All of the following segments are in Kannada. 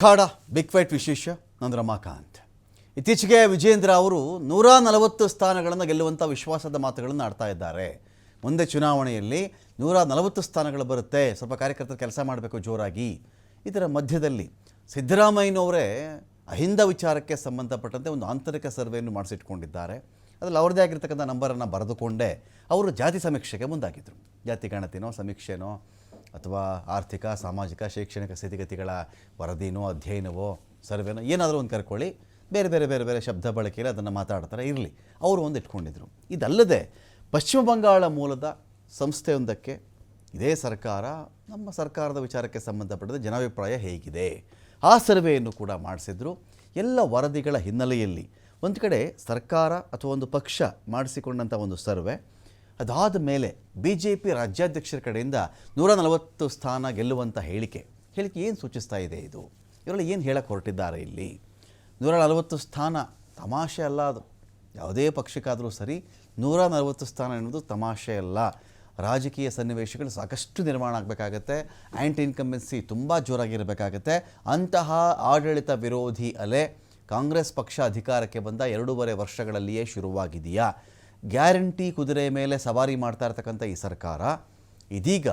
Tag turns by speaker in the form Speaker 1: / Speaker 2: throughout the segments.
Speaker 1: ಖಾಡ ಬಿಗ್ ಫೈಟ್ ವಿಶೇಷ ನಾನು ರಮಾಕಾಂತ್. ಇತ್ತೀಚೆಗೆ ವಿಜೇಂದ್ರ ಅವರು 140 ಸ್ಥಾನಗಳನ್ನು ಗೆಲ್ಲುವಂಥ ವಿಶ್ವಾಸದ ಮಾತುಗಳನ್ನು ಆಡ್ತಾ ಇದ್ದಾರೆ. ಮುಂದೆ ಚುನಾವಣೆಯಲ್ಲಿ 140 ಸ್ಥಾನಗಳು ಬರುತ್ತೆ, ಸ್ವಲ್ಪ ಕಾರ್ಯಕರ್ತರು ಕೆಲಸ ಮಾಡಬೇಕು ಜೋರಾಗಿ. ಇದರ ಮಧ್ಯದಲ್ಲಿ ಸಿದ್ದರಾಮಯ್ಯನವರೇ ಅಹಿಂದ ವಿಚಾರಕ್ಕೆ ಸಂಬಂಧಪಟ್ಟಂತೆ ಒಂದು ಆಂತರಿಕ ಸರ್ವೆಯನ್ನು ಮಾಡಿಸಿಟ್ಕೊಂಡಿದ್ದಾರೆ. ಅದರಲ್ಲಿ ಅವ್ರದ್ದೇ ಆಗಿರ್ತಕ್ಕಂಥ ನಂಬರನ್ನು ಬರೆದುಕೊಂಡೇ ಅವರು ಜಾತಿ ಸಮೀಕ್ಷೆಗೆ ಮುಂದಾಗಿದ್ದರು. ಜಾತಿ ಗಣತಿನೋ ಸಮೀಕ್ಷೆನೋ ಅಥವಾ ಆರ್ಥಿಕ ಸಾಮಾಜಿಕ ಶೈಕ್ಷಣಿಕ ಸ್ಥಿತಿಗತಿಗಳ ವರದಿನೋ ಅಧ್ಯಯನವೋ ಸರ್ವೆನೋ ಏನಾದರೂ ಒಂದು ಕರ್ಕೊಳ್ಳಿ, ಬೇರೆ ಬೇರೆ ಬೇರೆ ಬೇರೆ ಶಬ್ದ ಬಳಕೆಯಲ್ಲಿ ಅದನ್ನು ಮಾತಾಡ್ತಾರೆ ಇರಲಿ, ಅವರು ಒಂದು ಇಟ್ಕೊಂಡಿದ್ರು. ಇದಲ್ಲದೆ ಪಶ್ಚಿಮ ಬಂಗಾಳ ಮೂಲದ ಸಂಸ್ಥೆಯೊಂದಕ್ಕೆ ಇದೇ ಸರ್ಕಾರ ನಮ್ಮ ಸರ್ಕಾರದ ವಿಚಾರಕ್ಕೆ ಸಂಬಂಧಪಟ್ಟಂತೆ ಜನಾಭಿಪ್ರಾಯ ಹೇಗಿದೆ ಆ ಸರ್ವೆಯನ್ನು ಕೂಡ ಮಾಡಿಸಿದ್ರು. ಎಲ್ಲ ವರದಿಗಳ ಹಿನ್ನೆಲೆಯಲ್ಲಿ ಒಂದು ಕಡೆ ಸರ್ಕಾರ ಅಥವಾ ಒಂದು ಪಕ್ಷ ಮಾಡಿಸಿಕೊಂಡಂಥ ಒಂದು ಸರ್ವೆ, ಅದಾದ ಮೇಲೆ BJP ರಾಜ್ಯಾಧ್ಯಕ್ಷರ ಕಡೆಯಿಂದ 140 ಸ್ಥಾನ ಗೆಲ್ಲುವಂಥ ಹೇಳಿಕೆ ಏನು ಸೂಚಿಸ್ತಾ ಇದೆ? ಇವರಲ್ಲಿ ಏನು ಹೇಳಕ್ಕೆ ಹೊರಟಿದ್ದಾರೆ? ಇಲ್ಲಿ 140 ಸ್ಥಾನ ತಮಾಷೆ ಅಲ್ಲ. ಅದು ಯಾವುದೇ ಪಕ್ಷಕ್ಕಾದರೂ ಸರಿ 140 ಸ್ಥಾನ ಎನ್ನುವುದು ತಮಾಷೆ ಅಲ್ಲ. ರಾಜಕೀಯ ಸನ್ನಿವೇಶಗಳು ಸಾಕಷ್ಟು ನಿರ್ಮಾಣ ಆಗಬೇಕಾಗತ್ತೆ. ಆ್ಯಂಟಿ ಇನ್ಕಂಬೆನ್ಸಿ ತುಂಬ ಜೋರಾಗಿರಬೇಕಾಗತ್ತೆ. ಅಂತಹ ಆಡಳಿತ ವಿರೋಧಿ ಅಲೆ ಕಾಂಗ್ರೆಸ್ ಪಕ್ಷ ಅಧಿಕಾರಕ್ಕೆ ಬಂದ 2.5 ವರ್ಷಗಳಲ್ಲಿಯೇ ಶುರುವಾಗಿದೆಯಾ? ಗ್ಯಾರಂಟಿ ಕುದುರೆ ಮೇಲೆ ಸವಾರಿ ಮಾಡ್ತಾ ಇರ್ತಕ್ಕಂಥ ಈ ಸರ್ಕಾರ ಇದೀಗ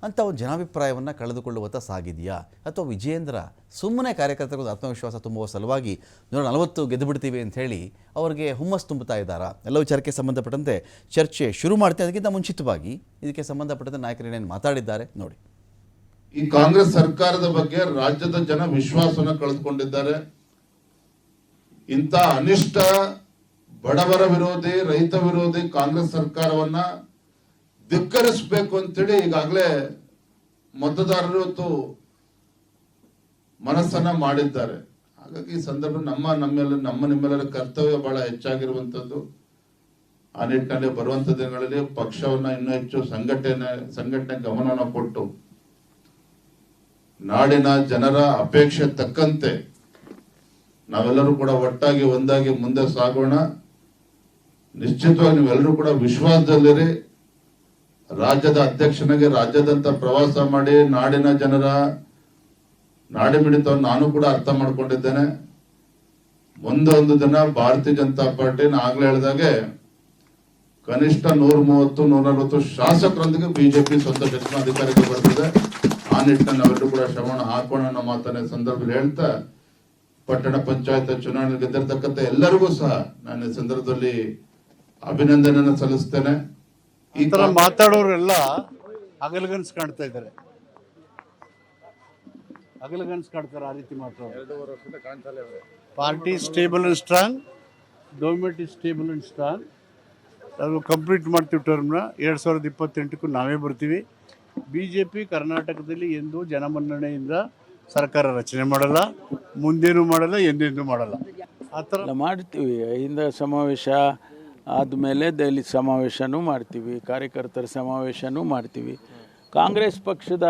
Speaker 1: ಅಂಥ ಒಂದು ಜನಾಭಿಪ್ರಾಯವನ್ನು ಕಳೆದುಕೊಳ್ಳುವತ್ತ ಸಾಗಿದೆಯಾ? ಅಥವಾ ವಿಜೇಂದ್ರ ಸುಮ್ಮನೆ ಕಾರ್ಯಕರ್ತರಿಗೆ ಆತ್ಮವಿಶ್ವಾಸ ತುಂಬುವ ಸಲುವಾಗಿ 140 ಗೆದ್ದುಬಿಡ್ತೀವಿ ಅಂಥೇಳಿ ಅವರಿಗೆ ಹುಮ್ಮಸ್ಸು ತುಂಬುತ್ತಾ ಇದ್ದಾರಾ? ಎಲ್ಲ ವಿಚಾರಕ್ಕೆ ಸಂಬಂಧಪಟ್ಟಂತೆ ಚರ್ಚೆ ಶುರು ಮಾಡ್ತೀನಿ. ಅದಕ್ಕಿಂತ ಮುಂಚಿತವಾಗಿ ಇದಕ್ಕೆ ಸಂಬಂಧಪಟ್ಟಂತೆ ನಾಯಕರು ಏನೇನು ಮಾತಾಡಿದ್ದಾರೆ ನೋಡಿ.
Speaker 2: ಈ ಕಾಂಗ್ರೆಸ್ ಸರ್ಕಾರದ ಬಗ್ಗೆ ರಾಜ್ಯದ ಜನ ವಿಶ್ವಾಸವನ್ನು ಕಳೆದುಕೊಂಡಿದ್ದಾರೆ. ಇಂಥ ಅನಿಷ್ಟ ಬಡವರ ವಿರೋಧಿ ರೈತ ವಿರೋಧಿ ಕಾಂಗ್ರೆಸ್ ಸರ್ಕಾರವನ್ನ ಧಿಕ್ಕರಿಸಬೇಕು ಅಂತೇಳಿ ಈಗಾಗಲೇ ಮತದಾರರು ಮನಸ್ಸನ್ನ ಮಾಡಿದ್ದಾರೆ. ಹಾಗಾಗಿ ಈ ಸಂದರ್ಭ ನಮ್ಮ ನಿಮ್ಮೆಲ್ಲರ ಕರ್ತವ್ಯ ಬಹಳ ಹೆಚ್ಚಾಗಿರುವಂತದ್ದು. ಆ ನಿಟ್ಟಿನಲ್ಲಿ ಬರುವಂತ ದಿನಗಳಲ್ಲಿ ಪಕ್ಷವನ್ನ ಇನ್ನೂ ಹೆಚ್ಚು ಸಂಘಟನೆ ಗಮನವನ್ನು ಕೊಟ್ಟು ನಾಡಿನ ಜನರ ಅಪೇಕ್ಷೆ ತಕ್ಕಂತೆ ನಾವೆಲ್ಲರೂ ಕೂಡ ಒಟ್ಟಾಗಿ ಒಂದಾಗಿ ಮುಂದೆ ಸಾಗೋಣ. ನಿಶ್ಚಿತವಾಗಿ ನೀವೆಲ್ಲರೂ ಕೂಡ ವಿಶ್ವಾಸದಲ್ಲಿರಿ. ರಾಜ್ಯದ ಅಧ್ಯಕ್ಷನಿಗೆ ರಾಜ್ಯದಂತ ಪ್ರವಾಸ ಮಾಡಿ ನಾಡಿನ ಜನರ ನಾಡಿಮಿಡಿತವನ್ನು ನಾನು ಕೂಡ ಅರ್ಥ ಮಾಡ್ಕೊಂಡಿದ್ದೇನೆ. ಒಂದೊಂದು ದಿನ ಭಾರತೀಯ ಜನತಾ ಪಾರ್ಟಿ ಆಗ್ಲೇ ಹೇಳಿದಾಗೆ ಕನಿಷ್ಠ 130-140 ಶಾಸಕರೊಂದಿಗೆ ಬಿಜೆಪಿ ಸ್ವಂತ ಅಧಿಕಾರಕ್ಕೆ ಬರ್ತಿದೆ. ಆ ನಿಟ್ಟಿನಲ್ಲಿ ನಾವೆಲ್ಲರೂ ಕೂಡ ಶ್ರವಣ ಹಾಕೋಣ ಅನ್ನೋ ಮಾತನ್ನ ಸಂದರ್ಭದಲ್ಲಿ ಹೇಳ್ತಾ, ಪಟ್ಟಣ ಪಂಚಾಯತ್ ಚುನಾವಣೆ ಗೆದ್ದಿರ್ತಕ್ಕಂಥ ಎಲ್ಲರಿಗೂ ಸಹ ನಾನು ಈ ಸಂದರ್ಭದಲ್ಲಿ ಅಭಿನಂದನೆಯನ್ನು ಸಲ್ಲಿಸ್ತೇನೆ.
Speaker 3: ಈ ತರ ಮಾತಾಡೋರೆಲ್ಲ ಅಗಲಗನ್ಸ್ ಕಾಣ್ತಾ ಇದ್ದಾರೆ, ಅಗಲಗನ್ಸ್ ಕಾಣ್ತಾರೆ. ಆ ರೀತಿ ಮಾತಾಡೋರು party stable and strong, government is stable and strong. ನಾವು ಕಂಪ್ಲೀಟ್ ಮಾಡ್ತೀವಿ ಟರ್ಮ್ನ. 2028ಕ್ಕೂ ನಾವೇ ಬರ್ತೀವಿ. BJP ಕರ್ನಾಟಕದಲ್ಲಿ ಎಂದೂ ಜನಮನ್ನಣೆಯಿಂದ ಸರ್ಕಾರ ರಚನೆ ಮಾಡಲ್ಲ, ಮುಂದೇನೂ ಮಾಡಲ್ಲ, ಎಂದೆಂದೂ ಮಾಡಲ್ಲ. ಆ ಥರ
Speaker 4: ಮಾಡ್ತೀವಿ. ಅಹಿಂದ ಸಮಾವೇಶ ಆದಮೇಲೆ ದಲಿತ ಸಮಾವೇಶನೂ ಮಾಡ್ತೀವಿ, ಕಾರ್ಯಕರ್ತರ ಸಮಾವೇಶನೂ ಮಾಡ್ತೀವಿ. ಕಾಂಗ್ರೆಸ್ ಪಕ್ಷದ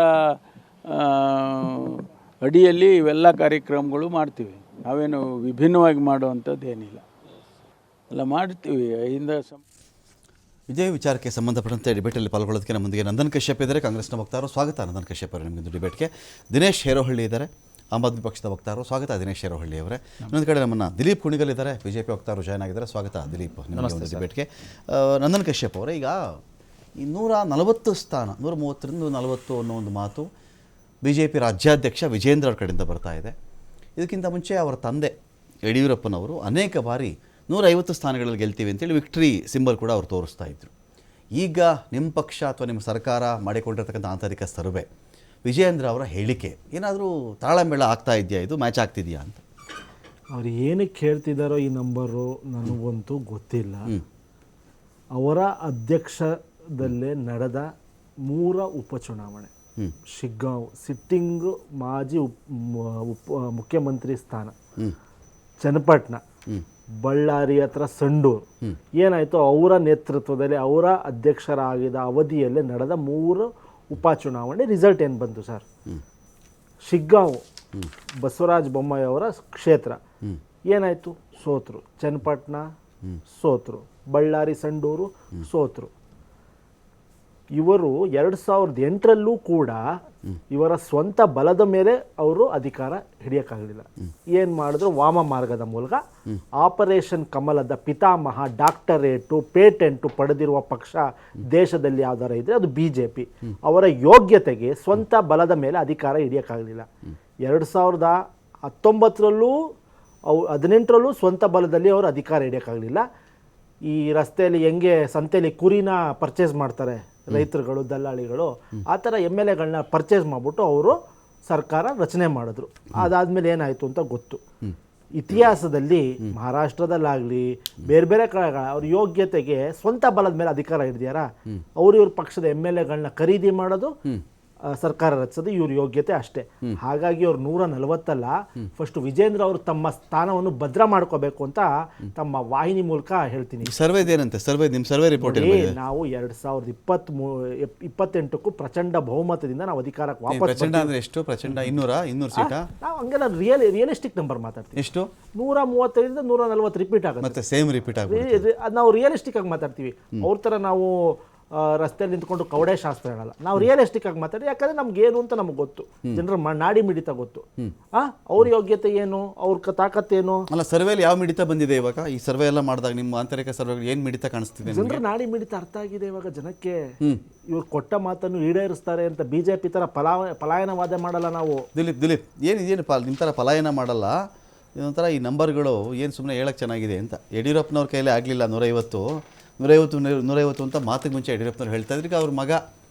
Speaker 4: ಅಡಿಯಲ್ಲಿ ಇವೆಲ್ಲ ಕಾರ್ಯಕ್ರಮಗಳು ಮಾಡ್ತೀವಿ. ನಾವೇನು ವಿಭಿನ್ನವಾಗಿ ಮಾಡುವಂಥದ್ದು ಏನಿಲ್ಲ, ಮಾಡ್ತೀವಿ. ಅಹಿಂದ
Speaker 1: ಇದೇ ವಿಚಾರಕ್ಕೆ ಸಂಬಂಧಪಟ್ಟಂತೆ ಡಿಬೇಟಲ್ಲಿ ಪಾಲ್ಗೊಳ್ಳೋದಕ್ಕೆ ನಮ್ಮೊಂದಿಗೆ ನಂದನ್ ಕಶ್ಯಪ್ ಇದ್ದಾರೆ, ಕಾಂಗ್ರೆಸ್ನ ವಕ್ತಾರರು. ಸ್ವಾಗತ ನಂದನ್ ಕಶ್ಯಪ್ ಅವರೇ ನಿಮ್ಮದು ಡಿಬೇಟ್ಗೆ. ದಿನೇಶ್ ಹೇರೋಹಳ್ಳಿ ಇದ್ದಾರೆ, ಆಮ್ ಆದ್ಮಿ ಪಕ್ಷದ ವಕ್ತಾರರು. ಸ್ವಾಗತ ದಿನೇಶ್ ಹೇರೋಹಳ್ಳಿ ಅವರೇ. ಇನ್ನೊಂದು ಕಡೆ ನಮ್ಮನ್ನು ದಿಲೀಪ್ ಕುಣಿಗಲ್ ಇದ್ದಾರೆ, BJP ವಕ್ತಾರರು ಜಾಯ್ನ್ ಆಗಿದ್ದಾರೆ. ಸ್ವಾಗತ ದಿಲೀಪ್ ನಿಮ್ಮ ಒಂದು ಡಿಬೇಟ್ಗೆ. ನಂದನ್ ಕಶ್ಯಪ್ ಅವರೇ, ಈಗ ಈ 140 ಸ್ಥಾನ 130-140 ಅನ್ನೋ ಒಂದು ಮಾತು BJP ರಾಜ್ಯಾಧ್ಯಕ್ಷ ವಿಜೇಂದ್ರ ಅವ್ರ ಕಡೆಯಿಂದ ಬರ್ತಾ ಇದೆ. ಇದಕ್ಕಿಂತ ಮುಂಚೆ ಅವರ ತಂದೆ ಯಡಿಯೂರಪ್ಪನವರು ಅನೇಕ ಬಾರಿ 150 ಸ್ಥಾನಗಳಲ್ಲಿ ಗೆಲ್ತೀವಿ ಅಂತೇಳಿ ವಿಕ್ಟ್ರಿ ಸಿಂಬಲ್ ಕೂಡ ಅವರು ತೋರಿಸ್ತಾ ಇದ್ರು. ಈಗ ನಿಮ್ಮ ಪಕ್ಷ ಅಥವಾ ನಿಮ್ಮ ಸರ್ಕಾರ ಮಾಡಿಕೊಂಡಿರ್ತಕ್ಕಂಥ ಆಂತರಿಕ ಸರ್ವೆ, ವಿಜೇಂದ್ರ ಅವರ ಹೇಳಿಕೆ ಏನಾದರೂ ತಾಳಮೇಳ ಆಗ್ತಾ ಇದೆಯಾ? ಇದು ಮ್ಯಾಚ್ ಆಗ್ತಿದೆಯಾ ಅಂತ
Speaker 5: ಅವ್ರು ಏನಕ್ಕೆ ಹೇಳ್ತಿದ್ದಾರೋ ಈ ನಂಬರು ನನಗಂತೂ ಗೊತ್ತಿಲ್ಲ. ಅವರ ಅಧ್ಯಕ್ಷದಲ್ಲೇ ನಡೆದ 3 ಉಪಚುನಾವಣೆ, ಶಿಗ್ಗಾಂವ್ ಸಿಟ್ಟಿಂಗ್ ಮಾಜಿ ಮುಖ್ಯಮಂತ್ರಿ ಸ್ಥಾನ, ಚನ್ನಪಟ್ಟಣ, ಬಳ್ಳಾರಿ ಹತ್ರ ಸಂಡೂರು, ಏನಾಯಿತು ಅವರ ನೇತೃತ್ವದಲ್ಲಿ ಅವರ ಅಧ್ಯಕ್ಷರಾಗಿದ್ದ ಅವಧಿಯಲ್ಲೇ ನಡೆದ 3 ಉಪಚುನಾವಣೆ ರಿಸಲ್ಟ್ ಏನು ಬಂತು ಸರ್? ಶಿಗ್ಗಾಂವ್ ಬಸವರಾಜ ಬೊಮ್ಮಾಯಿ ಅವರ ಕ್ಷೇತ್ರ ಏನಾಯಿತು? ಸೋತರು. ಚನ್ನಪಟ್ಟಣ ಸೋತರು, ಬಳ್ಳಾರಿ ಸಂಡೂರು ಸೋತರು. ಇವರು 2008ರಲ್ಲೂ ಕೂಡ ಇವರ ಸ್ವಂತ ಬಲದ ಮೇಲೆ ಅವರು ಅಧಿಕಾರ ಹಿಡಿಯೋಕ್ಕಾಗಲಿಲ್ಲ. ಏನು ಮಾಡಿದ್ರು, ವಾಮ ಮಾರ್ಗದ ಮೂಲಕ ಆಪರೇಷನ್ ಕಮಲದ ಪಿತಾಮಹ ಡಾಕ್ಟರೇಟು ಪೇಟೆಂಟು ಪಡೆದಿರುವ ಪಕ್ಷ ದೇಶದಲ್ಲಿ ಯಾವ್ದಾರ ಇದ್ರೆ ಅದು BJP. ಅವರ ಯೋಗ್ಯತೆಗೆ ಸ್ವಂತ ಬಲದ ಮೇಲೆ ಅಧಿಕಾರ ಹಿಡಿಯೋಕ್ಕಾಗಲಿಲ್ಲ. 2019ರಲ್ಲೂ 18ರಲ್ಲೂ ಸ್ವಂತ ಬಲದಲ್ಲಿ ಅವರು ಅಧಿಕಾರ ಹಿಡಿಯೋಕ್ಕಾಗಲಿಲ್ಲ. ಈ ರಸ್ತೆಯಲ್ಲಿ ಹೆಂಗೆ ಸಂತೆಯಲ್ಲಿ ಕುರಿನ ಪರ್ಚೇಸ್ ಮಾಡ್ತಾರೆ ರೈತರುಗಳು, ದಲ್ಲಾಳಿಗಳು, ಆ ಥರ MLAಗಳನ್ನ ಪರ್ಚೇಸ್ ಮಾಡಿಬಿಟ್ಟು ಅವರು ಸರ್ಕಾರ ರಚನೆ ಮಾಡಿದ್ರು. ಅದಾದಮೇಲೆ ಏನಾಯಿತು ಅಂತ ಗೊತ್ತು. ಇತಿಹಾಸದಲ್ಲಿ ಮಹಾರಾಷ್ಟ್ರದಲ್ಲಾಗಲಿ ಬೇರೆ ಬೇರೆ ಕಡೆ ಅವ್ರ ಯೋಗ್ಯತೆಗೆ ಸ್ವಂತ ಬಲದ ಮೇಲೆ ಅಧಿಕಾರ ಹಿಡಿದ್ಯಾರ. ಇವ್ರ ಪಕ್ಷದ MLAಗಳನ್ನ ಖರೀದಿ ಮಾಡೋದು, ಸರ್ಕಾರ ರಚಿಸೋದು ಇವ್ರ ಯೋಗ್ಯತೆ ಅಷ್ಟೇ. ಹಾಗಾಗಿ ಅವ್ರು 140 ಫಸ್ಟ್ ವಿಜೇಂದ್ರ ಅವರು ತಮ್ಮ ಸ್ಥಾನವನ್ನು ಭದ್ರ ಮಾಡ್ಕೋಬೇಕು ಅಂತ ತಮ್ಮ ವಾಹಿನಿ ಮೂಲಕ ಹೇಳ್ತೀನಿ.
Speaker 1: ಸರ್ವೇದೇನಂತೆ? ನಿಮ್ಮ ಸರ್ವೆ ರಿಪೋರ್ಟ್
Speaker 5: ನಾವು 2028ಕ್ಕೂ ಪ್ರಚಂಡ ಬಹುಮತದಿಂದ ನಾವು ಅಧಿಕಾರಕ್ಕೆ ವಾಪಸ್.
Speaker 1: ಪ್ರಚಂಡ ಅಂದ್ರೆ ಎಷ್ಟು? ಪ್ರಚಂಡ 200 ಸೀಟ?
Speaker 5: ನಾವು ಹಂಗೆಲ್ಲ ರಿಯಲಿಸ್ಟಿಕ್ ನಂಬರ್ ಮಾತಾಡ್ತೀವಿ.
Speaker 1: ಎಷ್ಟು?
Speaker 5: 135ರಿಂದ 140 ರಿಪೀಟ್ ಆಗುತ್ತೆ.
Speaker 1: ಮತ್ತೆ ಸೇಮ್ ರಿಪೀಟ್ ಆಗುತ್ತೆ.
Speaker 5: ನಾವು ರಿಯಲಿಸ್ಟಿಕ್ ಆಗಿ ಮಾತಾಡ್ತೀವಿ. ಅವ್ರ ಥರ ನಾವು ರಸ್ತೆಯಲ್ಲಿ ನಿಂತ್ಕೊಂಡು ಕವಡೆ ಶಾಸ್ತ್ರ ಹೇಳಲ್ಲ. ನಾವು ರಿಯಲಿಸ್ಟಿಕ್ ಆಗಿ ಮಾತಾಡಿ, ಯಾಕಂದ್ರೆ ನಮ್ಗೆ ಏನು ಅಂತ ನಮ್ಗೆ ಗೊತ್ತು, ಜನರ ನಾಡಿ ಮಿಡಿತ ಗೊತ್ತು. ಅವ್ರ ಯೋಗ್ಯತೆ ಏನು, ಅವ್ರ ತಾಕತ್ತೇನು.
Speaker 1: ಅಲ್ಲ, ಸರ್ವೆಯಲ್ಲಿ ಯಾವ ಮಿಡಿತ ಬಂದಿದೆ ಇವಾಗ? ಈ ಸರ್ವೆ ಎಲ್ಲ ಮಾಡಿದಾಗ ನಿಮ್ಮ ಆಂತರಿಕ ಸರ್ವೆಗಳು ಏನು ಮಿಡಿತ ಕಾಣಿಸ್ತಿದೆ?
Speaker 5: ಜನರ ನಾಡಿ ಮಿಡಿತ ಅರ್ಥ ಆಗಿದೆ ಇವಾಗ ಜನಕ್ಕೆ. ಇವ್ರು ಕೊಟ್ಟ ಮಾತನ್ನು ಈಡೇರಿಸ್ತಾರೆ ಅಂತ BJP ತರ ಪಲಾಯನವಾದ ಮಾಡಲ್ಲ ನಾವು.
Speaker 1: ದಿಲೀಪ್ ಏನಿದೇನು ನಿಮ್ಮ ಥರ ಪಲಾಯನ ಮಾಡಲ್ಲ. ಇದೊಂಥರ ಈ ನಂಬರ್ಗಳು ಏನು ಸುಮ್ಮನೆ ಹೇಳಕ್ಕೆ ಚೆನ್ನಾಗಿದೆ ಅಂತ. ಯಡಿಯೂರಪ್ಪನವ್ರ ಕೈಲೇ ಆಗಲಿಲ್ಲ 150 ಅಂತ ಮಾತಿಗೆ ಮುಂಚೆ ಯಡಿಯೂರಪ್ಪನವ್ರು ಹೇಳ್ತಾ ಇದ್ರೆ, ಈಗ ಅವ್ರ ಮಗ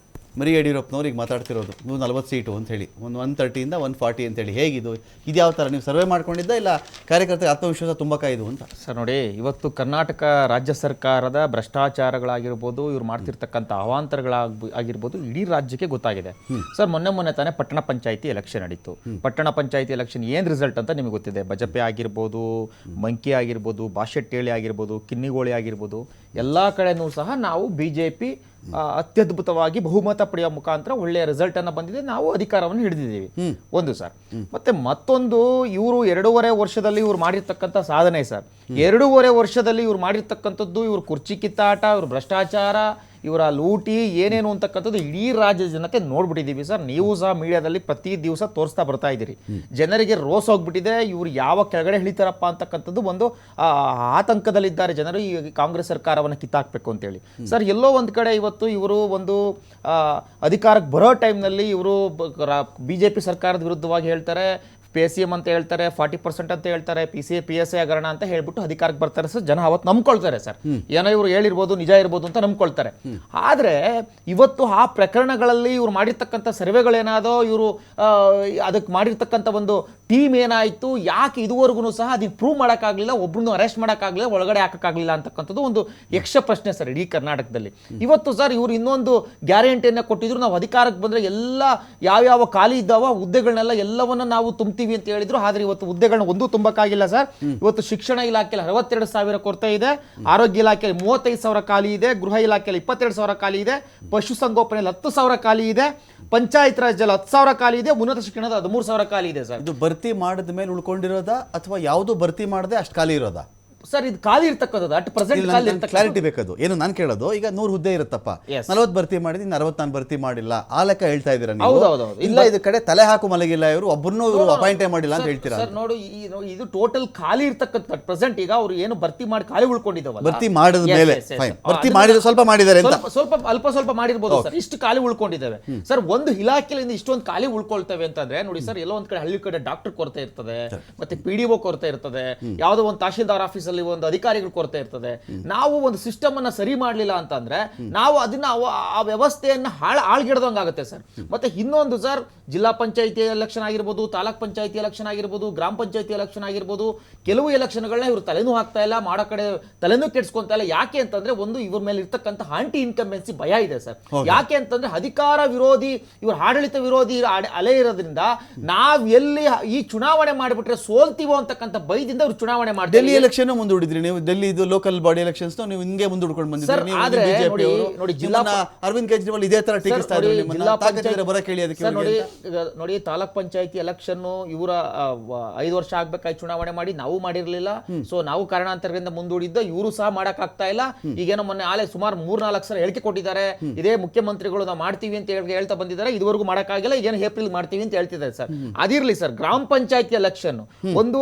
Speaker 1: ಮರಿ ಯಡಿಯೂರಪ್ಪನವ್ರು ಈಗ ಮಾತಾಡ್ತಿರೋದು 140 ಸೀಟು ಅಂಥೇಳಿ, 130ಯಿಂದ 140 ಅಂತೇಳಿ. ಹೇಗಿದು? ಇದು ಯಾವ ಥರ? ನೀವು ಸರ್ವೆ ಮಾಡ್ಕೊಂಡಿದ್ದ ಇಲ್ಲ ಕಾರ್ಯಕರ್ತರ ಆತ್ಮವಿಶ್ವಾಸ ತುಂಬಕಾಯಿದು ಅಂತ?
Speaker 6: ಸರ್ ನೋಡಿ, ಇವತ್ತು ಕರ್ನಾಟಕ ರಾಜ್ಯ ಸರ್ಕಾರದ ಭ್ರಷ್ಟಾಚಾರಗಳಾಗಿರ್ಬೋದು, ಇವ್ರು ಮಾಡ್ತಿರ್ತಕ್ಕಂಥ ಅವಾಂತರಗಳಾಗಿರ್ಬೋದು ಇಡೀ ರಾಜ್ಯಕ್ಕೆ ಗೊತ್ತಾಗಿದೆ. ಸರ್ ಮೊನ್ನೆ ತಾನೇ ಪಟ್ಟಣ ಪಂಚಾಯಿತಿ ಎಲೆಕ್ಷನ್ ನಡೀತು. ಪಟ್ಟಣ ಪಂಚಾಯಿತಿ ಎಲೆಕ್ಷನ್ ಏನು ರಿಸಲ್ಟ್ ಅಂತ ನಿಮಗೆ ಗೊತ್ತಿದೆ. ಬಜಪೆ ಆಗಿರ್ಬೋದು, ಮಂಕಿ ಆಗಿರ್ಬೋದು, ಬಾಶೆಟ್ಟೇಳಿ ಆಗಿರ್ಬೋದು, ಕಿನ್ನಿಗೋಳಿ ಆಗಿರ್ಬೋದು, ಎಲ್ಲ ಕಡೆನೂ ಸಹ ನಾವು BJP ಅತ್ಯದ್ಭುತವಾಗಿ ಬಹುಮತ ಪಡೆಯುವ ಮುಖಾಂತರ ಒಳ್ಳೆಯ ರಿಸಲ್ಟ್ ಅನ್ನ ಬಂದಿದೆ. ನಾವು ಅಧಿಕಾರವನ್ನು ಹಿಡಿದಿದ್ದೀವಿ. ಒಂದು ಸರ್. ಮತ್ತೆ ಮತ್ತೊಂದು, ಇವರು 2.5 ವರ್ಷದಲ್ಲಿ ಇವ್ರು ಮಾಡಿರ್ತಕ್ಕಂಥ ಸಾಧನೆ ಸರ್. 2.5 ವರ್ಷದಲ್ಲಿ ಇವ್ರು ಮಾಡಿರ್ತಕ್ಕಂಥದ್ದು, ಇವ್ರ ಕುರ್ಚಿ ಕಿತ್ತಾಟ, ಇವ್ರ ಭ್ರಷ್ಟಾಚಾರ, ಇವರ ಲೂಟಿ ಏನೇನು ಅಂತಕ್ಕಂಥದ್ದು ಇಡೀ ರಾಜ್ಯದ ಜನತೆ ನೋಡ್ಬಿಟ್ಟಿದ್ದೀವಿ ಸರ್. ನೀವು ಸಹ ಮೀಡಿಯಾದಲ್ಲಿ ಪ್ರತಿ ದಿವಸ ತೋರಿಸ್ತಾ ಬರ್ತಾ ಇದ್ದೀರಿ. ಜನರಿಗೆ ರೋಸ್ ಹೋಗ್ಬಿಟ್ಟಿದೆ. ಇವ್ರು ಯಾವ ಕೆಳಗಡೆ ಇಳಿತಾರಪ್ಪ ಅಂತಕ್ಕಂಥದ್ದು ಒಂದು ಆತಂಕದಲ್ಲಿದ್ದಾರೆ ಜನರು, ಈ ಕಾಂಗ್ರೆಸ್ ಸರ್ಕಾರವನ್ನು ಕಿತ್ತಾಕ್ಬೇಕು ಅಂತೇಳಿ. ಸರ್ ಎಲ್ಲೋ ಒಂದು ಕಡೆ ಇವತ್ತು ಇವರು ಒಂದು ಅಧಿಕಾರಕ್ಕೆ ಬರೋ ಟೈಮ್ನಲ್ಲಿ ಇವರು BJP ಸರ್ಕಾರದ ವಿರುದ್ಧವಾಗಿ ಹೇಳ್ತಾರೆ, PCM ಅಂತ ಹೇಳ್ತಾರೆ, 40% ಅಂತ ಹೇಳ್ತಾರೆ, PSA ಹಗರಣ ಅಂತ ಹೇಳ್ಬಿಟ್ಟು ಅಧಿಕಾರಕ್ಕೆ ಬರ್ತಾರೆ ಸರ್. ಜನ ಅವತ್ತು ನಂಬ್ಕೊಳ್ತಾರೆ ಸರ್, ಏನೋ ಇವ್ರು ಹೇಳಿರ್ಬೋದು, ನಿಜ ಇರ್ಬೋದು ಅಂತ ನಂಬ್ಕೊಳ್ತಾರೆ. ಆದರೆ ಇವತ್ತು ಆ ಪ್ರಕರಣಗಳಲ್ಲಿ ಇವ್ರು ಮಾಡಿರ್ತಕ್ಕಂಥ ಸರ್ವೆಗಳೇನಾದೋ, ಇವರು ಅದಕ್ಕೆ ಮಾಡಿರ್ತಕ್ಕಂಥ ಒಂದು ಟೀಮ್ ಏನಾಯಿತು, ಯಾಕೆ ಇದುವರೆಗೂ ಸಹ ಅದನ್ನು ಪ್ರೂವ್ ಮಾಡೋಕ್ಕಾಗಲಿಲ್ಲ, ಒಬ್ಬರನ್ನು ಅರೆಸ್ಟ್ ಮಾಡೋಕ್ಕಾಗಲಿಲ್ಲ, ಒಳಗಡೆ ಹಾಕೋಕ್ಕಾಗಲಿಲ್ಲ ಅಂತಕ್ಕಂಥದ್ದು ಒಂದು ಯಕ್ಷ ಪ್ರಶ್ನೆ ಸರ್ ಇಡೀ ಕರ್ನಾಟಕದಲ್ಲಿ. ಇವತ್ತು ಸರ್ ಇವರು ಇನ್ನೊಂದು ಗ್ಯಾರಂಟಿಯನ್ನು ಕೊಟ್ಟಿದ್ರು, ನಾವು ಅಧಿಕಾರಕ್ಕೆ ಬಂದರೆ ಎಲ್ಲ ಯಾವ್ಯಾವ ಖಾಲಿ ಇದ್ದಾವ ಹುದ್ದೆಗಳನ್ನೆಲ್ಲ ಎಲ್ಲವನ್ನ ನಾವು ತುಂಬ್ತೀವಿ ಅಂತ ಹೇಳಿದ್ರು. ಆದ್ರೆ ಇವತ್ತು ಹುದ್ದೆಗಳನ್ನ ಒಂದೂ ತುಂಬಕ್ಕಾಗಿಲ್ಲ ಸರ್. ಇವತ್ತು ಶಿಕ್ಷಣ ಇಲಾಖೆಯಲ್ಲಿ 62,000 ಕೊರತೆ ಇದೆ, ಆರೋಗ್ಯ ಇಲಾಖೆಯಲ್ಲಿ 35,000 ಖಾಲಿ ಇದೆ, ಗೃಹ ಇಲಾಖೆಯಲ್ಲಿ 22,000 ಖಾಲಿ ಇದೆ, ಪಶುಸಂಗೋಪನೆಯಲ್ಲಿ 10,000 ಖಾಲಿ ಇದೆ, ಪಂಚಾಯತ್ ರಾಜ್ಯಲ್ಲಿ 10,000 ಖಾಲಿ ಇದೆ, ಉನ್ನತ ಶಿಕ್ಷಣದ 13,000 ಖಾಲಿ ಇದೆ ಸರ್.
Speaker 1: ಇದು ಭರ್ತಿ ಮಾಡಿದ ಮೇಲೆ ಉಳ್ಕೊಂಡಿರೋದಾ ಅಥವಾ ಯಾವುದು ಭರ್ತಿ ಮಾಡದೆ ಅಷ್ಟು ಖಾಲಿ ಇರೋದಾ?
Speaker 6: ಸರ್ ಇದು ಖಾಲಿ ಇರ್ತಕ್ಕಂಥದ್ದು ಅಟ್ ಪ್ರೆಸೆಂಟ್
Speaker 1: ಕ್ಲಾರಿಟಿ ಬೇಕದು. ಏನು ನಾನು ಕೇಳೋದು, ಈಗ 100 ಹುದ್ದೆ ಇರುತ್ತಪ್ಪ, 40 ಭರ್ತಿ ಮಾಡಿದ್ದೀನಿ, 60 ನಾನು ಭರ್ತಿ ಮಾಡಿಲ್ಲ, ಆ ಲೆಕ್ಕ ಹೇಳ್ತಾ ಇದ್ದೀರಾ ನೀವು? ಇಲ್ಲ, ಇದು ಕಡೆ ತಲೆ ಹಾಕು ಮಲಗಿಲ್ಲ, ಇವರು ಒಬ್ಬರನ್ನೂ ಇವರು ಅಪಾಯಿಂಟೇ ಮಾಡಿಲ್ಲ ಅಂತ ಹೇಳ್ತೀರಾ?
Speaker 6: ಸರ್ ನೋಡಿ, ಇದು ಟೋಟಲ್ ಖಾಲಿ ಇರ್ತಕ್ಕಂಥ ಪ್ರೆಸೆಂಟ್ ಈಗ ಅವ್ರು ಏನು ಭರ್ತಿ ಮಾಡಿ ಖಾಲಿ ಉಳ್ಕೊಂಡಿದ್ದಾವಲ್ಲ,
Speaker 1: ಭರ್ತಿ ಮಾಡಿದ ಮೇಲೆ ಭರ್ತಿ ಮಾಡಿದ ಸ್ವಲ್ಪ ಮಾಡಿದ್ದಾರೆ ಅಂತ,
Speaker 6: ಸ್ವಲ್ಪ ಮಾಡಿರ್ಬೋದು ಸರ್, ಇಷ್ಟು ಖಾಲಿ ಉಳ್ಕೊಂಡಿದ್ದಾವೆ ಸರ್. ಒಂದು ಇಲಾಖೆಯಿಂದ ಇಷ್ಟೊಂದು ಖಾಲಿ ಉಳ್ಕೊಳ್ತವೆ ಅಂತಂದ್ರೆ ನೋಡಿ ಸರ್, ಎಲ್ಲೋ ಒಂದ್ ಕಡೆ ಹಳ್ಳಿ ಕಡೆ ಡಾಕ್ಟರ್ ಕೊರತೆ ಇರ್ತದೆ, ಮತ್ತೆ PDO ಕೊರತೆ ಇರ್ತದೆ, ಯಾವುದೋ ಒಂದು ತಹಶೀಲ್ದಾರ್ ಆಫೀಸ್ ಒಂದು ಅಧಿಕಾರಿಗಳ ಕೊರತೆ ಇರ್ತದೆ. ನಾವು ಒಂದು ಸಿಸ್ಟಮ್ ಅನ್ನ ಸರಿ ಮಾಡಲಿಲ್ಲ ಅಂತಂದ್ರೆ ನಾವು ಅದನ್ನ ಆ ವ್ಯವಸ್ಥೆಯನ್ನ ಆಳ್ಗಿಡ್ದಂಗಾಗುತ್ತೆ ಸರ್. ಮತ್ತೆ ಇನ್ನೊಂದು ಸರ್, ಜಿಲ್ಲಾ ಪಂಚಾಯತಿ ಎಲೆಕ್ಷನ್ ಆಗಿರ್ಬೋದು, ತಾಲೂಕ್ ಪಂಚಾಯತಿ ಎಲೆಕ್ಷನ್ ಆಗಿರ್ಬೋದು, ಗ್ರಾಮ ಪಂಚಾಯತಿ ಎಲೆಕ್ಷನ್ ಆಗಿರ್ಬೋದು, ಕೆಲವು ಎಲೆಕ್ಷನ್ಗಳನ್ನ ಇವರು ತಲೆನೂ ಹಾಕ್ತಾ ಇಲ್ಲ, ಮಾಡೋ ಕಡೆ ತಲೆನೂ ಕೆಡ್ಸ್ಕೊಂತಾ ಇಲ್ಲ. ಯಾಕೆ ಅಂತಂದ್ರೆ ಒಂದು ಇವ್ರ ಮೇಲೆ ಇರ್ತಕ್ಕಂಥ ಆಂಟಿ ಇನ್ಕಂಬೆನ್ಸಿ ಭಯ ಇದೆ ಸರ್. ಯಾಕೆ ಅಂತಂದ್ರೆ ಅಧಿಕಾರ ವಿರೋಧಿ, ಇವ್ರ ಆಡಳಿತ ವಿರೋಧಿ ಅಲೆ ಇರೋದ್ರಿಂದ ನಾವ್ ಎಲ್ಲಿ ಈ ಚುನಾವಣೆ ಮಾಡಿಬಿಟ್ರೆ ಸೋಲ್ತೀವೋ ಅಂತಕ್ಕಂಥ ಭಯದಿಂದ ಇವ್ರು ಚುನಾವಣೆ ಮಾಡಿ
Speaker 1: ಡೆಲ್ಲಿ ಎಲೆಕ್ಷನ್ ಮುಂದೂಡಿದ್ರಿ ನೀವು? ಡೆಲ್ಲಿ ಇದು ಲೋಕಲ್ ಬಾಡಿ ಎಲೆಕ್ಷನ್ಸ್ ನೀವು ಹಿಂಗೆ ಮುಂದೂಡ್ಕೊಂಡು
Speaker 6: ಸರ್,
Speaker 1: ಬಂದಿದ್ರಿ.
Speaker 6: ಆದ್ರೆ
Speaker 1: ಬಿಜೆಪಿ
Speaker 6: ನೋಡಿ, ಜಿಲ್ಲಾ
Speaker 1: ಅರವಿಂದ್ ಕೇಜ್ರಿವಾಲ್ ಇದೇ ತರ ಟೀಕಿಸ್ತಾ ಇದ್ರು ನಿಮ್ಮನ್ನ.
Speaker 6: ಜಿಲ್ಲಾ
Speaker 1: ತಾಕತ್ತಿದ್ರೆ ಬರ ಕೇಳಿ ಅದಕ್ಕೆ
Speaker 6: ಸರ್,
Speaker 1: ಇವ್ರಿಗೆ ಅಂತ.
Speaker 6: ನೋಡಿ ತಾಲೂಕ್ ಪಂಚಾಯತಿ ಎಲೆಕ್ಷನ್ ಇವರ 5 ವರ್ಷ ಆಗ್ಬೇಕಾಗಿ ಚುನಾವಣೆ ಮಾಡಿ ನಾವು ಮಾಡಿರ್ಲಿಲ್ಲ. ಸೊ ನಾವು ಕಾರಣಾಂತರದಿಂದ ಮುಂದೂಡಿದ್ದ, ಇವರು ಸಹ ಮಾಡಕ್ ಆಗ್ತಾ ಇಲ್ಲ. ಈಗೇನೋ ಮೊನ್ನೆ ಆಲೆ ಸುಮಾರು 3-4 ಸಲ ಹೇಳಿಕೆ ಕೊಟ್ಟಿದ್ದಾರೆ, ಇದೇ ಮುಖ್ಯಮಂತ್ರಿಗಳು ನಾವು ಮಾಡ್ತೀವಿ ಅಂತ ಹೇಳ್ತಾ ಬಂದಿದ್ದಾರೆ, ಇದುವರೆಗೂ ಮಾಡಕ್ಕಾಗಿಲ್ಲ, ಈಗೇನು ಏಪ್ರಿಲ್ ಮಾಡ್ತೀವಿ ಅಂತ ಹೇಳ್ತಿದ್ದಾರೆ ಸರ್. ಅದಿರ್ಲಿ ಸರ್, ಗ್ರಾಮ ಪಂಚಾಯತಿ ಎಲೆಕ್ಷನ್ ಒಂದು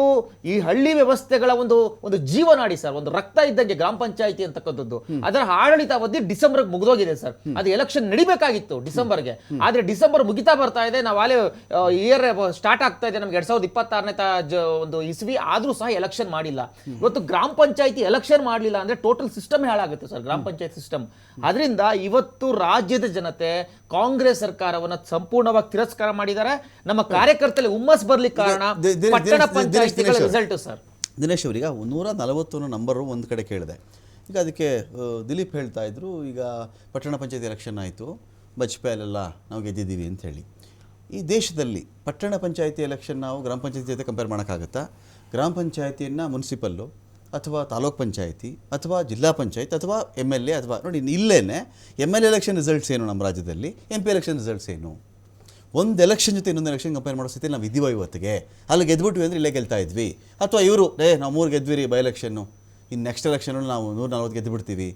Speaker 6: ಈ ಹಳ್ಳಿ ವ್ಯವಸ್ಥೆಗಳ ಒಂದು ಜೀವನಾಡಿ ಸರ್, ಒಂದು ರಕ್ತ ಇದ್ದಂಗೆ ಗ್ರಾಮ ಪಂಚಾಯತಿ ಅಂತಕ್ಕಂಥದ್ದು. ಅದರ ಆಡಳಿತಾವಧಿ ಡಿಸೆಂಬರ್ ಮುಗಿದೋಗಿದೆ ಸರ್. ಅದು ಎಲೆಕ್ಷನ್ ನಡಿಬೇಕಾಗಿತ್ತು ಡಿಸೆಂಬರ್ಗೆ, ಆದ್ರೆ ಡಿಸೆಂಬರ್ ಮುಗಿತಾ ಬರ್ತಾ ಇದೆ. ನಾವು ಆಲೆ ಇಯರ್ ಸ್ಟಾರ್ಟ್ ಆಗ್ತಾ ಇದೆ ನಮ್ಗೆ 2026ನೇ ಒಂದು ಇಸ್ವಿ, ಆದ್ರೂ ಸಹ ಎಲೆಕ್ಷನ್ ಮಾಡಿಲ್ಲ. ಇವತ್ತು ಗ್ರಾಮ ಪಂಚಾಯತಿ ಎಲೆಕ್ಷನ್ ಮಾಡಲಿಲ್ಲ ಅಂದ್ರೆ ಟೋಟಲ್ ಸಿಸ್ಟಮ್ ಹಾಳಾಗುತ್ತೆ ಸರ್, ಗ್ರಾಮ ಪಂಚಾಯತ್ ಸಿಸ್ಟಮ್. ಅದರಿಂದ ಇವತ್ತು ರಾಜ್ಯದ ಜನತೆ ಕಾಂಗ್ರೆಸ್ ಸರ್ಕಾರವನ್ನ ಸಂಪೂರ್ಣವಾಗಿ ತಿರಸ್ಕಾರ ಮಾಡಿದ್ದಾರೆ. ನಮ್ಮ ಕಾರ್ಯಕರ್ತರಲ್ಲಿ ಹುಮ್ಮಸ್ ಬರ್ಲಿಕ್ಕೆ ಕಾರಣ ಪಟ್ಟಣ ಪಂಚಾಯತಿಗಳ ರಿಸಲ್ಟ್ ಸರ್.
Speaker 1: ದಿನೇಶ್ ಅವರೀಗ 140 ನಂಬರು ಒಂದು ಕಡೆ ಕೇಳಿದೆ. ಈಗ ಅದಕ್ಕೆ ದಿಲೀಪ್ ಹೇಳ್ತಾ ಇದ್ರು, ಈಗ ಪಟ್ಟಣ ಪಂಚಾಯತಿ ಎಲೆಕ್ಷನ್ ಆಯಿತು, ಬಜ್ಪೇಯಲ್ಲೆಲ್ಲ ನಾವು ಗೆದ್ದಿದ್ದೀವಿ ಅಂತ ಹೇಳಿ. ಈ ದೇಶದಲ್ಲಿ ಪಟ್ಟಣ ಪಂಚಾಯತಿ ಎಲೆಕ್ಷನ್ ನಾವು ಗ್ರಾಮ ಪಂಚಾಯತಿ ಜೊತೆ ಕಂಪೇರ್ ಮಾಡೋಕ್ಕಾಗುತ್ತಾ? ಗ್ರಾಮ ಪಂಚಾಯತಿಯನ್ನು ಮುನ್ಸಿಪಲ್ಲು ಅಥವಾ ತಾಲೂಕ್ ಪಂಚಾಯತಿ ಅಥವಾ ಜಿಲ್ಲಾ ಪಂಚಾಯತ್ ಅಥವಾ MLA ಅಥವಾ ನೋಡಿ ಇಲ್ಲೇನೆ MLA ಎಲೆಕ್ಷನ್ ರಿಸಲ್ಟ್ಸ್ ಏನು ನಮ್ಮ ರಾಜ್ಯದಲ್ಲಿ, MP ಎಲೆಕ್ಷನ್ ರಿಸಲ್ಟ್ಸ್ ಏನು? ಒಂದು ಎಲೆಕ್ಷನ್ ಜೊತೆ ಇನ್ನೊಂದು ಎಲೆಕ್ಷನ್ ಕಂಪೇರ್ ಮಾಡೋ ಸ್ಥಿತಿ ನಾವು ಇದ್ದೀವ ಇವತ್ತಿಗೆ? ಅಲ್ಲಿ ಗೆದ್ಬಿಟ್ವಿ ಅಂದರೆ ಇಲ್ಲೇ ಗೆಲ್ತಾ ಇದ್ವಿ, ಅಥವಾ ಇವರು ನಾವು 3 ಗೆದ್ವಿ ರೀ ಬೈ ಎಲೆಕ್ಷನ್ನು, ಇನ್ನು ನೆಕ್ಸ್ಟ್ ಎಲೆಕ್ಷನ್ನು ನಾವು 140 ಗೆದ್ದುಬಿಡ್ತೀವಿ.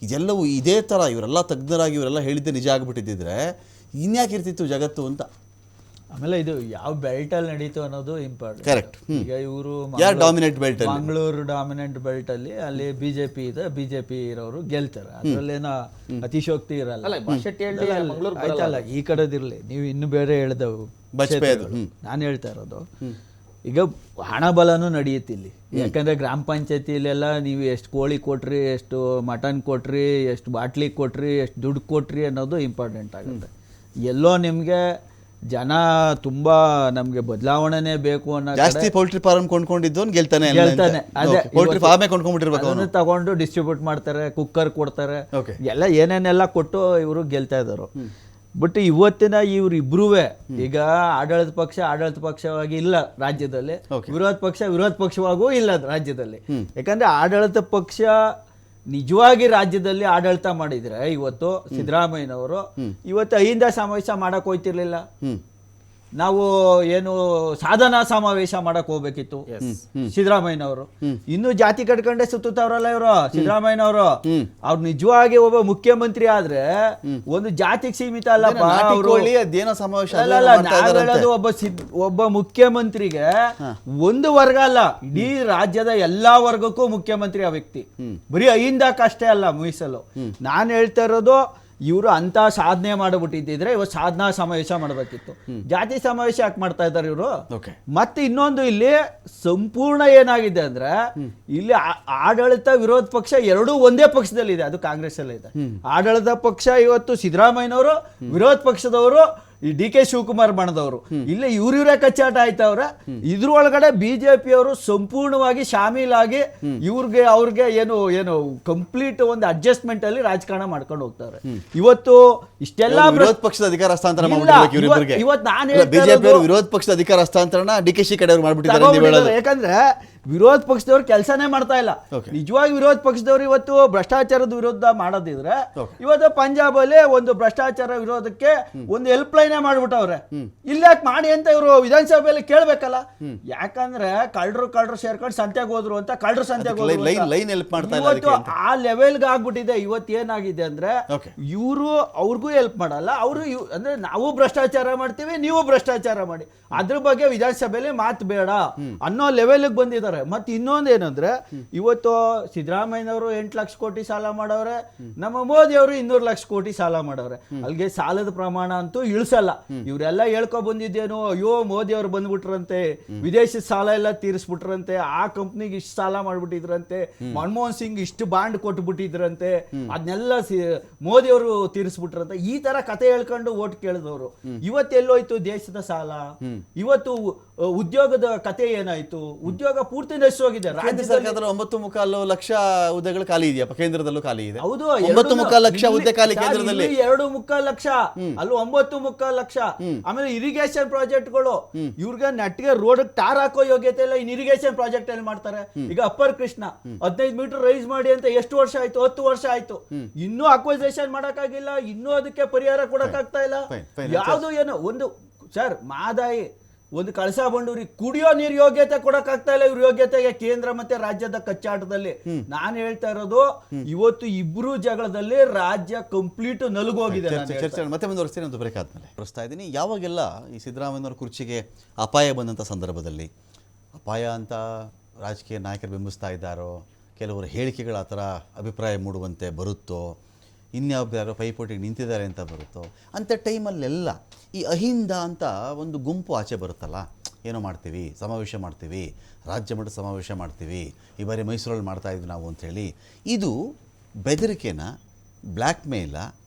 Speaker 1: ಇದೆಲ್ಲವೂ ಇದೇ ಥರ ಇವರೆಲ್ಲ ತಜ್ಞರಾಗಿ ಇವರೆಲ್ಲ ಹೇಳಿದ್ದೆ ನಿಜ ಆಗಿಬಿಟ್ಟಿದ್ದಿದ್ರೆ ಇನ್ಯಾಕೆ ಇರ್ತಿತ್ತು ಜಗತ್ತು ಅಂತ.
Speaker 7: ಆಮೇಲೆ ಇದು ಯಾವ ಬೆಲ್ಟಲ್ಲಿ ನಡೀತು ಅನ್ನೋದು ಇಂಪಾರ್ಟೆಂಟ್.
Speaker 1: ಕರೆಕ್ಟ್.
Speaker 7: ಈಗ ಇವರು
Speaker 1: dominate belt,
Speaker 7: Mangaluru dominant belt ಅಲ್ಲಿ ಬಿಜೆಪಿ ಇದೆ, ಬಿಜೆಪಿ ಇರೋರು ಗೆಲ್ತಾರೆ, ಅದ್ರಲ್ಲೇನೋ ಅತಿಶೋಕ್ತಿ ಇರಲ್ಲ. ಆಯ್ತಲ್ಲ, ಈ ಕಡೆದಿರ್ಲಿ, ನೀವು ಇನ್ನು ಬೇರೆ ಹೇಳ್ದವು ನಾನು ಹೇಳ್ತಾ ಇರೋದು. ಈಗ ಹಣ ಬಲನೂ ನಡೆಯುತ್ತೆ ಇಲ್ಲಿ. ಯಾಕಂದ್ರೆ ಗ್ರಾಮ ಪಂಚಾಯತಿಲೆಲ್ಲ ನೀವು ಎಷ್ಟು ಕೋಳಿ ಕೊಟ್ರಿ, ಎಷ್ಟು ಮಟನ್ ಕೊಟ್ರಿ, ಎಷ್ಟು ಬಾಟ್ಲಿ ಕೊಟ್ರಿ, ಎಷ್ಟು ದುಡ್ಡು ಕೊಟ್ರಿ ಅನ್ನೋದು ಇಂಪಾರ್ಟೆಂಟ್ ಆಗುತ್ತೆ. ಎಲ್ಲೋ ನಿಮಗೆ ಜನ ತುಂಬಾ ನಮ್ಗೆ ಬದಲಾವಣೆನೇ ಬೇಕು ಅನ್ನೋ
Speaker 1: ಜಾಸ್ತಿ ಪೌಲ್ಟ್ರಿ ಫಾರ್ಮ್ ಕೊಂಡ್ಕೊಂಡಿದ್ದು ಗೆಲ್ತಾನೆ.
Speaker 7: ಅದೇ
Speaker 1: ಪೌಲ್ಟ್ರಿ ಫಾರ್ಮೇ ಕೊಂಡ್ಕೊಂಡ್ಬಿಟ್ಟಿರ್ಬೇಕು.
Speaker 7: ಅದನ್ನು ತಗೊಂಡು ಡಿಸ್ಟ್ರಿಬ್ಯೂಟ್ ಮಾಡ್ತಾರೆ, ಕುಕ್ಕರ್ ಕೊಡ್ತಾರೆ, ಎಲ್ಲ ಏನೇನೆಲ್ಲ ಕೊಟ್ಟು ಇವರು ಗೆಲ್ತಾ ಇದ್ದಾರೆ. ಬಟ್ ಇವತ್ತಿನ ಇವ್ರಿಬ್ರೂ ಈಗ ಆಡಳಿತ ಪಕ್ಷವಾಗಿ ಇಲ್ಲ ರಾಜ್ಯದಲ್ಲಿ, ವಿರೋಧ ಪಕ್ಷವಾಗೂ ಇಲ್ಲ ರಾಜ್ಯದಲ್ಲಿ. ಯಾಕಂದ್ರೆ ಆಡಳಿತ ಪಕ್ಷ ನಿಜವಾಗಿ ರಾಜ್ಯದಲ್ಲಿ ಆಡಳಿತ ಮಾಡಿದ್ರೆ ಇವತ್ತು ಸಿದ್ದರಾಮಯ್ಯನವರು ಇವತ್ತು ಅಹಿಂದ ಸಮಾವೇಶ ಮಾಡಕ್ ಹೋಯ್ತಿರ್ಲಿಲ್ಲ. ನಾವು ಏನು ಸಾಧನಾ ಸಮಾವೇಶ ಮಾಡಕ್ ಹೋಗ್ಬೇಕಿತ್ತು ಸಿದ್ದರಾಮಯ್ಯನವರು. ಇನ್ನು ಜಾತಿ ಕಟ್ಕೊಂಡೆ ಸುತ್ತವ್ರಲ್ಲ ಇವರು ಸಿದ್ದರಾಮಯ್ಯನವರು. ಅವ್ರು ನಿಜವಾಗಿ ಒಬ್ಬ ಮುಖ್ಯಮಂತ್ರಿ ಆದ್ರೆ ಒಂದು ಜಾತಿಗೆ ಸೀಮಿತ ಅಲ್ಲಪ್ಪ. ಒಬ್ಬ ಮುಖ್ಯಮಂತ್ರಿಗೆ ಒಂದು ವರ್ಗ ಅಲ್ಲ, ಇಡೀ ರಾಜ್ಯದ ಎಲ್ಲಾ ವರ್ಗಕ್ಕೂ ಮುಖ್ಯಮಂತ್ರಿ ಆ ವ್ಯಕ್ತಿ. ಬರೀ ಅಹಿಂದಕ್ಕಷ್ಟೇ ಅಲ್ಲ ಮೀಸಲು. ನಾನು ಹೇಳ್ತಾ ಇರೋದು, ಇವರು ಅಂತ ಸಾಧನೆ ಮಾಡಿಬಿಟ್ಟಿದ್ರೆ ಇವತ್ತು ಸಾಧನಾ ಸಮಾವೇಶ ಮಾಡಬೇಕಿತ್ತು. ಜಾತಿ ಸಮಾವೇಶ ಯಾಕೆ ಮಾಡ್ತಾ ಇದ್ದಾರೆ ಇವರು? ಮತ್ತೆ ಇನ್ನೊಂದು ಇಲ್ಲಿ ಸಂಪೂರ್ಣ ಏನಾಗಿದೆ ಅಂದ್ರೆ, ಇಲ್ಲಿ ಆಡಳಿತ ವಿರೋಧ ಪಕ್ಷ ಎರಡೂ ಒಂದೇ ಪಕ್ಷದಲ್ಲಿದೆ, ಅದು ಕಾಂಗ್ರೆಸ್ ಅಲ್ಲೇ ಇದೆ. ಆಡಳಿತ ಪಕ್ಷ ಇವತ್ತು ಸಿದ್ದರಾಮಯ್ಯನವರು, ವಿರೋಧ ಪಕ್ಷದವರು ಈ DK ಶಿವಕುಮಾರ್ ಬಣದವರು. ಇಲ್ಲ ಇವ್ರೇ ಕಚ್ಚಾಟ ಆಯ್ತವ್ರೆ. ಇದ್ರೊಳಗಡೆ ಬಿಜೆಪಿಯವರು ಸಂಪೂರ್ಣವಾಗಿ ಶಾಮೀಲಾಗಿ ಅವ್ರಿಗೆ ಏನು ಕಂಪ್ಲೀಟ್ ಒಂದು ಅಡ್ಜಸ್ಟ್ಮೆಂಟ್ ಅಲ್ಲಿ ರಾಜಕಾರಣ ಮಾಡ್ಕೊಂಡು ಹೋಗ್ತಾರೆ. ಇವತ್ತು ಇಷ್ಟೆಲ್ಲ
Speaker 1: ವಿರೋಧ ಪಕ್ಷದ ಅಧಿಕಾರ ಹಸ್ತಾಂತರ
Speaker 7: ಇವತ್ತು ನಾನು
Speaker 1: ಬಿಜೆಪಿ ವಿರೋಧ ಪಕ್ಷದ ಅಧಿಕಾರ ಹಸ್ತಾಂತರಣ DKಶಿ ಕಡೆ ಮಾಡ್ಬಿಟ್ಟಿದ್ದಾರೆ.
Speaker 7: ಯಾಕಂದ್ರೆ ವಿರೋಧ ಪಕ್ಷದವ್ರು ಕೆಲಸನೇ ಮಾಡ್ತಾ ಇಲ್ಲ. ನಿಜವಾಗಿ ವಿರೋಧ ಪಕ್ಷದವ್ರು ಇವತ್ತು ಭ್ರಷ್ಟಾಚಾರದ ವಿರುದ್ಧ ಮಾಡೋದಿದ್ರೆ ಇವತ್ತು ಪಂಜಾಬ್ ಅಲ್ಲಿ ಒಂದು ಭ್ರಷ್ಟಾಚಾರ ವಿರೋಧಕ್ಕೆ ಒಂದು ಹೆಲ್ಪ್ ಲೈನ್ ಮಾಡ್ಬಿಟ್ಟವ್ರೆ. ಇಲ್ಲಾಕ್ ಮಾಡಿ ಅಂತ ಇವರು ವಿಧಾನಸಭೆಯಲ್ಲಿ ಕೇಳ್ಬೇಕಲ್ಲ. ಯಾಕಂದ್ರೆ ಕಳ್ಳರು ಸೇರ್ಕೊಂಡು ಸಂತೆಗೆ ಹೋದ್ರು ಅಂತ ಕಳ್ಳರು ಸಂತೆಗೆ ಹೋದ್ರು ಆ ಲೆವೆಲ್ಗೆ ಆಗ್ಬಿಟ್ಟಿದೆ. ಇವತ್ತು ಏನಾಗಿದೆ ಅಂದ್ರೆ ಇವರು ಅವ್ರಿಗೂ ಹೆಲ್ಪ್ ಮಾಡಲ್ಲ. ಅವರು ಅಂದ್ರೆ ನಾವು ಭ್ರಷ್ಟಾಚಾರ ಮಾಡ್ತೀವಿ, ನೀವು ಭ್ರಷ್ಟಾಚಾರ ಮಾಡಿ, ಅದ್ರ ಬಗ್ಗೆ ವಿಧಾನಸಭೆಯಲ್ಲಿ ಮಾತು ಬೇಡ ಅನ್ನೋ ಲೆವೆಲ್ಗೆ ಬಂದಿದ್ದಾರೆ. ಮತ್ತೆ ಇನ್ನೊಂದು ಏನಂದ್ರೆ, ಇವತ್ತು ಸಿದ್ದರಾಮಯ್ಯನವರು 8 ಲಕ್ಷ ಕೋಟಿ ಸಾಲ ಮಾಡವ್ರೆ, ನಮ್ಮ ಮೋದಿ ಅವರು 200 ಲಕ್ಷ ಕೋಟಿ ಸಾಲ ಮಾಡವ್ರೆ. ಅಲ್ಲಿಗೆ ಸಾಲದ ಪ್ರಮಾಣ ಅಂತೂ ಇಳಿಸಲ್ಲ. ಇವರೆಲ್ಲ ಹೇಳ್ಕೊ ಬಂದಿದ್ದೇನು, ಅಯ್ಯೋ ಮೋದಿ ಅವರು ಬಂದ್ಬಿಟ್ರಂತೆ, ವಿದೇಶಿ ಸಾಲ ಎಲ್ಲ ತೀರಿಸ್ಬಿಟ್ರಂತೆ, ಆ ಕಂಪ್ನಿಗೆ ಇಷ್ಟು ಸಾಲ ಮಾಡ್ಬಿಟ್ಟಿದ್ರಂತೆ, ಮನಮೋಹನ್ ಸಿಂಗ್ ಇಷ್ಟು ಬಾಂಡ್ ಕೊಟ್ಬಿಟ್ಟಿದ್ರಂತೆ, ಅದನ್ನೆಲ್ಲ ಮೋದಿ ಅವರು ತೀರಿಸ್ಬಿಟ್ರಂತೆ. ಈ ತರ ಕತೆ ಹೇಳ್ಕೊಂಡು ಓಟ್ ಕೇಳಿದವರು ಇವತ್ತು ಎಲ್ಲೋಯ್ತು ದೇಶದ ಸಾಲ? ಇವತ್ತು ಉದ್ಯೋಗದ ಕತೆ ಏನಾಯ್ತು? ಉದ್ಯೋಗ ಪೂರ್ತಿ ನಶಿಸೋಗಿದೆ
Speaker 1: ಕೇಂದ್ರ
Speaker 7: ರಾಜ್ಯದಲ್ಲಿ.
Speaker 1: ಸರ್ಕಾರದಲ್ಲಿ 9.25 ಲಕ್ಷ ಹುದ್ದೆಗಳು ಖಾಲಿ ಇದೆಯಪ್ಪ, ಕೇಂದ್ರದಲ್ಲೂ ಖಾಲಿ ಇದೆ.
Speaker 7: ಹೌದು,
Speaker 1: 9.25 ಲಕ್ಷ ಹುದ್ದೆ ಖಾಲಿ ಕೇಂದ್ರದಲ್ಲಿ.
Speaker 7: 2.25 ಲಕ್ಷ, ಅಲ್ಲಿ 9.25 ಲಕ್ಷ. ಆಮೇಲೆ ಇರಿಗೇಷನ್ ಪ್ರಾಜೆಕ್ಟ್ಗಳು, ಇವ್ರಿಗೆ ನೆಟ್ಗೆ ರೋಡ್ ಟಾರ್ ಹಾಕೋ ಯೋಗ್ಯತೆ ಇಲ್ಲ, ಇನ್ ಇರಿಗೇಷನ್ ಪ್ರಾಜೆಕ್ಟ್ ಎಲ್ಲಿ ಮಾಡ್ತಾರೆ? ಈಗ ಅಪ್ಪರ್ ಕೃಷ್ಣ 15 ಮೀಟರ್ ರೈಸ್ ಮಾಡಿ ಅಂತ ಎಷ್ಟು ವರ್ಷ ಆಯ್ತು? 10 ವರ್ಷ ಆಯ್ತು, ಇನ್ನೂ ಅಕ್ವೈಸೇಷನ್ ಮಾಡಕ್ಕಾಗಿಲ್ಲ, ಇನ್ನೂ ಅದಕ್ಕೆ ಪರಿಹಾರ ಕೊಡಕ್ಕಾಗ್ತಾ ಇಲ್ಲ. ಯಾವ್ದು ಏನೋ ಒಂದು ಸರ್ ಮಾದಾಯಿ, ಒಂದು ಕಳಸಾ ಬಂಡೂರಿ ಕುಡಿಯೋ ನೀರು ಯೋಗ್ಯತೆ ಕೊಡಕ್ಕಾಗ್ತಾ ಇಲ್ಲ ಇವ್ರ ಯೋಗ್ಯತೆಗೆ, ಕೇಂದ್ರ ಮತ್ತೆ ರಾಜ್ಯದ ಕಚ್ಚಾಟದಲ್ಲಿ. ನಾನು ಹೇಳ್ತಾ ಇರೋದು, ಇವತ್ತು ಇಬ್ರು ಜಗಳದಲ್ಲಿ ರಾಜ್ಯ ಕಂಪ್ಲೀಟ್ ನಲುಗೋಗಿದೆ.
Speaker 1: ಚರ್ಚೆ ಮತ್ತೆ ಮುಂದುವರಿಸ್ತೀನಿ, ಒಂದು ಬ್ರೇಕ್ ಆದ್ಮೇಲೆ ತೋರಿಸ್ತಾ ಇದ್ದೀನಿ. ಯಾವಾಗೆಲ್ಲ ಈ ಸಿದ್ದರಾಮಯ್ಯನವ್ರ ಕುರ್ಚಿಗೆ ಅಪಾಯ ಬಂದಂಥ ಸಂದರ್ಭದಲ್ಲಿ, ಅಪಾಯ ಅಂತ ರಾಜಕೀಯ ನಾಯಕರು ಬಿಂಬಿಸ್ತಾ ಇದ್ದಾರೋ, ಕೆಲವರು ಹೇಳಿಕೆಗಳ ಆ ಥರ ಅಭಿಪ್ರಾಯ ಮೂಡುವಂತೆ ಬರುತ್ತೋ, ಇನ್ಯಾವ್ಯಾರೋ ಪೈಪೋಟಿಗೆ ನಿಂತಿದ್ದಾರೆ ಅಂತ ಬರುತ್ತೋ, ಅಂಥ ಟೈಮಲ್ಲೆಲ್ಲ ಈ ಅಹಿಂದ ಅಂತ ಒಂದು ಗುಂಪು ಆಚೆ ಬರುತ್ತಲ್ಲ, ಏನೋ ಮಾಡ್ತೀವಿ, ಸಮಾವೇಶ ಮಾಡ್ತೀವಿ, ರಾಜ್ಯ ಮಟ್ಟದ ಸಮಾವೇಶ ಮಾಡ್ತೀವಿ, ಈ ಬಾರಿ ಮೈಸೂರಲ್ಲಿ ಮಾಡ್ತಾಯಿದ್ವಿ ನಾವು ಅಂಥೇಳಿ, ಇದು ಬೆದರಿಕೆನ, ಬ್ಲ್ಯಾಕ್ ಮೇಲ,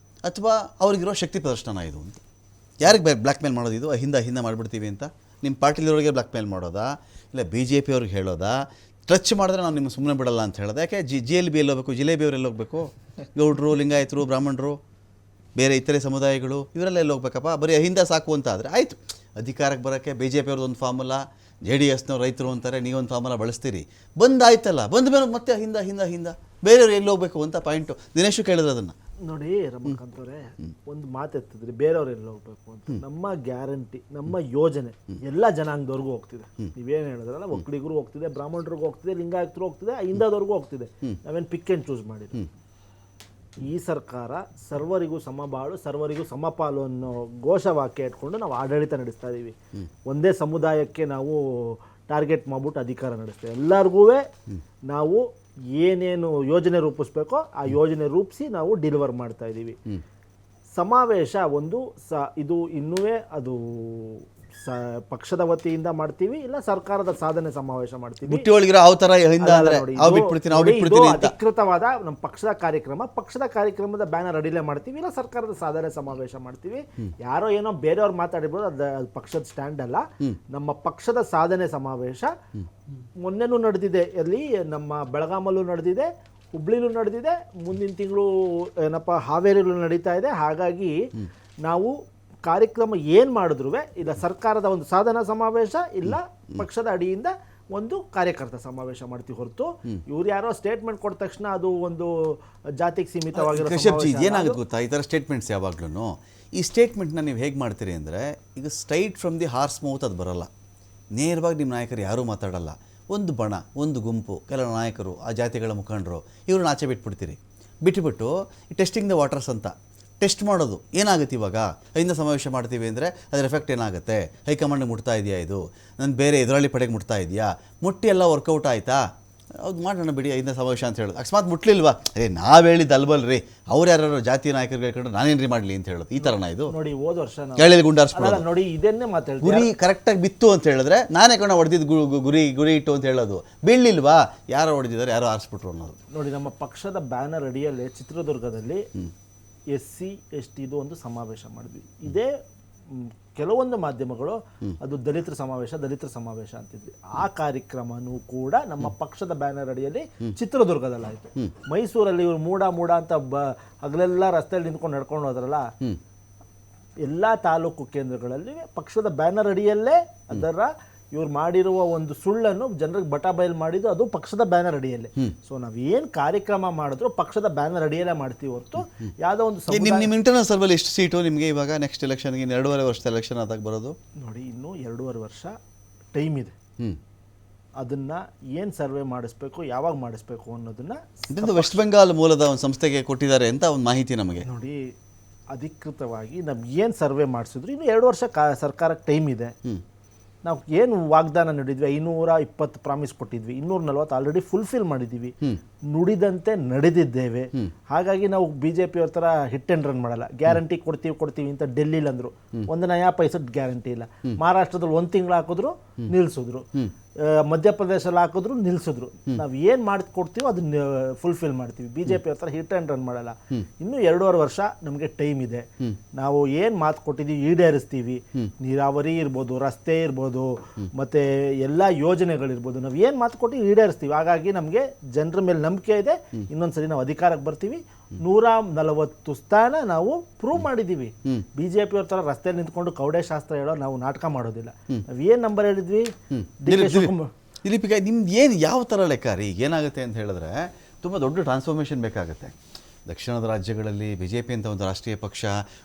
Speaker 1: ಅಥವಾ ಅವ್ರಿಗಿರೋ ಶಕ್ತಿ ಪ್ರದರ್ಶನ ಇದು ಅಂತ? ಯಾರಿಗೆ ಬ್ಲ್ಯಾಕ್ ಮೇಲ್ ಮಾಡೋದು ಇದು? ಅಹಿಂದ ಮಾಡಿಬಿಡ್ತೀವಿ ಅಂತ ನಿಮ್ಮ ಪಾರ್ಟಿಲಿರೋರಿಗೆ ಬ್ಲ್ಯಾಕ್ ಮೇಲ್ ಮಾಡೋದಾ, ಇಲ್ಲ BJP ಅವ್ರಿಗೆ ಹೇಳೋದಾ? ಟಚ್ ಮಾಡಿದ್ರೆ ನಾವು ನಿಮ್ಗೆ ಸುಮ್ಮನೆ ಬಿಡಲ್ಲ ಅಂತ ಹೇಳೋದು? ಯಾಕೆ GLB ಎಲ್ಲಿ ಹೋಗ್ಬೇಕು, ಜಿಲೇಬಿ ಅವ್ರು ಎಲ್ಲಿ ಹೋಗ್ಬೇಕು? ಗೌಡ್ರು, ಲಿಂಗಾಯತರು, ಬ್ರಾಹ್ಮಣರು, ಬೇರೆ ಇತರೆ ಸಮುದಾಯಗಳು, ಇವರೆಲ್ಲ ಎಲ್ಲಿ ಹೋಗ್ಬೇಕಪ್ಪ? ಬರೀ ಅಹಿಂದ ಸಾಕು ಅಂತ ಆದರೆ ಆಯಿತು. ಅಧಿಕಾರಕ್ಕೆ ಬರೋಕ್ಕೆ BJP ಅವ್ರದ್ದು ಒಂದು ಫಾರ್ಮುಲಾ, JDSನವ್ರು ರೈತರು ಅಂತಾರೆ, ನೀವೊಂದು ಫಾರ್ಮುಲಾ ಬಳಸ್ತೀರಿ, ಬಂದಾಯ್ತಲ್ಲ, ಬಂದ ಮೇಲೆ ಮತ್ತೆ ಅಹಿಂದ ಬೇರೆಯವ್ರು ಎಲ್ಲಿ ಹೋಗ್ಬೇಕು ಅಂತ ಪಾಯಿಂಟು. ದಿನೇಶು ಕೇಳಿದ್ರು ಅದನ್ನು.
Speaker 5: ನೋಡಿ ರಮಕಾಂತ್ ಅವರೇ, ಒಂದು ಮಾತೆತ್ತಿದ್ರಿ ಬೇರೆಯವ್ರು ಎಲ್ಲಿ ಹೋಗ್ಬೇಕು ಅಂತ. ನಮ್ಮ ಗ್ಯಾರಂಟಿ, ನಮ್ಮ ಯೋಜನೆ ಎಲ್ಲ ಜನಾಂಗದವ್ರಿಗೂ ಹೋಗ್ತಿದೆ. ನೀವೇನು ಹೇಳಿದ್ರಲ್ಲ, ಒಕ್ಕಲಿಗರು ಹೋಗ್ತಿದೆ, ಬ್ರಾಹ್ಮಣರಿಗೂ ಹೋಗ್ತಿದೆ, ಲಿಂಗಾಯತರು ಹೋಗ್ತಿದೆ, ಅಹಿಂದದವ್ರಿಗೂ ಹೋಗ್ತಿದೆ. ನಾವೇನು ಪಿಕ್ ಆ್ಯಂಡ್ ಚೂಸ್ ಮಾಡಿದ್ವಿ. ಈ ಸರ್ಕಾರ ಸರ್ವರಿಗೂ ಸಮಬಾಳು, ಸರ್ವರಿಗೂ ಸಮಪಾಲು ಅನ್ನೋ ಘೋಷವಾಕ್ಯ ಇಟ್ಕೊಂಡು ನಾವು ಆಡಳಿತ ನಡೆಸ್ತಾ ಇದ್ದೀವಿ. ಒಂದೇ ಸಮುದಾಯಕ್ಕೆ ನಾವು ಟಾರ್ಗೆಟ್ ಮಾಡ್ಬಿಟ್ಟು ಅಧಿಕಾರ ನಡೆಸ್ತೇವೆ. ಎಲ್ಲರಿಗೂ ನಾವು ಏನೇನು ಯೋಜನೆ ರೂಪಿಸ್ಬೇಕೋ ಆ ಯೋಜನೆ ರೂಪಿಸಿ ನಾವು ಡೆಲಿವರ್ ಮಾಡ್ತಾ ಇದ್ದೀವಿ. ಸಮಾವೇಶ ಒಂದು ಇದು ಇನ್ನೂ ಅದು ಪಕ್ಷದ ವತಿಯಿಂದ ಮಾಡ್ತೀವಿ, ಇಲ್ಲ ಸರ್ಕಾರದ ಸಾಧನೆ ಸಮಾವೇಶ ಮಾಡ್ತೀವಿ.
Speaker 1: ಮುಟ್ಟಿ ಒಳಗಿರೋ ಯಾವ ಥರ ಅಹಿಂದ ಅಂದರೆ
Speaker 5: ಅಧಿಕೃತವಾದ ನಮ್ಮ ಪಕ್ಷದ ಕಾರ್ಯಕ್ರಮದ ಬ್ಯಾನರ್ ಅಡಿಲೇ ಮಾಡ್ತೀವಿ, ಇಲ್ಲ ಸರ್ಕಾರದ ಸಾಧನೆ ಸಮಾವೇಶ ಮಾಡ್ತೀವಿ. ಯಾರೋ ಏನೋ ಬೇರೆಯವ್ರು ಮಾತಾಡಿರ್ಬೋದು, ಅದು ಪಕ್ಷದ ಸ್ಟ್ಯಾಂಡ್ ಅಲ್ಲ. ನಮ್ಮ ಪಕ್ಷದ ಸಾಧನೆ ಸಮಾವೇಶ ಮೊನ್ನೆನೂ ನಡೆದಿದೆ, ಅಲ್ಲಿ ನಮ್ಮ ಬೆಳಗಾಮಲ್ಲೂ ನಡೆದಿದೆ, ಹುಬ್ಳಿಲೂ ನಡೆದಿದೆ, ಮುಂದಿನ ತಿಂಗಳು ಹಾವೇರಿಲೂ ನಡೀತಾ ಇದೆ. ಹಾಗಾಗಿ ನಾವು ಕಾರ್ಯಕ್ರಮ ಏನು ಮಾಡಿದ್ರು, ಇಲ್ಲ ಸರ್ಕಾರದ ಒಂದು ಸಾಧನಾ ಸಮಾವೇಶ, ಇಲ್ಲ ಪಕ್ಷದ ಅಡಿಯಿಂದ ಒಂದು ಕಾರ್ಯಕರ್ತ ಸಮಾವೇಶ ಮಾಡ್ತೀವಿ ಹೊರತು ಇವ್ರು ಯಾರೋ ಸ್ಟೇಟ್ಮೆಂಟ್ ಕೊಟ್ಟ ತಕ್ಷಣ ಅದು ಒಂದು ಜಾತಿಗೆ ಸೀಮಿತವಾಗಿರೋ.
Speaker 1: ಏನಾಗುತ್ತೆ ಗೊತ್ತಾ, ಈ ಥರ ಸ್ಟೇಟ್ಮೆಂಟ್ಸ್ ಯಾವಾಗ್ಲೂ ಈ ಸ್ಟೇಟ್ಮೆಂಟ್ನ ನೀವು ಹೇಗೆ ಮಾಡ್ತೀರಿ ಅಂದರೆ, ಈಗ straight from the horse mouth ಅದು ಬರೋಲ್ಲ. ನೇರವಾಗಿ ನಿಮ್ಮ ನಾಯಕರು ಯಾರೂ ಮಾತಾಡಲ್ಲ. ಒಂದು ಬಣ, ಒಂದು ಗುಂಪು, ಕೆಲವು ನಾಯಕರು, ಆ ಜಾತಿಗಳ ಮುಖಂಡರು, ಇವ್ರನ್ನ ಆಚೆ ಬಿಟ್ಬಿಟ್ಟು ಈ ಟೆಸ್ಟಿಂಗ್ ದ ವಾಟರ್ಸ್ ಅಂತ ಟೆಸ್ಟ್ ಮಾಡೋದು. ಏನಾಗುತ್ತೆ ಇವಾಗ ಅಹಿಂದ ಸಮಾವೇಶ ಮಾಡ್ತೀವಿ ಅಂದರೆ ಅದರ ಎಫೆಕ್ಟ್ ಏನಾಗುತ್ತೆ? ಹೈಕಮಾಂಡ್ಗೆ ಮುಟ್ತಾ ಇದೆಯಾ, ಇದು ನನ್ನ ಬೇರೆ ಎದುರಾಳಿ ಪಡೆಗೆ ಮುಟ್ತಾ ಇದೆಯಾ, ಮುಟ್ಟಿ ಎಲ್ಲ ವರ್ಕೌಟ್ ಆಯಿತಾ, ಹೌದು ಮಾಡೋಣ ಬಿಡಿ ಅಹಿಂದ ಸಮಾವೇಶ ಅಂತ ಹೇಳೋದು. ಅಕಸ್ಮಾತ್ ಮುಟ್ಲಿಲ್ವಾ, ನಾವು ಹೇಳಿದ್ದು ಅಲ್ಬಲ್ರಿ, ಅವ್ರು ಯಾರು ಜಾತಿ ನಾಯಕರು ಹೇಳ್ಕೊಂಡು ನಾನೇನ್ರಿ ಮಾಡಲಿ ಅಂತ ಹೇಳೋದು. ಈ ಥರನ ಇದು
Speaker 5: ನೋಡಿ, ಹೋದ ವರ್ಷ
Speaker 1: ಕೇಳಿ ಗುಂಡಾರಿಸ್ಬಿಡೋದು.
Speaker 5: ನೋಡಿ ಇದನ್ನೇ ಮಾತಾಡ್ತೀವಿ,
Speaker 1: ಗುರಿ ಕರೆಕ್ಟಾಗಿ ಬಿತ್ತು ಅಂತ ಹೇಳಿದ್ರೆ ನಾನೇ ಕಣ ಹೊಡೆದಿದ್ದು ಗುರಿ ಇಟ್ಟು ಅಂತ ಹೇಳೋದು. ಬೀಳಲಿಲ್ವಾ, ಯಾರೋ ಹೊಡೆದಿದ್ದಾರೆ, ಯಾರೋ ಆರಿಸ್ಬಿಟ್ರು ಅನ್ನೋದು.
Speaker 5: ನೋಡಿ, ನಮ್ಮ ಪಕ್ಷದ ಬ್ಯಾನರ್ ಅಡಿಯಲ್ಲಿ ಚಿತ್ರದುರ್ಗದಲ್ಲಿ SC ST ಒಂದು ಸಮಾವೇಶ ಮಾಡಿದ್ವಿ. ಇದೇ ಕೆಲವೊಂದು ಮಾಧ್ಯಮಗಳು ಅದು ದಲಿತರ ಸಮಾವೇಶ ಅಂತಿದ್ವಿ. ಆ ಕಾರ್ಯಕ್ರಮನೂ ಕೂಡ ನಮ್ಮ ಪಕ್ಷದ ಬ್ಯಾನರ್ ಅಡಿಯಲ್ಲಿ ಚಿತ್ರದುರ್ಗದಲ್ಲಾಯಿತು. ಮೈಸೂರಲ್ಲಿ ಇವರು ಮೂಡ ಅಂತ ಹಗಲೆಲ್ಲ ರಸ್ತೆಯಲ್ಲಿ ನಿಂತ್ಕೊಂಡು ನಡ್ಕೊಂಡು ಹೋದ್ರಲ್ಲ, ಎಲ್ಲ ತಾಲೂಕು ಕೇಂದ್ರಗಳಲ್ಲಿ ಪಕ್ಷದ ಬ್ಯಾನರ್ ಅಡಿಯಲ್ಲೇ ಅದರ ಇವ್ರು ಮಾಡಿರುವ ಒಂದು ಸುಳ್ಳನ್ನು ಜನರಿಗೆ ಬಯಲು ಮಾಡಿದ್ದು ಅದು ಪಕ್ಷದ ಬ್ಯಾನರ್ ಅಡಿಯಲ್ಲೇ. ಸೊ ನಾವೇನು ಕಾರ್ಯಕ್ರಮ ಮಾಡಿದ್ರು ಪಕ್ಷದ ಬ್ಯಾನರ್ ಅಡಿಯಲ್ಲೇ ಮಾಡ್ತೀವಿ ಹೊರತು ಯಾವುದೋ ಒಂದು
Speaker 1: ನಿಮ್ಮ ಇಂಟರ್ನಲ್ ಸರ್ವಲ್ಲಿ ಎಷ್ಟು ಸೀಟು ನಿಮಗೆ ಇವಾಗ ನೆಕ್ಸ್ಟ್ ಎಲೆಕ್ಷನ್ಗೆ? 2.5 ವರ್ಷದ ಎಲೆಕ್ಷನ್ ಆದಾಗ ಬರೋದು.
Speaker 5: ನೋಡಿ, ಇನ್ನೂ 2.5 ವರ್ಷ ಟೈಮ್ ಇದೆ. ಅದನ್ನ ಏನು ಸರ್ವೆ ಮಾಡಿಸ್ಬೇಕು, ಯಾವಾಗ ಮಾಡಿಸ್ಬೇಕು ಅನ್ನೋದನ್ನ
Speaker 1: ವೆಸ್ಟ್ ಬೆಂಗಾಲ್ ಮೂಲದ ಒಂದು ಸಂಸ್ಥೆಗೆ ಕೊಟ್ಟಿದ್ದಾರೆ ಅಂತ ಒಂದು ಮಾಹಿತಿ ನಮಗೆ.
Speaker 5: ನೋಡಿ, ಅಧಿಕೃತವಾಗಿ ನಮ್ಗೆ ಏನು ಸರ್ವೆ ಮಾಡಿಸಿದ್ರು ಇನ್ನು 2 ವರ್ಷ ಸರ್ಕಾರಕ್ಕೆ ಟೈಮ್ ಇದೆ. ನಾವು ಏನು ವಾಗ್ದಾನ ನೀಡಿದ್ವಿ, 520 ಪ್ರಾಮಿಸ್ ಕೊಟ್ಟಿದ್ವಿ, 240 ಆಲ್ರೆಡಿ ಫುಲ್ಫಿಲ್ ಮಾಡಿದ್ದೀವಿ, ನುಡಿದಂತೆ ನಡೆದಿದ್ದೇವೆ. ಹಾಗಾಗಿ ನಾವು BJP ಅವ್ರ ಥರ ಹಿಟ್ ಆ್ಯಂಡ್ ರನ್ ಮಾಡಲ್ಲ. ಗ್ಯಾರಂಟಿ ಕೊಡ್ತೀವಿ ಅಂತ ಡೆಲ್ಲಿಲಿ ಅಂದರು, 1 ನಯಾ ಪೈಸದ ಗ್ಯಾರಂಟಿ ಇಲ್ಲ. ಮಹಾರಾಷ್ಟ್ರದಲ್ಲಿ 1 ತಿಂಗಳು ಹಾಕಿದ್ರು, ನಿಲ್ಲಿಸಿದ್ರು. ಮಧ್ಯಪ್ರದೇಶಲ್ಲಿ ಹಾಕಿದ್ರು ನಿಲ್ಲಿಸಿದ್ರು. ನಾವು ಏನು ಮಾಡಿಕೊಡ್ತೀವೋ ಅದನ್ನ ಫುಲ್ಫಿಲ್ ಮಾಡ್ತೀವಿ. BJP ಅವ್ರ ಥರ ಹಿಟ್ ಆ್ಯಂಡ್ ರನ್ ಮಾಡಲ್ಲ. ಇನ್ನೂ 2.5 ವರ್ಷ ನಮಗೆ ಟೈಮ್ ಇದೆ. ನಾವು ಏನು ಮಾತು ಕೊಟ್ಟಿದ್ದೀವಿ ಈಡೇರಿಸ್ತೀವಿ. ನೀರಾವರಿ ಇರ್ಬೋದು, ರಸ್ತೆ ಇರ್ಬೋದು, ಮತ್ತು ಎಲ್ಲ ಯೋಜನೆಗಳಿರ್ಬೋದು, ನಾವು ಏನು ಮಾತು ಕೊಟ್ಟು ಈಡೇರಿಸ್ತೀವಿ. ಹಾಗಾಗಿ ನಮಗೆ ಜನರ ಮೇಲೆ ನಂಬಿಕೆ ಇದೆ. ಇನ್ನೊಂದ್ಸರಿ ನಾವು ಅಧಿಕಾರಕ್ಕೆ ಬರ್ತೀವಿ. 140 ಸ್ಥಾನ ನಾವು ಪ್ರೂವ್ ಮಾಡಿದ್ದೀವಿ. BJP ಅವ್ರ ಥರ ರಸ್ತೆಯಲ್ಲಿ ನಿಂತ್ಕೊಂಡು ಕೌಡೆ ಶಾಸ್ತ್ರ ಹೇಳೋ ನಾವು ನಾಟಕ ಮಾಡೋದಿಲ್ಲ. ನಾವು ಏನು ನಂಬರ್ ಹೇಳಿದ್ವಿ,
Speaker 1: ದಿಲೀಪ್, ಈಗ ನಿಮ್ದು ಏನು ಯಾವ ಥರ ಲೆಕ್ಕ ರೀ? ಏನಾಗುತ್ತೆ ಅಂತ ಹೇಳಿದ್ರೆ ತುಂಬ ದೊಡ್ಡ ಟ್ರಾನ್ಸ್ಫಾರ್ಮೇಷನ್ ಬೇಕಾಗುತ್ತೆ. ದಕ್ಷಿಣದ ರಾಜ್ಯಗಳಲ್ಲಿ BJP ಅಂತ ಒಂದು ರಾಷ್ಟ್ರೀಯ ಪಕ್ಷ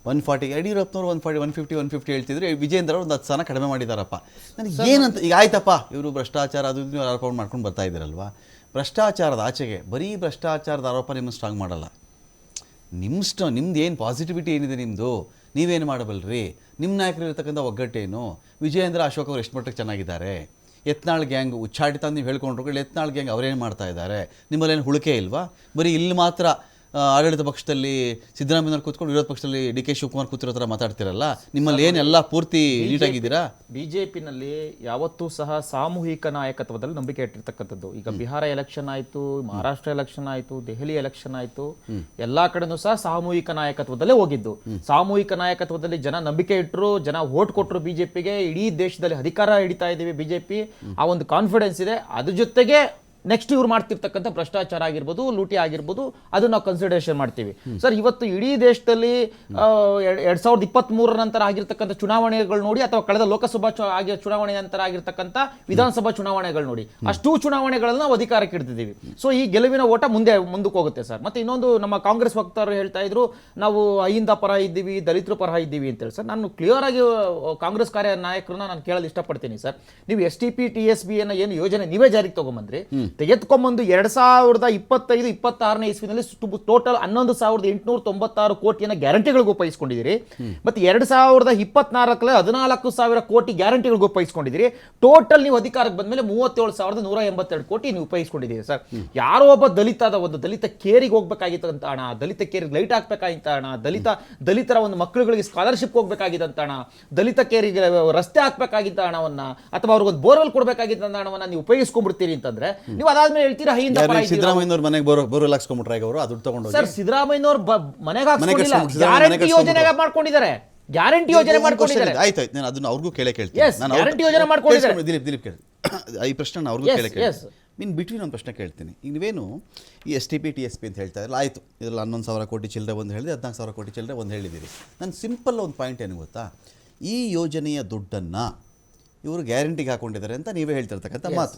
Speaker 1: 140, ಯಡಿಯೂರಪ್ಪನವರು 150 ಹೇಳ್ತಿದ್ರೆ, ವಿಜೇಂದ್ರ ಒಂದು 10 ಸ್ಥಾನ ಕಡಿಮೆ ಮಾಡಿದಾರಪ್ಪ. ನನಗೆ ಏನಂತ ಈಗ ಆಯ್ತಪ್ಪ, ಇವರು ಭ್ರಷ್ಟಾಚಾರ ಅದು ಇದು ಆರೋಪ ಮಾಡ್ಕೊಂಡು ಬರ್ತಾ ಇದ್ದೀರಲ್ವಾ? ಭ್ರಷ್ಟಾಚಾರದ ಆಚೆಗೆ ಬರೀ ಭ್ರಷ್ಟಾಚಾರದ ಆರೋಪ ನಿಮ್ಮನ್ನು ಸ್ಟ್ರಾಂಗ್ ಮಾಡಲ್ಲ. ನಿಮ್ದು ಏನು ಪಾಸಿಟಿವಿಟಿ ಏನಿದೆ ನಿಮ್ಮದು, ನೀವೇನು ಮಾಡಬಲ್ರಿ? ನಿಮ್ಮ ನಾಯಕರು ಇರತಕ್ಕಂಥ ಒಗ್ಗಟ್ಟೇನು? ವಿಜಯೇಂದ್ರ ಅಶೋಕ್ ಅವರು ಎಷ್ಟು ಮಟ್ಟಿಗೆ ಚೆನ್ನಾಗಿದ್ದಾರೆ? ಯತ್ನಾಳ್ ಗ್ಯಾಂಗ್ ಉಚ್ಚಾಟಿತ ನೀವು ಹೇಳ್ಕೊಂಡ್ರು, ಯತ್ನಾಳ್ ಗ್ಯಾಂಗ್ ಅವರೇನು ಮಾಡ್ತಾ ಇದ್ದಾರೆ? ನಿಮ್ಮಲ್ಲೇನು ಹುಳುಕೆ ಇಲ್ವಾ? ಬರೀ ಇಲ್ಲಿ ಮಾತ್ರ ಆಡಳಿತ ಪಕ್ಷದಲ್ಲಿ ಸಿದ್ದರಾಮಯ್ಯನವ್ರು ಕೂತ್ಕೊಂಡು ವಿರೋಧ ಪಕ್ಷದಲ್ಲಿ DK ಶಿವಕುಮಾರ್ ಕೂತಿರೋ ಥರ ಮಾತಾಡ್ತಿರಲ್ಲ. ನಿಮ್ಮಲ್ಲಿ ಏನೆಲ್ಲ ಪೂರ್ತಿ ನೀಟಾಗಿದ್ದೀರಾ?
Speaker 6: BJPನಲ್ಲಿ ಯಾವತ್ತೂ ಸಹ ಸಾಮೂಹಿಕ ನಾಯಕತ್ವದಲ್ಲಿ ನಂಬಿಕೆ ಇಟ್ಟಿರ್ತಕ್ಕಂಥದ್ದು. ಈಗ ಬಿಹಾರ ಎಲೆಕ್ಷನ್ ಆಯಿತು, ಮಹಾರಾಷ್ಟ್ರ ಎಲೆಕ್ಷನ್ ಆಯಿತು, ದೆಹಲಿ ಎಲೆಕ್ಷನ್ ಆಯಿತು, ಎಲ್ಲಾ ಕಡೆನೂ ಸಹ ಸಾಮೂಹಿಕ ನಾಯಕತ್ವದಲ್ಲೇ ಹೋಗಿದ್ದು. ಸಾಮೂಹಿಕ ನಾಯಕತ್ವದಲ್ಲಿ ಜನ ನಂಬಿಕೆ ಇಟ್ಟರು, ಜನ ವೋಟ್ ಕೊಟ್ಟರು BJPಗೆ. ಇಡೀ ದೇಶದಲ್ಲಿ ಅಧಿಕಾರ ಹಿಡಿತಾ ಇದ್ದೀವಿ BJP, ಆ ಒಂದು ಕಾನ್ಫಿಡೆನ್ಸ್ ಇದೆ. ಅದ್ರ ಜೊತೆಗೆ ನೆಕ್ಸ್ಟ್ ಇವ್ರು ಮಾಡ್ತಿರ್ತಕ್ಕಂಥ ಭ್ರಷ್ಟಾಚಾರ ಆಗಿರ್ಬೋದು, ಲೂಟಿ ಆಗಿರ್ಬೋದು, ಅದನ್ನ ನಾವು ಕನ್ಸಿಡರೇಷನ್ ಮಾಡ್ತೀವಿ. ಸರ್, ಇವತ್ತು ಇಡೀ ದೇಶದಲ್ಲಿ 2023 ನಂತರ ಆಗಿರ್ತಕ್ಕಂಥ ಚುನಾವಣೆಗಳು ನೋಡಿ, ಅಥವಾ ಕಳೆದ ಲೋಕಸಭಾ ಚುನಾವಣೆ ನಂತರ ಆಗಿರ್ತಕ್ಕಂಥ ವಿಧಾನಸಭಾ ಚುನಾವಣೆಗಳು ನೋಡಿ, ಅಷ್ಟೂ ಚುನಾವಣೆಗಳನ್ನ ನಾವು ಅಧಿಕಾರಕ್ಕೆ ಇಡ್ತಿದ್ದೀವಿ. ಸೊ ಈ ಗೆಲುವಿನ ಓಟ ಮುಂದಕ್ಕೆ ಹೋಗುತ್ತೆ ಸರ್. ಮತ್ತೆ ಇನ್ನೊಂದು, ನಮ್ಮ ಕಾಂಗ್ರೆಸ್ ವಕ್ತಾರರು ಹೇಳ್ತಾ ಇದ್ರು, ನಾವು ಅಹಿಂದ ಪರ ಇದ್ದೀವಿ, ದಲಿತರ ಪರ ಇದ್ದೀವಿ ಅಂತೇಳಿ. ಸರ್, ನಾನು ಕ್ಲಿಯರ್ ಆಗಿ ಕಾಂಗ್ರೆಸ್ ಕಾರ್ಯ ನಾಯಕರನ್ನ ನಾನು ಕೇಳಲು ಇಷ್ಟಪಡ್ತೀನಿ. ಸರ್, ನೀವು STP TSB ಅನ್ನೋ ಏನು ಯೋಜನೆ ನೀವೇ ಜಾರಿಗೆ ತಗೊಂಬಂದ್ರಿ, ತೆಗೆದುಕೊಂಬಂದು 2025-26ನೇ ಇಸ್ವಿನಲ್ಲಿ ಟೋಟಲ್ 11,896 ಕೋಟಿಯನ್ನು ಗ್ಯಾರಂಟಿಗಳಿಗೂ ಉಪಯೋಗಿಸ್ಕೊಂಡಿದ್ದೀರಿ. ಮತ್ತೆ 2024ರಲ್ಲಿ 14,000 ಕೋಟಿ ಗ್ಯಾರಂಟಿಗಳಿಗೂ ಉಪಯೋಗಿಸ್ಕೊಂಡಿದ್ದೀರಿ. ಟೋಟಲ್ ನೀವು ಅಧಿಕಾರಕ್ಕೆ ಬಂದ್ಮೇಲೆ 37,182 ಕೋಟಿ ನೀವು ಉಪಯೋಗಿಸ್ಕೊಂಡಿದ್ದೀರಿ. ಸರ್, ಯಾರೋ ಒಬ್ಬ ದಲಿತ ಕೇರಿಗೆ ಹೋಗ್ಬೇಕಾಗಿತ್ತಂತ ಹಣ, ದಲಿತ ಕೇರಿಗೆ ಲೈಟ್ ಹಾಕ್ಬೇಕಾಗಿತ್ತ ಹಣ, ದಲಿತರ ಒಂದು ಮಕ್ಕಳುಗಳಿಗೆ ಸ್ಕಾಲರ್ಶಿಪ್ ಹೋಗ್ಬೇಕಾಗಿದ್ದಂತ ಹಣ, ದಲಿತ ಕೇರಿಗೆ ರಸ್ತೆ ಹಾಕ್ಬೇಕಾಗಿದ್ದ ಹಣವನ್ನ, ಅಥವಾ ಅವ್ರಿಗೊಂದು ಬೋರ್ವೆಲ್ ಕೊಡ್ಬೇಕಾಗಿದ್ದ ಹಣವನ್ನ ನೀವು ಉಪಯೋಗಿಸ್ಕೊಂಡ್ಬಿಡ್ತೀರಿ ಅಂತಂದ್ರೆ, ನೀವು ಅದಾದ್ಮೇಲೆ ಹೇಳ್ತೀರಾ
Speaker 1: ಸಿದ್ದರಾಮಯ್ಯನವ್ರ ಮನೆಗೆ ಬೋರ್ವೆಲ್ ಹಾಕ್ಸ್ಕೊಂಡ್ಬಿಟ್ರೆ ಅವರು ಅದು ತಗೊಂಡು.
Speaker 6: ಸರ್, ಸಿದ್ದರಾಮಯ್ಯನವ್ರ ಮನೆಗೆ ಹಾಕ್ಸ್ಕೊಂಡಿಲ್ಲ, ಗ್ಯಾರಂಟಿ ಯೋಜನೆ ಮಾಡ್ಕೊಂಡಿದ್ದಾರೆ. ಗ್ಯಾರಂಟಿ ಯೋಜನೆ ಮಾಡ್ಕೊಂಡಿದ್ದಾರೆ.
Speaker 1: ಆಯ್ತು, ನಾನು ಅದನ್ನ ಅವ್ರಿಗೂ ಕೇಳ್ತೀನಿ.
Speaker 6: ಗ್ಯಾರಂಟಿ ಯೋಜನೆ ಮಾಡ್ಕೊಂಡಿದ್ದಾರೆ.
Speaker 1: ದಿಲೀಪ್ ಕೇಳಿ, ಈ ಪ್ರಶ್ನೆ ಅವ್ರಿಗೂ ಕೇಳ್ತೀನಿ. ಇನ್ನು ಬಿಟ್ವೀನ್ ಒಂದು ಪ್ರಶ್ನೆ ಕೇಳ್ತೀನಿ. ಈಗ ನೀವೇನು ಈ STP TSP ಅಂತ ಹೇಳ್ತಾ ಇರಲ್ಲ, ಆಯಿತು, ಇದರಲ್ಲಿ 11,000 ಕೋಟಿ ಚಿಲ್ಲರೆ ಒಂದು ಹೇಳಿದೆ, 14,000 ಕೋಟಿ ಚಿಲ್ಲರೆ ಒಂದು ಹೇಳಿದ್ದೀರಿ. ನಾನು ಸಿಂಪಲ್ ಒಂದು ಪಾಯಿಂಟ್ ಏನು ಗೊತ್ತಾ, ಈ ಯೋಜನೆಯ ದುಡ್ಡನ್ನು ಇವರು ಗ್ಯಾರಂಟಿಗೆ ಹಾಕೊಂಡಿದ್ದಾರೆ ಅಂತ ನೀವೇ ಹೇಳ್ತಿರ್ತಕ್ಕಂಥ ಮಾತು.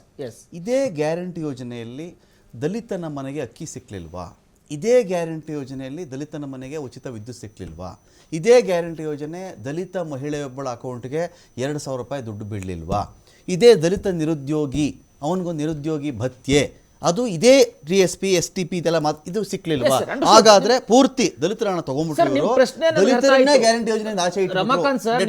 Speaker 1: ಇದೇ ಗ್ಯಾರಂಟಿ ಯೋಜನೆಯಲ್ಲಿ ದಲಿತನ ಮನೆಗೆ ಅಕ್ಕಿ ಸಿಕ್ಕಲಿಲ್ವಾ? ಇದೇ ಗ್ಯಾರಂಟಿ ಯೋಜನೆಯಲ್ಲಿ ದಲಿತನ ಮನೆಗೆ ಉಚಿತ ವಿದ್ಯುತ್ ಸಿಕ್ಕಲಿಲ್ವಾ? ಇದೇ ಗ್ಯಾರಂಟಿ ಯೋಜನೆ ದಲಿತ ಮಹಿಳೆಯೊಬ್ಬಳ ಅಕೌಂಟ್ಗೆ 2,000 ರೂಪಾಯಿ ದುಡ್ಡು ಬೀಳಲಿಲ್ವಾ? ಇದೇ ದಲಿತ ನಿರುದ್ಯೋಗಿ, ಅವನಿಗೊಂದು ನಿರುದ್ಯೋಗಿ ಭತ್ಯೆ, ಅದು ಇದೇ TSP STP ಇದೆಲ್ಲ ಇದು ಸಿಕ್ಲಿಲ್ವಾ? ಹಾಗಾದ್ರೆ ಪೂರ್ತಿ ದಲಿತರ ಹಣ ತಗೊಂಡ್ಬಿಟ್ಟು ಗ್ಯಾರಂಟಿ ಯೋಜನೆ ಆಚೆ
Speaker 6: ರಮಾಕಾಂತ್ ಸರ್,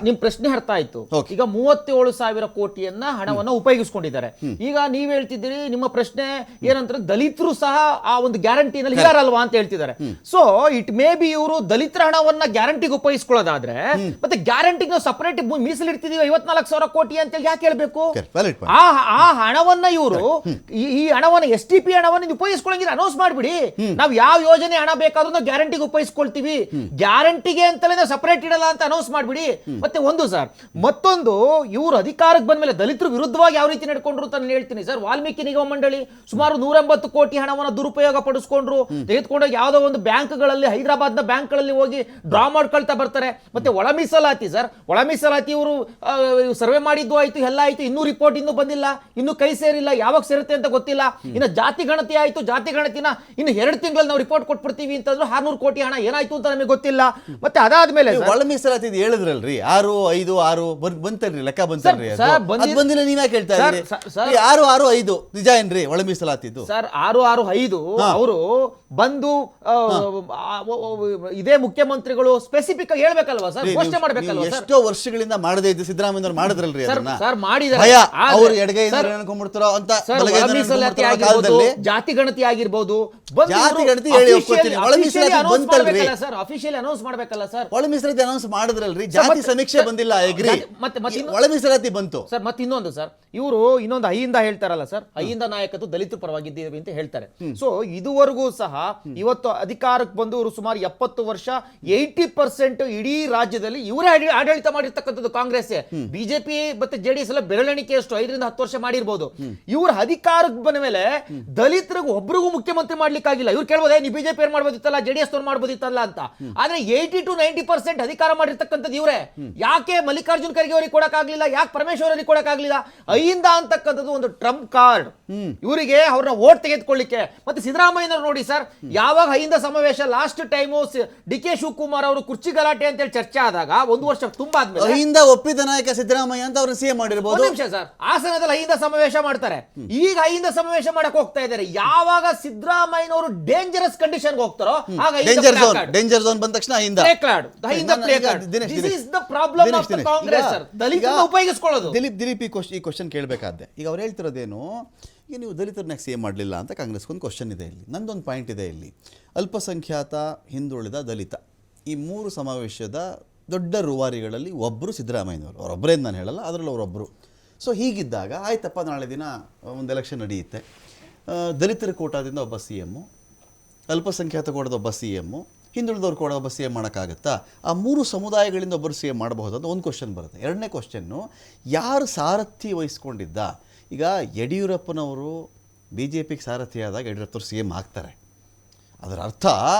Speaker 6: ನಿಮ್ ಪ್ರಶ್ನೆ ಅರ್ಥ ಆಯ್ತು. ಈಗ 37,000 ಕೋಟಿಯನ್ನ ಹಣವನ್ನ ಉಪಯೋಗಿಸ್ಕೊಂಡಿದ್ದಾರೆ. ಈಗ ನೀವ್ ಹೇಳ್ತಿದ್ದೀರಿ, ನಿಮ್ಮ ಪ್ರಶ್ನೆ ಏನಂದ್ರೆ ದಲಿತರು ಸಹ ಆ ಒಂದು ಗ್ಯಾರಂಟಿನಲ್ಲಿ ಇದಾರಲ್ವಾ ಅಂತ ಹೇಳ್ತಿದ್ದಾರೆ. ಸೊ ಇಟ್ ಮೇ ಬಿ ಇವರು ದಲಿತರ ಹಣವನ್ನ ಗ್ಯಾರಂಟಿಗೆ ಉಪಯೋಗಿಸ್ಕೊಳ್ಳೋದಾದ್ರೆ, ಮತ್ತೆ ಗ್ಯಾರಂಟಿಗೆ ನಾವು ಸಪರೇಟ್ ಮೀಸಲಿಡ್ತಿದೀವಿ 54,000 ಕೋಟಿ ಅಂತ ಹೇಳಿ ಯಾಕೆ ಹೇಳ್ಬೇಕು? ಆ ಹಣವನ್ನ ಇವರು ಈ ಹಣವನ್ನು STP ಹಣವನ್ನು ಉಪಯೋಗಿಸ್ಕೊಳ್ಳಂಗಿದ್ರೆ ಅನೌನ್ಸ್ ಮಾಡ್ಬಿಡಿ. ನಾವು ಯಾವ ಯೋಜನೆ ಹಣ ಬೇಕಾದ್ರೂ ನಾವು ಗ್ಯಾರಂಟಿಗೆ ಉಪಯೋಗಿಸ್ಕೊಳ್ತೀವಿ, ಗ್ಯಾರಂಟಿಗೆ ಅಂತಲೇ ನಾವು ಸಪರೇಟ್ ಇಡಲ್ಲ ಅಂತ ಅನೌನ್ಸ್ ಮಾಡ್ಬಿಡಿ. ಮತ್ತೆ ಒಂದು ಸರ್, ಮತ್ತೊಂದು, ಇವರು ಅಧಿಕಾರಕ್ಕೆ ಬಂದ್ಮೇಲೆ ದಲಿತರು ವಿರುದ್ಧವಾಗಿ ಯಾವ ರೀತಿ ನಡ್ಕೊಂಡ್ರು ಅಂತ ನಾನು ಹೇಳ್ತೀನಿ ಸರ್. ವಾಲ್ಮೀಕಿ ನಿಗಮ ಮಂಡಳಿ ಸುಮಾರು 180 ಕೋಟಿ ಹಣವನ್ನು ದುರುಪಯೋಗ ಪಡಿಸ್ಕೊಂಡ್ರು. ತೆಗೆದುಕೊಂಡೋಗಿ ಯಾವುದೋ ಒಂದು ಬ್ಯಾಂಕ್ಗಳಲ್ಲಿ, ಹೈದರಾಬಾದ್ನ ಬ್ಯಾಂಕ್ಗಳಲ್ಲಿ ಹೋಗಿ ಡ್ರಾ ಮಾಡ್ಕೊಳ್ತಾ ಬರ್ತಾರೆ. ಮತ್ತೆ ಒಳ ಮೀಸಲಾತಿ ಸರ್, ಒಳ ಮೀಸಲಾತಿ ಇವರು ಸರ್ವೆ ಮಾಡಿದ್ದು ಆಯ್ತು, ಎಲ್ಲ ಆಯ್ತು, ಇನ್ನೂ ರಿಪೋರ್ಟ್ ಇನ್ನೂ ಬಂದಿಲ್ಲ, ಇನ್ನೂ ಕೈ ಸೇರಿಲ್ಲ, ಯಾವಾಗ ಸೇರುತ್ತೆ ಅಂತ ಗೊತ್ತಿಲ್ಲ. ಇನ್ನು ಜಾತಿ ಗಣತಿ ಆಯ್ತು, ಜಾತಿ ಗಣತಿನ ಇನ್ನು 2 ತಿಂಗಳಲ್ಲಿ ನಾವು ರಿಪೋರ್ಟ್ ಕೊಟ್ಬಿಡ್ತೀವಿ ಅಂತಂದ್ರೆ 600 ಕೋಟಿ ಹಣ ಏನಾಯ್ತು ಅಂತ ನಮಗೆ ಗೊತ್ತಿಲ್ಲ. ಮತ್ತೆ ಅದಾದ್ಮೇಲೆ
Speaker 1: ಒಳ ಮೀಸಲಾತಿ ಹೇಳಿದ್ರಲ್ರಿ, 6, 5, 6 ಬಂತಲ್ರಿ, ಲೆಕ್ಕ ಬಂತಲ್ರಿ, ಬಂದಿಲ್ಲ. ನೀವೇ ಕೇಳ್ತಾ ಇದ್ದೀರಿ 6, 6, 5 ನಿಜ ಏನ್ರಿ ಒಳ ಮೀಸಲಾತಿ?
Speaker 6: ಸರ್ 6, 6, 5 ಅವರು ಬಂದು ಇದೇ ಮುಖ್ಯಮಂತ್ರಿಗಳು ಸ್ಪೆಸಿಫಿಕ್ ಆಗಿ ಹೇಳ್ಬೇಕಲ್ವಾ ಸರ್, ಘೋಷಣೆ ಮಾಡ್ಬೇಕಲ್ವಾ ಸರ್?
Speaker 1: ಎಷ್ಟೋ ವರ್ಷಗಳಿಂದ ಮಾಡದೇ ಇದ್ದು ಸಿದ್ದರಾಮಯ್ಯ ಮಾಡಿದ್ರಲ್ರಿ ಅದನ್ನ.
Speaker 6: ಸರ್ ಮಾಡಿದ್ದಾರೆ.
Speaker 1: ಭಯ
Speaker 6: ಆದ್ರೆ
Speaker 1: ಅವ್ರು ಎಡಗೈಯಿಂದ ಅನ್ಕೊಂಡ್ಬಿಡ್ತಾರೋ ಅಂತ
Speaker 6: ಸರ್,
Speaker 1: ಬಲಗೈಯಿಂದ
Speaker 6: ಒಳ ಮೀಸಲಾತಿ
Speaker 1: ಅನ್ಕೊಂಡ್ಬಿಡ್ತಾರೋ
Speaker 6: ಆಗಿರ್ಬೋದು,
Speaker 1: ಕಾಲದಲ್ಲಿ
Speaker 6: ಜಾತಿ ಗಣತಿ ಆಗಿರ್ಬೋದು,
Speaker 1: ಜಾತಿ ಗಣತಿ ಹೇಳಿ ಒಪ್ಕೊತೀನಿ. ಒಳ ಮೀಸಲಾತಿ ಬಂತಲ್ರಿ
Speaker 6: ಸರ್, ಅಫಿಷಿಯಲಿ ಅನೌನ್ಸ್ ಮಾಡ್ಬೇಕಲ್ಲ ಸರ್.
Speaker 1: ಒಳ ಮೀಸಲಾತಿ ಅನೌನ್ಸ್ ಮಾಡಿದ್ರಲ್ರಿ, ಜಾತಿ ಸಮೀಕ್ಷೆ ಬಂದಿಲ್ಲ. ಎಗ್ರಿ, ಒಳ ಮೀಸಲಾತಿ ಬಂತು
Speaker 6: ಸರ್. ಮತ್ತೆ ಇನ್ನೊಂದು ಸರ್, ಇವರು ಇನ್ನೊಂದು ಅಹಿಂದ ಹೇಳ್ತಾರಲ್ಲ ಸರ್, ಅಹಿಂದ ನಾಯಕತ್ವ ದಲಿತರ ಪರವಾಗಿದ್ದೀವಿ ಅಂತ ಹೇಳ್ತಾರೆ. ಸೊ ಇದುವರೆಗೂ ಸಹ ಇವತ್ತು ಅಧಿಕಾರಕ್ಕೆ ಬಂದು ಇವರು ಸುಮಾರು 70 ವರ್ಷ 80% ಇಡೀ ರಾಜ್ಯದಲ್ಲಿ ಇವರೇ ಆಡಳಿತ ಮಾಡಿರ್ತಕ್ಕಂಥದ್ದು ಕಾಂಗ್ರೆಸ್. ಬಿಜೆಪಿ ಮತ್ತೆ ಜೆಡಿಎಸ್ ಎಲ್ಲ ಬೆರಳೆಣಿಕೆ ಅಷ್ಟು 5 ರಿಂದ 10 ವರ್ಷ ಮಾಡಿರ್ಬೋದು. ಇವ್ರ ಅಧಿಕಾರಕ್ಕೆ ಬಂದ ಮೇಲೆ ದಲಿತರಿಗೂ ಒಬ್ರಿಗೂ ಮುಖ್ಯಮಂತ್ರಿ ಮಾಡ್ಲಿಕ್ಕಾಗಿಲ್ಲ. ಇವ್ರು ಕೇಳ್ಬೋದೇ ನೀವು ಬಿಜೆಪಿ ಏನ್ ಮಾಡ್ಬೋದಿತ್ತಲ್ಲ, ಜೆಡಿಎಸ್ ಅವ್ರು ಮಾಡ್ಬೋದಿತ್ತಲ್ಲ ಅಂತ. ಆದ್ರೆ 80 to 90% ಅಧಿಕಾರ ಮಾಡಿರ್ತಕ್ಕಂಥದ್ದು ಇವರೇ. ಯಾಕೆ ಮಲ್ಲಿಕಾರ್ಜುನ್ ಖರ್ಗೆ ಅವರಿಗೆ ಕೊಡಕ್ಕಾಗ್ಲಿಲ್ಲ, ಯಾಕೆ ಪರಮೇಶ್ವರ್ ಅವರಿಗೆ ಕೊಡಕ್ಕಾಗ್ಲಿಲ್ಲ? ಅಹಿಂದ ಅಂತಕ್ಕಂಥದ್ದು ಒಂದು ಟ್ರಂಪ್ ಕಾರ್ಡ್ ಇವರಿಗೆ, ಅವ್ರನ್ನ ಓಟ್ ತೆಗೆದುಕೊಳ್ಳಿಕ್ಕೆ. ಮತ್ತೆ ಸಿದ್ದರಾಮಯ್ಯನವರು ನೋಡಿ ಸರ್, ಯಾವಾಗ ಅಹಿಂದ ಸಮಾವೇಶ ಲಾಸ್ಟ್ ಟೈಮು ಡಿ.ಕೆ. ಶಿವಕುಮಾರ್ ಅವರು ಕುರ್ಚಿ ಗಲಾಟೆ ಅಂತ ಹೇಳಿ ಚರ್ಚೆ ಆದಾಗ 1 ವರ್ಷ ತುಂಬಾ ಆದ್ಮೇಲೆ
Speaker 1: ಅಹಿಂದ ಒಪ್ಪಿದ ನಾಯಕ ಸಿದ್ದರಾಮಯ್ಯ ಅಂತ ಅವ್ರನ್ನ ಸಿಎಂ ಮಾಡಿರ್ಬೋದು.
Speaker 6: ಒಂದು ನಿಮಿಷ ಸರ್, ಹಾಸನದಲ್ಲಿ ಅಹಿಂದ ಸಮಾವೇಶ ಮಾಡ್ತಾರೆ, ಈಗ ಅಹಿಂದ ಸಮಾವೇಶ ಮಾಡಕ್ ಹೋಗ್ತಾ ಇದ್ದಾರೆ. ಯಾವಾಗ ಸಿದ್ದರಾಮಯ್ಯನವರು ಡೇಂಜರಸ್ ಕಂಡೀಷನ್ ಹೋಗ್ತಾರೋ ಆಗ
Speaker 1: ಡೇಂಜರ್ ಝೋನ್ ಬಂದ ತಕ್ಷಣ Ahinda
Speaker 6: play card. This is the problem of the Congress sir, ದಲಿತರನ್ನ ಉಪಯೋಗಿಸ್ಕೊಳ್ಳೋದು.
Speaker 1: ದಿಲೀಪ್ ಈ ಕ್ವಶನ್ ಕೇಳಬೇಕಾದ್ರೆ ಈಗ ಅವ್ರು ಹೇಳ್ತಿರೋದೇನು, ಈಗ ನೀವು ದಲಿತರನ್ನ ಸಿ ಎಂ ಮಾಡಲಿಲ್ಲ ಅಂತ ಕಾಂಗ್ರೆಸ್ಗೊಂದು ಕ್ವಶನ್ ಇದೆ. ಇಲ್ಲಿ ನಂದೊಂದು ಪಾಯಿಂಟ್ ಇದೆ. ಇಲ್ಲಿ ಅಲ್ಪಸಂಖ್ಯಾತ, ಹಿಂದುಳಿದ, ದಲಿತ ಈ 3 ಸಮಾವೇಶದ ದೊಡ್ಡ ರೂವಾರಿಗಳಲ್ಲಿ ಒಬ್ಬರು ಸಿದ್ದರಾಮಯ್ಯನವರು. ಅವರೊಬ್ಬರೇ ನಾನು ಹೇಳಲ್ಲ, ಅದರಲ್ಲಿ ಅವರೊಬ್ಬರು. ಸೊ ಹೀಗಿದ್ದಾಗ ಆಯ್ತಪ್ಪ, ನಾಳೆ ದಿನ ಒಂದು ಎಲೆಕ್ಷನ್ ನಡೆಯುತ್ತೆ, ದಲಿತರ ಕೋಟಾದಿಂದ ಒಬ್ಬ ಸಿ ಎಮ್ಮು, ಅಲ್ಪಸಂಖ್ಯಾತ ಕೋಟದ ಒಬ್ಬ ಸಿ ಎಮ್ಮು, ಹಿಂದುಳಿದವ್ರು ಕೂಡ ಒಬ್ಬ ಸಿ ಎಂ ಮಾಡೋಕ್ಕಾಗುತ್ತಾ? ಆ 3 ಸಮುದಾಯಗಳಿಂದ ಒಬ್ಬರು ಸಿ ಎಂ ಮಾಡಬಹುದು ಅಂತ ಒಂದು ಕ್ವಶನ್ ಬರುತ್ತೆ. ಎರಡನೇ ಕ್ವಶನ್ನು, ಯಾರು ಸಾರಥಿ ವಹಿಸ್ಕೊಂಡಿದ್ದ? ಈಗ ಯಡಿಯೂರಪ್ಪನವರು ಬಿ ಜೆ ಪಿಗೆ ಸಾರಥಿ ಆದಾಗ ಯಡಿಯೂರಪ್ಪನವರು ಸಿ ಎಂ ಆಗ್ತಾರೆ. ಅದರ ಅರ್ಥ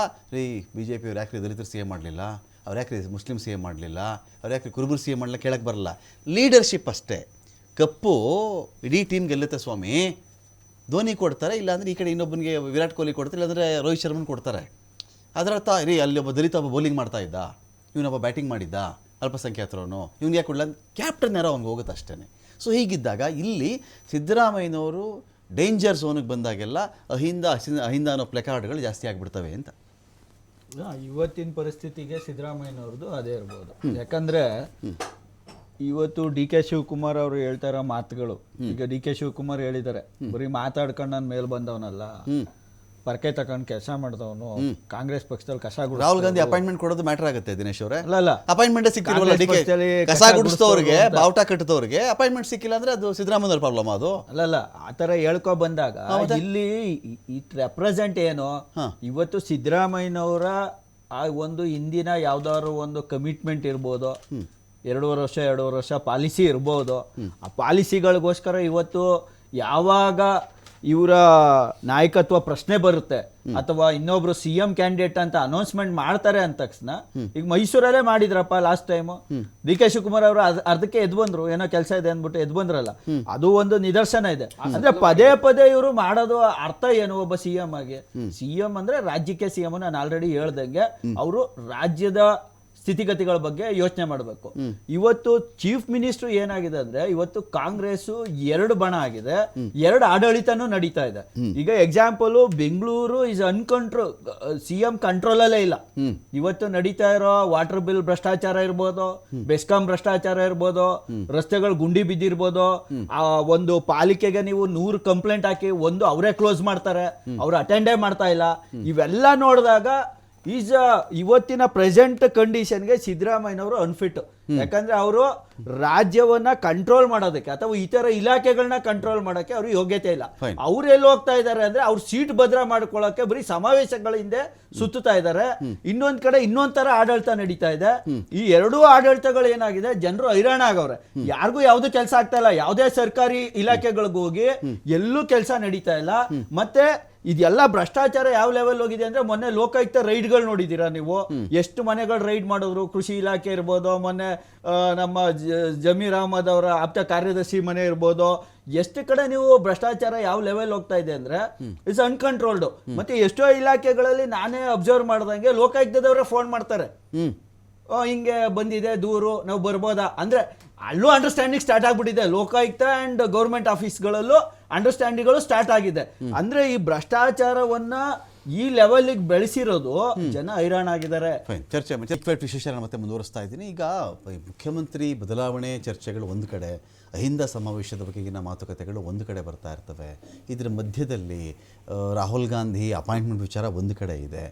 Speaker 1: ರೀ ಬಿ ಜೆ ಪಿಯವ್ರು ಯಾಕ್ರಿ ದಲಿತರು ಸಿ ಎಂ ಮಾಡಲಿಲ್ಲ, ಅವ್ರು ಯಾಕ್ರಿ ಮುಸ್ಲಿಮ್ ಸಿ ಎಂ ಮಾಡಲಿಲ್ಲ, ಅವ್ರು ಯಾಕ್ರಿ ಕುರುಬರು ಸಿ ಎಂ ಮಾಡಲಿಲ್ಲ ಕೇಳಕ್ಕೆ ಬರಲ್ಲ. ಲೀಡರ್ಶಿಪ್ ಅಷ್ಟೇ. ಕಪ್ಪು ಇಡೀ ಟೀಮ್ ಗೆಲ್ಲುತ್ತೆ ಸ್ವಾಮಿ. ಧೋನಿ ಕೊಡ್ತಾರೆ, ಇಲ್ಲಾಂದರೆ ಈ ಕಡೆ ಇನ್ನೊಬ್ಬನಿಗೆ ವಿರಾಟ್ ಕೊಹ್ಲಿ ಕೊಡ್ತಾರೆ, ಇಲ್ಲಾಂದರೆ ರೋಹಿತ್ ಶರ್ಮನ್ ಕೊಡ್ತಾರೆ. ಅದರ ಅರ್ಥ ರೀ ಅಲ್ಲಿ ಒಬ್ಬ ದಲಿತ ಒಬ್ಬ ಬೌಲಿಂಗ್ ಮಾಡ್ತಾ ಇದ್ದ, ಇವನೊಬ್ಬ ಬ್ಯಾಟಿಂಗ್ ಮಾಡಿದ್ದ, ಅಲ್ಪಸಂಖ್ಯಾತರವನು, ಇವ್ನು ಯಾಕೆ ಕೊಡಲ್ಲ, ಕ್ಯಾಪ್ಟನ್ ಯಾರೋ ಅವ್ನಿಗೆ ಹೋಗುತ್ತೆ ಅಷ್ಟೇ. ಸೊ ಹೀಗಿದ್ದಾಗ ಇಲ್ಲಿ ಸಿದ್ದರಾಮಯ್ಯನವರು ಡೇಂಜರ್ ಝೋನಿಗೆ ಬಂದಾಗೆಲ್ಲ ಅಹಿಂದ ಅನ್ನೋ ಪ್ಲೆಕಾರ್ಡ್ಗಳು ಜಾಸ್ತಿ ಆಗಿಬಿಡ್ತವೆ ಅಂತ.
Speaker 7: ಇವತ್ತಿನ ಪರಿಸ್ಥಿತಿಗೆ ಸಿದ್ದರಾಮಯ್ಯನವ್ರದ್ದು ಅದೇ ಇರ್ಬೋದು. ಯಾಕಂದ್ರೆ ಇವತ್ತು ಡಿ.ಕೆ. ಶಿವಕುಮಾರ್ ಅವರು ಹೇಳ್ತಾ ಇರೋ ಮಾತುಗಳು, ಈಗ ಡಿ.ಕೆ. ಶಿವಕುಮಾರ್ ಹೇಳಿದ್ದಾರೆ, ಬರೀ ಮಾತಾಡ್ಕೊಂಡು ನಾನು ಮೇಲೆ ಬಂದವನಲ್ಲ, ಪರ್ಕೆ ತಗೊಂಡು ಕೆಲಸ ಮಾಡಿದವನು, ಕಾಂಗ್ರೆಸ್ ಪಕ್ಷದಲ್ಲಿ ಕಸ
Speaker 1: ರಾಹುಲ್ ಗಾಂಧಿ ಅಪಾಯಿಂಟ್ಮೆಂಟ್ ಕೊಡೋದು ಮ್ಯಾಟರ್ ಆಗುತ್ತೆ ದಿನೇಶ್ ಅವರೇ.
Speaker 7: ಅಲ್ಲ
Speaker 1: ಅಪಾಯಿಂಟ್ಮೆಂಟ್ ಸಿಕ್ಕಿಲ್ಲ, ಕಸ ಗುಡಿಸಿದವ್ರಿಗೆ, ಬಾವುಟ ಕಟ್ಟಿದವ್ರಿಗೆ ಅಪಾಯಿಂಟ್ಮೆಂಟ್ ಸಿಕ್ಕಿಲ್ಲ ಅಂದ್ರೆ ಅದು ಸಿದ್ದರಾಮಯ್ಯ ಪ್ರಾಬ್ಲಮ್. ಅದು
Speaker 7: ಅಲ್ಲ ಆ ಥರ ಹೇಳ್ಕೊ ಬಂದಾಗ ಇಲ್ಲಿ ಇಟ್ ರೆಪ್ರೆಸೆಂಟ್ ಏನು, ಇವತ್ತು ಸಿದ್ದರಾಮಯ್ಯನವರ ಆ ಒಂದು ಹಿಂದಿನ ಯಾವ್ದಾದ್ರು ಒಂದು ಕಮಿಟ್ಮೆಂಟ್ ಇರ್ಬೋದು, 2 ವರ್ಷ ಪಾಲಿಸಿ ಇರ್ಬೋದು. ಆ ಪಾಲಿಸಿಗಳಿಗೋಸ್ಕರ ಇವತ್ತು ಯಾವಾಗ ಇವರ ನಾಯಕತ್ವ ಪ್ರಶ್ನೆ ಬರುತ್ತೆ ಅಥವಾ ಇನ್ನೊಬ್ರು ಸಿ ಎಂ ಕ್ಯಾಂಡಿಡೇಟ್ ಅಂತ ಅನೌನ್ಸ್ಮೆಂಟ್ ಮಾಡ್ತಾರೆ ಅಂದ ತಕ್ಷಣ, ಈಗ ಮೈಸೂರಲ್ಲೇ ಮಾಡಿದ್ರಪ್ಪ ಲಾಸ್ಟ್ ಟೈಮು, ಡಿ.ಕೆ. ಶಿವಕುಮಾರ್ ಅವರು ಅರ್ಧಕ್ಕೆ ಎದ್ದು ಬಂದ್ರು, ಏನೋ ಕೆಲಸ ಇದೆ ಅಂದ್ಬಿಟ್ಟು ಎದ್ದು ಬಂದ್ರಲ್ಲ, ಅದು ಒಂದು ನಿದರ್ಶನ ಇದೆ. ಅಂದ್ರೆ ಪದೇ ಇವರು ಮಾಡೋದು ಅರ್ಥ ಏನು? ಒಬ್ಬ ಸಿ ಎಂ ಆಗಿ, ಸಿ ಎಂ ಅಂದ್ರೆ ರಾಜ್ಯಕ್ಕೆ ಸಿ ಎಂ, ನಾನು ಆಲ್ರೆಡಿ ಹೇಳ್ದಂಗೆ ಅವರು ರಾಜ್ಯದ ಸ್ಥಿತಿಗತಿಗಳ ಬಗ್ಗೆ ಯೋಚನೆ ಮಾಡಬೇಕು. ಇವತ್ತು ಚೀಫ್ ಮಿನಿಸ್ಟರ್ ಏನಾಗಿದೆ ಅಂದ್ರೆ, ಇವತ್ತು ಕಾಂಗ್ರೆಸ್ 2 ಬಣ ಆಗಿದೆ, 2 ಆಡಳಿತನೂ ನಡೀತಾ ಇದೆ. ಈಗ example Bengaluru is uncontrol, C M control ಅಲ್ಲೇ ಇಲ್ಲ. ಇವತ್ತು ನಡೀತಾ ಇರೋ ವಾಟರ್ ಬಿಲ್ ಭ್ರಷ್ಟಾಚಾರ ಇರ್ಬೋದು, ಬೆಸ್ಕಾಂ ಭ್ರಷ್ಟಾಚಾರ ಇರ್ಬೋದು, ರಸ್ತೆಗಳು ಗುಂಡಿ ಬಿದ್ದಿರ್ಬೋದು, ಆ ಒಂದು ಪಾಲಿಕೆಗೆ ನೀವು 100 ಕಂಪ್ಲೇಂಟ್ ಹಾಕಿ ಒಂದು ಅವರೇ ಕ್ಲೋಸ್ ಮಾಡ್ತಾರೆ, ಅವ್ರು ಅಟೆಂಡೇ ಮಾಡ್ತಾ ಇಲ್ಲ. ಇವೆಲ್ಲ ನೋಡಿದಾಗ ಈಸ್ ಇವತ್ತಿನ ಪ್ರೆಸೆಂಟ್ ಕಂಡೀಷನ್ಗೆ ಸಿದ್ದರಾಮಯ್ಯನವರು ಅನ್ಫಿಟ್. ಯಾಕಂದ್ರೆ ಅವರು ರಾಜ್ಯವನ್ನ ಕಂಟ್ರೋಲ್ ಮಾಡೋದಕ್ಕೆ ಅಥವಾ ಇತರ ಇಲಾಖೆಗಳನ್ನ ಕಂಟ್ರೋಲ್ ಮಾಡೋಕೆ ಅವ್ರಿಗೆ ಯೋಗ್ಯತೆ ಇಲ್ಲ. ಅವ್ರು ಎಲ್ಲಿ ಹೋಗ್ತಾ ಇದ್ದಾರೆ ಅಂದ್ರೆ, ಅವ್ರ ಸೀಟ್ ಭದ್ರ ಮಾಡ್ಕೊಳ್ಳೋಕೆ ಬರೀ ಸಮಾವೇಶಗಳ ಹಿಂದೆ ಸುತ್ತುತ್ತಾ ಇದ್ದಾರೆ. ಇನ್ನೊಂದ್ ಕಡೆ ಇನ್ನೊಂದ್ ಆಡಳಿತ ನಡೀತಾ ಇದೆ. ಈ 2 ಆಡಳಿತಗಳು ಏನಾಗಿದೆ, ಜನರು ಹೈರಾಣ ಆಗವ್ರೆ. ಯಾರಿಗೂ ಯಾವ್ದು ಕೆಲಸ ಆಗ್ತಾ ಇಲ್ಲ. ಯಾವುದೇ ಸರ್ಕಾರಿ ಇಲಾಖೆಗಳಿಗೆ ಹೋಗಿ ಎಲ್ಲೂ ಕೆಲಸ ನಡೀತಾ ಇಲ್ಲ. ಮತ್ತೆ ಇದೆಲ್ಲ ಭ್ರಷ್ಟಾಚಾರ ಯಾವ ಲೆವೆಲ್ ಹೋಗಿದೆ ಅಂದ್ರೆ, ಮೊನ್ನೆ ಲೋಕಾಯುಕ್ತ ರೈಡ್ಗಳು ನೋಡಿದೀರಾ ನೀವು, ಎಷ್ಟು ಮನೆಗಳು ರೈಡ್ ಮಾಡಿದ್ರು. ಕೃಷಿ ಇಲಾಖೆ ಇರ್ಬೋದು, ಮೊನ್ನೆ ನಮ್ಮ ಜಮೀರ್ ಅಹಮದ್ ಅವರ ಆಪ್ತ ಕಾರ್ಯದರ್ಶಿ ಮನೆ ಇರ್ಬೋದು, ಎಷ್ಟು ಕಡೆ ನೀವು ಭ್ರಷ್ಟಾಚಾರ ಯಾವ ಲೆವೆಲ್ ಹೋಗ್ತಾ ಇದೆ ಅಂದ್ರೆ ಇಟ್ಸ್ ಅನ್ಕಂಟ್ರೋಲ್ಡ್. ಮತ್ತೆ ಎಷ್ಟೋ ಇಲಾಖೆಗಳಲ್ಲಿ ನಾನೇ ಅಬ್ಸರ್ವ್ ಮಾಡ್ದಂಗೆ ಲೋಕಾಯುಕ್ತದವರೇ ಫೋನ್ ಮಾಡ್ತಾರೆ, ಹಿಂಗೆ ಬಂದಿದೆ ದೂರು, ನಾವು ಬರ್ಬೋದಾ ಅಂದ್ರೆ. ಅಲ್ಲೂ ಅಂಡರ್ಸ್ಟ್ಯಾಂಡಿಂಗ್ ಸ್ಟಾರ್ಟ್ ಆಗ್ಬಿಟ್ಟಿದೆ. ಲೋಕಾಯುಕ್ತ ಅಂಡ್ ಗೌರ್ಮೆಂಟ್ ಆಫೀಸ್ಗಳಲ್ಲೂ ಅಂಡರ್ಸ್ಟ್ಯಾಂಡಿಂಗ್ಗಳು ಸ್ಟಾರ್ಟ್ ಆಗಿದೆ. ಅಂದ್ರೆ ಈ ಭ್ರಷ್ಟಾಚಾರವನ್ನ ಈ ಲೆವೆಲ್ಗೆ ಬೆಳೆಸಿರೋದು ಜನ ಹೈರಾಣಾಗಿದ್ದಾರೆ.
Speaker 1: ಫೈನ್, ಚರ್ಚೆ ವಿಶೇಷ ಮತ್ತೆ ಮುಂದುವರಿಸ್ತಾ ಇದ್ದೀನಿ. ಈಗ ಮುಖ್ಯಮಂತ್ರಿ ಬದಲಾವಣೆ ಚರ್ಚೆಗಳು ಒಂದು ಕಡೆ, ಅಹಿಂದ ಸಮಾವೇಶದ ಬಗೆಗಿನ ಮಾತುಕತೆಗಳು ಒಂದು ಕಡೆ ಬರ್ತಾ ಇರ್ತವೆ. ಇದರ ಮಧ್ಯದಲ್ಲಿ ರಾಹುಲ್ ಗಾಂಧಿ ಅಪಾಯಿಂಟ್ಮೆಂಟ್ ವಿಚಾರ ಒಂದು ಕಡೆ ಇದೆ.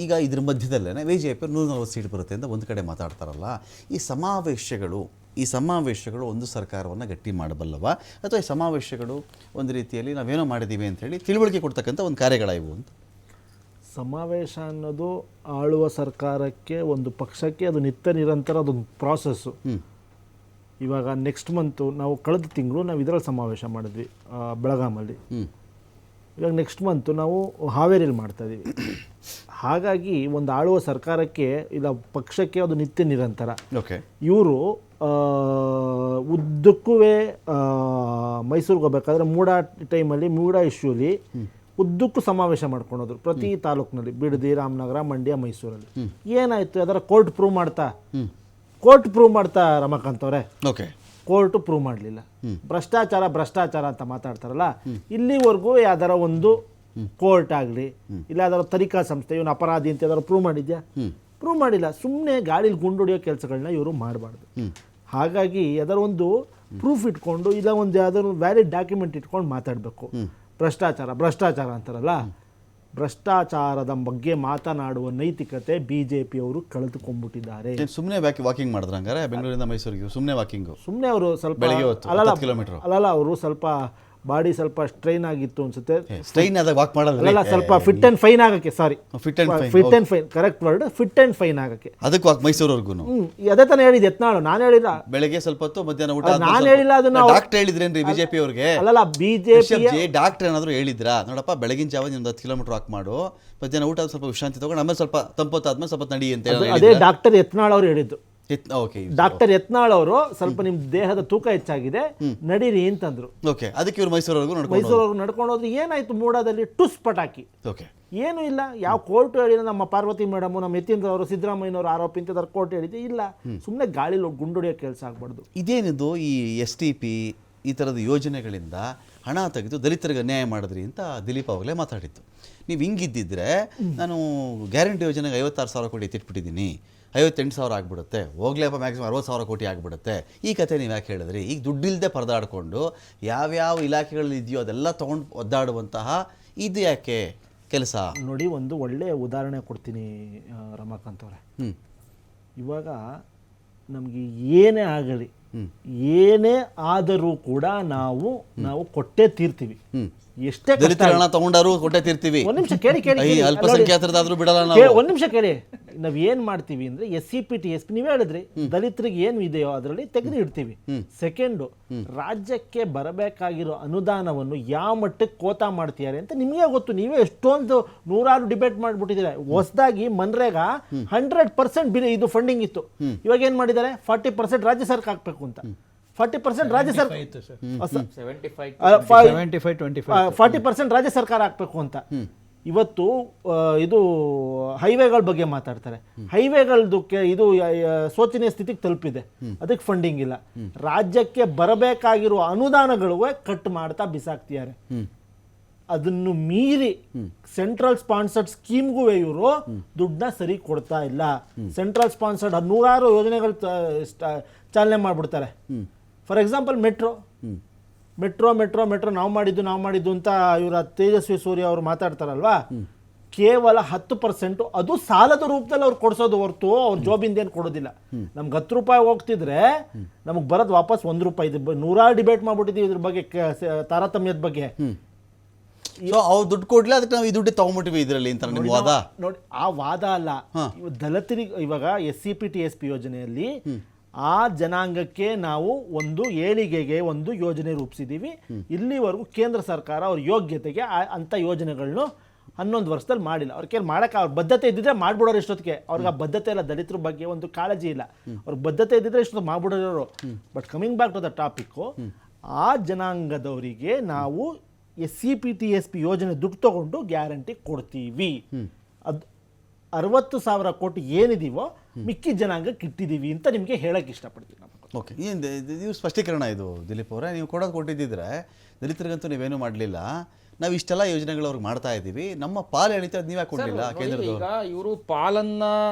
Speaker 1: ಈಗ ಇದ್ರ ಮಧ್ಯದಲ್ಲೇ BJP 140 ಸೀಟ್ ಬರುತ್ತೆ ಅಂತ ಒಂದು ಕಡೆ ಮಾತಾಡ್ತಾರಲ್ಲ. ಈ ಸಮಾವೇಶಗಳು ಒಂದು ಸರ್ಕಾರವನ್ನು ಗಟ್ಟಿ ಮಾಡಬಲ್ಲವ, ಅಥವಾ ಈ ಸಮಾವೇಶಗಳು ಒಂದು ರೀತಿಯಲ್ಲಿ ನಾವೇನೋ ಮಾಡಿದ್ದೀವಿ ಅಂಥೇಳಿ ತಿಳುವಳಿಕೆ ಕೊಡ್ತಕ್ಕಂಥ ಒಂದು ಕಾರ್ಯಗಳ ಇವು ಅಂತ?
Speaker 5: ಸಮಾವೇಶ ಅನ್ನೋದು ಆಳುವ ಸರ್ಕಾರಕ್ಕೆ, ಒಂದು ಪಕ್ಷಕ್ಕೆ ಅದು ನಿತ್ಯ ನಿರಂತರ ಅದೊಂದು ಪ್ರಾಸೆಸ್ಸು. ಇವಾಗ ನೆಕ್ಸ್ಟ್ ಮಂತು ನಾವು ಕಳೆದ ತಿಂಗಳು ನಾವು ಇದರಲ್ಲಿ ಸಮಾವೇಶ ಮಾಡಿದ್ವಿ ಬೆಳಗಾಮಲ್ಲಿ. ಇವಾಗ ನೆಕ್ಸ್ಟ್ ಮಂತು ನಾವು ಹಾವೇರಿಯಲ್ಲಿ ಮಾಡ್ತಾಯಿದ್ದೀವಿ. ಹಾಗಾಗಿ ಒಂದು ಆಳುವ ಸರ್ಕಾರಕ್ಕೆ ಇಲ್ಲ ಪಕ್ಷಕ್ಕೆ ಅದು ನಿತ್ಯ ನಿರಂತರ.
Speaker 1: ಓಕೆ,
Speaker 5: ಇವರು ಉದ್ದಕ್ಕೂ ಮೈಸೂರಿಗೆ ಹೋಗ್ಬೇಕಾದ್ರೆ ಮೂಡಾ ಇಶ್ಯೂಲಿ ಉದ್ದಕ್ಕೂ ಸಮಾವೇಶ ಮಾಡ್ಕೊಳೋದ್ರು ಪ್ರತಿ ತಾಲೂಕಿನಲ್ಲಿ, ಬಿಡದಿ, ರಾಮನಗರ, ಮಂಡ್ಯ, ಮೈಸೂರಲ್ಲಿ. ಏನಾಯಿತು? ಅದರ ಕೋರ್ಟ್ ಪ್ರೂವ್ ಮಾಡ್ತಾ ರಮಾಕಾಂತ್ ಅವರೇ,
Speaker 1: ಓಕೆ,
Speaker 5: ಕೋರ್ಟು ಪ್ರೂವ್ ಮಾಡಲಿಲ್ಲ. ಭ್ರಷ್ಟಾಚಾರ ಅಂತ ಮಾತಾಡ್ತಾರಲ್ಲ, ಇಲ್ಲಿವರೆಗೂ ಯಾವ್ದಾರ ಒಂದು ಕೋರ್ಟ್ ಆಗಲಿ ಇಲ್ಲ ಯಾವ್ದಾರ ತನಿಖಾ ಸಂಸ್ಥೆ ಇವನು ಅಪರಾಧಿ ಅಂತ ಯಾವ್ದಾರು ಪ್ರೂವ್ ಮಾಡಿದ್ಯಾ? ಪ್ರೂವ್ ಮಾಡಿಲ್ಲ. ಸುಮ್ಮನೆ ಗಾಳಿಲಿ ಗುಂಡೊಡಿಯೋ ಕೆಲಸಗಳನ್ನ ಇವರು ಮಾಡಬಾರ್ದು. ಹಾಗಾಗಿ ಯಾವ್ದಾರ ಒಂದು ಪ್ರೂಫ್ ಇಟ್ಕೊಂಡು ಇಲ್ಲ ಒಂದು ಯಾವ್ದಾದ್ರು ವ್ಯಾಲಿಡ್ ಡಾಕ್ಯುಮೆಂಟ್ ಇಟ್ಕೊಂಡು ಮಾತಾಡಬೇಕು. ಭ್ರಷ್ಟಾಚಾರ ಅಂತಾರಲ್ಲ, ಭ್ರಷ್ಟಾಚಾರದ ಬಗ್ಗೆ ಮಾತನಾಡುವ ನೈತಿಕತೆ BJPಯವರು ಕಳೆದುಕೊಂಡ್ಬಿಟ್ಟಿದ್ದಾರೆ.
Speaker 1: ಸುಮ್ಮನೆ ವಾಕಿಂಗ್ ಮಾಡಿದ್ರೆ ಹಂಗಾರೆ ಬೆಂಗಳೂರಿಂದ ಮೈಸೂರಿಗೆ ಸುಮ್ಮನೆ ವಾಕಿಂಗು?
Speaker 5: ಸುಮ್ಮನೆ ಅವರು ಸ್ವಲ್ಪ
Speaker 1: ಕಿಲೋಮೀಟರ್
Speaker 5: ಅಲ್ಲಲ್ಲ, ಅವರು ಸ್ವಲ್ಪ ಬಾಡಿ ಸ್ವಲ್ಪ ಸ್ಟ್ರೈನ್ ಆಗಿತ್ತು ಅನ್ಸುತ್ತೆ.
Speaker 1: ಸ್ಟ್ರೈನ್ ಆದಾಗ ವಾಕ್ ಮಾಡೋಲ್ಲ,
Speaker 5: ಸ್ವಲ್ಪ ಫಿಟ್ ಅಂಡ್ ಫೈನ್ ಆಗಕ್ಕೆ, sorry fit and fine correct word, fit and fine ಆಗಕ್ಕೆ.
Speaker 1: ಅದಕ್ಕೆ ವಾಕ್ ಮೈಸೂರವರೆಗೂ
Speaker 5: ಅದೇ ತಾನೇ ಹೇಳಿದ್ದು ಯತ್ನಾಳು. ನಾನು ಹೇಳಿಲ್ಲ
Speaker 1: ಬೆಳಗ್ಗೆ ಸ್ವಲ್ಪ ಹೊತ್ತು, ಮಧ್ಯಾಹ್ನ ಊಟ.
Speaker 5: ನಾನು ಹೇಳಿಲ್ಲ ಅದನ್ನ.
Speaker 1: ಡಾಕ್ಟರ್ ಹೇಳಿದ್ರೇನ್ರಿ BJP ಅವ್ರಿಗೆ?
Speaker 5: ಅಲ್ಲಲ್ಲ, BJP
Speaker 1: ಡಾಕ್ಟರ್ ಏನಾದ್ರು ಹೇಳಿದ್ರಾ? ನೋಡಪ್ಪ, ಬೆಳಗಿನ ಜಾವ ಒಂದು 10 ಕಿಲೋಮೀಟರ್ ವಾಕ್ ಮಾಡು, ಮಧ್ಯಾಹ್ನ ಊಟ ಸ್ವಲ್ಪ ವಿಶ್ರಾಂತಿ ತಗೊಂಡು ಆಮೇಲೆ ಸ್ವಲ್ಪ ತಂಪೊತ್ತಾದ್ಮೇಲೆ ಸ್ವಲ್ಪ ನಡಿ ಅಂತ
Speaker 5: ಅದೇ ಡಾಕ್ಟರ್ ಯತ್ನಾಳ್ ಅವ್ರು ಹೇಳಿದ್ದು. ಡಾಕ್ಟರ್ ಯತ್ನಾಳ್ ಅವರು ಸ್ವಲ್ಪ ನಿಮ್ ದೇಹದ ತೂಕ ಹೆಚ್ಚಾಗಿದೆ, ನಡೀರಿ ಅಂತಂದ್ರು.
Speaker 1: ಓಕೆ, ಅದಕ್ಕೆ ಇವ್ರು ಮೈಸೂರವರೆಗೂ
Speaker 5: ನಡ್ಕೊಂಡು ಹೋದ್ರು. ಏನಾಯ್ತು? ಮೂಡಾದಲ್ಲಿ ಟುಸ್ ಪಟಾಕಿ.
Speaker 1: ಓಕೆ,
Speaker 5: ಏನು ಇಲ್ಲ. ಯಾವ ಕೋರ್ಟ್ ಹೇಳಿಲ್ಲ, ನಮ್ಮ ಪಾರ್ವತಿ ಮೇಡಮ್, ನಮ್ಮ ಯತೀಂದ್ರ ಅವರು, ಸಿದ್ದರಾಮಯ್ಯನವರು ಆರೋಪಿ ಅಂತ ಕೋರ್ಟ್ ಹೇಳಿದೆ ಇಲ್ಲ. ಸುಮ್ಮನೆ ಗಾಳಿಲಿ ಗುಂಡೊಡಿಯೋ ಕೆಲಸ ಆಗ್ಬಾರ್ದು.
Speaker 1: ಇದೇನಿದು ಈ STP ಈ ಥರದ ಯೋಜನೆಗಳಿಂದ ಹಣ ತೆಗೆದು ದಲಿತರಿಗೆ ಅನ್ಯಾಯ ಮಾಡಿದ್ರಿ ಅಂತ ದಿಲೀಪ್ ಅವಾಗಲೇ ಮಾತಾಡಿತ್ತು. ನೀವು ಹಿಂಗಿದ್ದಿದ್ರೆ ನಾನು ಗ್ಯಾರಂಟಿ ಯೋಜನೆಗೆ 56,000 ಕೋಟಿ ಎತ್ತಿಟ್ಬಿಟ್ಟಿದ್ದೀನಿ, 58,000 ಆಗಿಬಿಡುತ್ತೆ, ಹೋಗ್ಲೇಪ್ಪ ಮ್ಯಾಕ್ಸಿಮಮ್ 60,000 ಕೋಟಿ ಆಗಿಬಿಡುತ್ತೆ. ಈ ಕತೆ ನೀವು ಯಾಕೆ ಹೇಳಿದ್ರಿ? ಈಗ ದುಡ್ಡಿಲ್ಲದೆ ಪರದಾಡಿಕೊಂಡು ಯಾವ್ಯಾವ ಇಲಾಖೆಗಳಲ್ಲಿ ಇದೆಯೋ ಅದೆಲ್ಲ ತೊಗೊಂಡು ಒದ್ದಾಡುವಂತಹ ಇದು ಯಾಕೆ ಕೆಲಸ?
Speaker 5: ನೋಡಿ, ಒಂದು ಒಳ್ಳೆಯ ಉದಾಹರಣೆ ಕೊಡ್ತೀನಿ ರಮಾಕಾಂತ್ ಅವರೇ. ಇವಾಗ ನಮಗೆ ಏನೇ ಆಗಲಿ, ಏನೇ ಆದರೂ ಕೂಡ ನಾವು ಕೊಟ್ಟೇ ತೀರ್ತೀವಿ. ಎಷ್ಟೇ
Speaker 1: ಹಣ ತಗೊಂಡಾರು ಕೊಟ್ಟೆ ತೀರ್ತೀವಿ.
Speaker 5: ಒಂದ್ ನಿಮಿಷ ಕೇಳಿ,
Speaker 1: ಅಲ್ಪಸಂಖ್ಯಾತರದಾದ್ರೂ ಬಿಡಲ್ಲ ನಾವು.
Speaker 5: ಒಂದ್ ನಿಮಿಷ ಕೇಳಿ. ನಾವ್ ಏನ್ ಮಾಡ್ತೀವಿ ಅಂದ್ರೆ SCP TSP ನೀವೇ ಹೇಳಿದ್ರಿ, ದಲಿತರಿಗೆ ಏನು ಇದೆಯೋ ಅದರಲ್ಲಿ ತೆಗೆದು ಇಡ್ತೀವಿ. ಸೆಕೆಂಡು, ರಾಜ್ಯಕ್ಕೆ ಬರಬೇಕಾಗಿರೋ ಅನುದಾನವನ್ನು ಯಾವ ಮಟ್ಟಕ್ಕೆ ಕೋತಾ ಮಾಡ್ತಿದ್ದಾರೆ ಅಂತ ನಿಮಗೆ ಗೊತ್ತು. ನೀವೇ ಎಷ್ಟೊಂದು 100 ಡಿಬೇಟ್ ಮಾಡ್ಬಿಟ್ಟಿದ್ದೀರಾ. ಹೊಸದಾಗಿ ಮನ್ರೇಗಾ 100% ಇದು ಫಂಡಿಂಗ್ ಇತ್ತು. ಇವಾಗ ಏನ್ ಮಾಡಿದ್ದಾರೆ? 40% ರಾಜ್ಯ ಸರ್ಕಾರ ಹಾಕ್ಬೇಕು ಅಂತ. 40% ರಾಜ್ಯ ಸರ್ಕಾರ, 40% ರಾಜ್ಯ ಸರ್ಕಾರ ಹಾಕ್ಬೇಕು ಅಂತ. ಇವತ್ತು ಇದು ಹೈವೇಗಳ ಬಗ್ಗೆ ಮಾತಾಡ್ತಾರೆ. ಹೈವೇಗಳದಕ್ಕೆ ಇದು ಶೋಚನೀಯ ಸ್ಥಿತಿಗೆ ತಲುಪಿದೆ, ಅದಕ್ಕೆ ಫಂಡಿಂಗ್ ಇಲ್ಲ. ರಾಜ್ಯಕ್ಕೆ ಬರಬೇಕಾಗಿರುವ ಅನುದಾನಗಳು ಕಟ್ ಮಾಡ್ತಾ ಬಿಸಾಕ್ತಿದ್ದಾರೆ. ಅದನ್ನು ಮೀರಿ ಸೆಂಟ್ರಲ್ ಸ್ಪಾನ್ಸರ್ಡ್ ಸ್ಕೀಮ್ಗೂ ಇವರು ದುಡ್ಡನ್ನ ಸರಿ ಕೊಡ್ತಾ ಇಲ್ಲ. ಸೆಂಟ್ರಲ್ ಸ್ಪಾನ್ಸರ್ಡ್ 100 ಯೋಜನೆಗಳು ಚಾಲನೆ ಮಾಡ್ಬಿಡ್ತಾರೆ. ಫಾರ್ ಎಕ್ಸಾಂಪಲ್ ಮೆಟ್ರೋ ನಾವು ಮಾಡಿದ್ದು ಅಂತ ಇವರ ತೇಜಸ್ವಿ ಸೂರ್ಯ ಅವರು ಮಾತಾಡ್ತಾರಲ್ವಾ, ಕೇವಲ 10%, ಅದು ಸಾಲದ ರೂಪದಲ್ಲಿ ಅವ್ರು ಕೊಡ್ಸೋದು ಹೊರತು ಅವ್ರ ಜಾಬಿಂದ ಏನು ಕೊಡೋದಿಲ್ಲ. ನಮ್ಗೆ 10 ರೂಪಾಯಿ ಹೋಗ್ತಿದ್ರೆ ನಮಗೆ ಬರೋದು ವಾಪಸ್ 1 ರೂಪಾಯಿ. 100 ಡಿಬೇಟ್ ಮಾಡ್ಬಿಟ್ಟಿದ್ದೀವಿ ಇದ್ರ ಬಗ್ಗೆ, ತಾರತಮ್ಯದ ಬಗ್ಗೆ.
Speaker 1: ಅವ್ರು ದುಡ್ಡು ಕೊಡ್ಲಿ, ಅದಕ್ಕೆ ನಾವು ಈ ದುಡ್ಡು ತಗೊಂಡ್ಬಿಟ್ಟಿವಿ ಇದರಲ್ಲಿ ಅಂತ ನಿಮ್ಮ ವಾದ.
Speaker 5: ನೋಡಿ, ಆ ವಾದ ಅಲ್ಲ. ದಲಿತರಿಗೆ ಇವಾಗ SCP TSP ಯೋಜನೆಯಲ್ಲಿ ಆ ಜನಾಂಗಕ್ಕೆ ನಾವು ಒಂದು ಏಳಿಗೆಗೆ ಒಂದು ಯೋಜನೆ ರೂಪಿಸಿದ್ದೀವಿ. ಇಲ್ಲಿವರೆಗೂ ಕೇಂದ್ರ ಸರ್ಕಾರ ಅವ್ರ ಯೋಗ್ಯತೆಗೆ ಅಂಥ ಯೋಜನೆಗಳನ್ನು 11 ವರ್ಷದಲ್ಲಿ ಮಾಡಿಲ್ಲ. ಅವ್ರ ಕೇಳಿ ಮಾಡೋಕೆ ಅವ್ರ ಬದ್ಧತೆ ಇದ್ದಿದ್ರೆ ಮಾಡ್ಬಿಡೋರು ಇಷ್ಟೊತ್ತಿಗೆ. ಅವ್ರಿಗೆ ಆ ಬದ್ಧತೆ ಇಲ್ಲ, ದಲಿತರ ಬಗ್ಗೆ ಒಂದು ಕಾಳಜಿ ಇಲ್ಲ. ಅವ್ರ ಬದ್ಧತೆ ಇದ್ದಿದ್ರೆ ಇಷ್ಟೊತ್ತು ಮಾಡ್ಬಿಡೋರು. But coming back to the topic, ಆ ಜನಾಂಗದವರಿಗೆ ನಾವು SCP TSP ಯೋಜನೆ ದುಡ್ಡು ತಗೊಂಡು ಗ್ಯಾರಂಟಿ ಕೊಡ್ತೀವಿ. ಅದು 60,000 ಕೋಟಿ ಏನಿದೀವೋ ಮಿಕ್ಕಿ ಜನಾಂಗಕ್ಕೆ ಇಟ್ಟಿದ್ದೀವಿ ಅಂತ ನಿಮಗೆ ಹೇಳಕ್ಕೆ ಇಷ್ಟಪಡ್ತೀನಿ.
Speaker 1: ಓಕೆ, ಇದು ಸ್ಪಷ್ಟೀಕರಣ ಇದು ದಿಲೀಪ್ ಅವರೇ. ನೀವು ಕೊಟ್ಟಿದ್ದಿದ್ರೆ ದಲಿತರಿಗಂತೂ ನೀವೇನು ಮಾಡಲಿಲ್ಲ, ನಾವು ಇಷ್ಟೆಲ್ಲ ಯೋಜನೆಗಳು ಅವ್ರಿಗೆ ಮಾಡ್ತಾ ಇದ್ದೀವಿ, ನಮ್ಮ ಪಾಲು ಎಣಿತ ಅದು ನೀವೇ ಕೊಡಲಿಲ್ಲ ಕೇಂದ್ರದವರು.
Speaker 6: ಈಗ ಇವರು ಪಾಲನ್ನ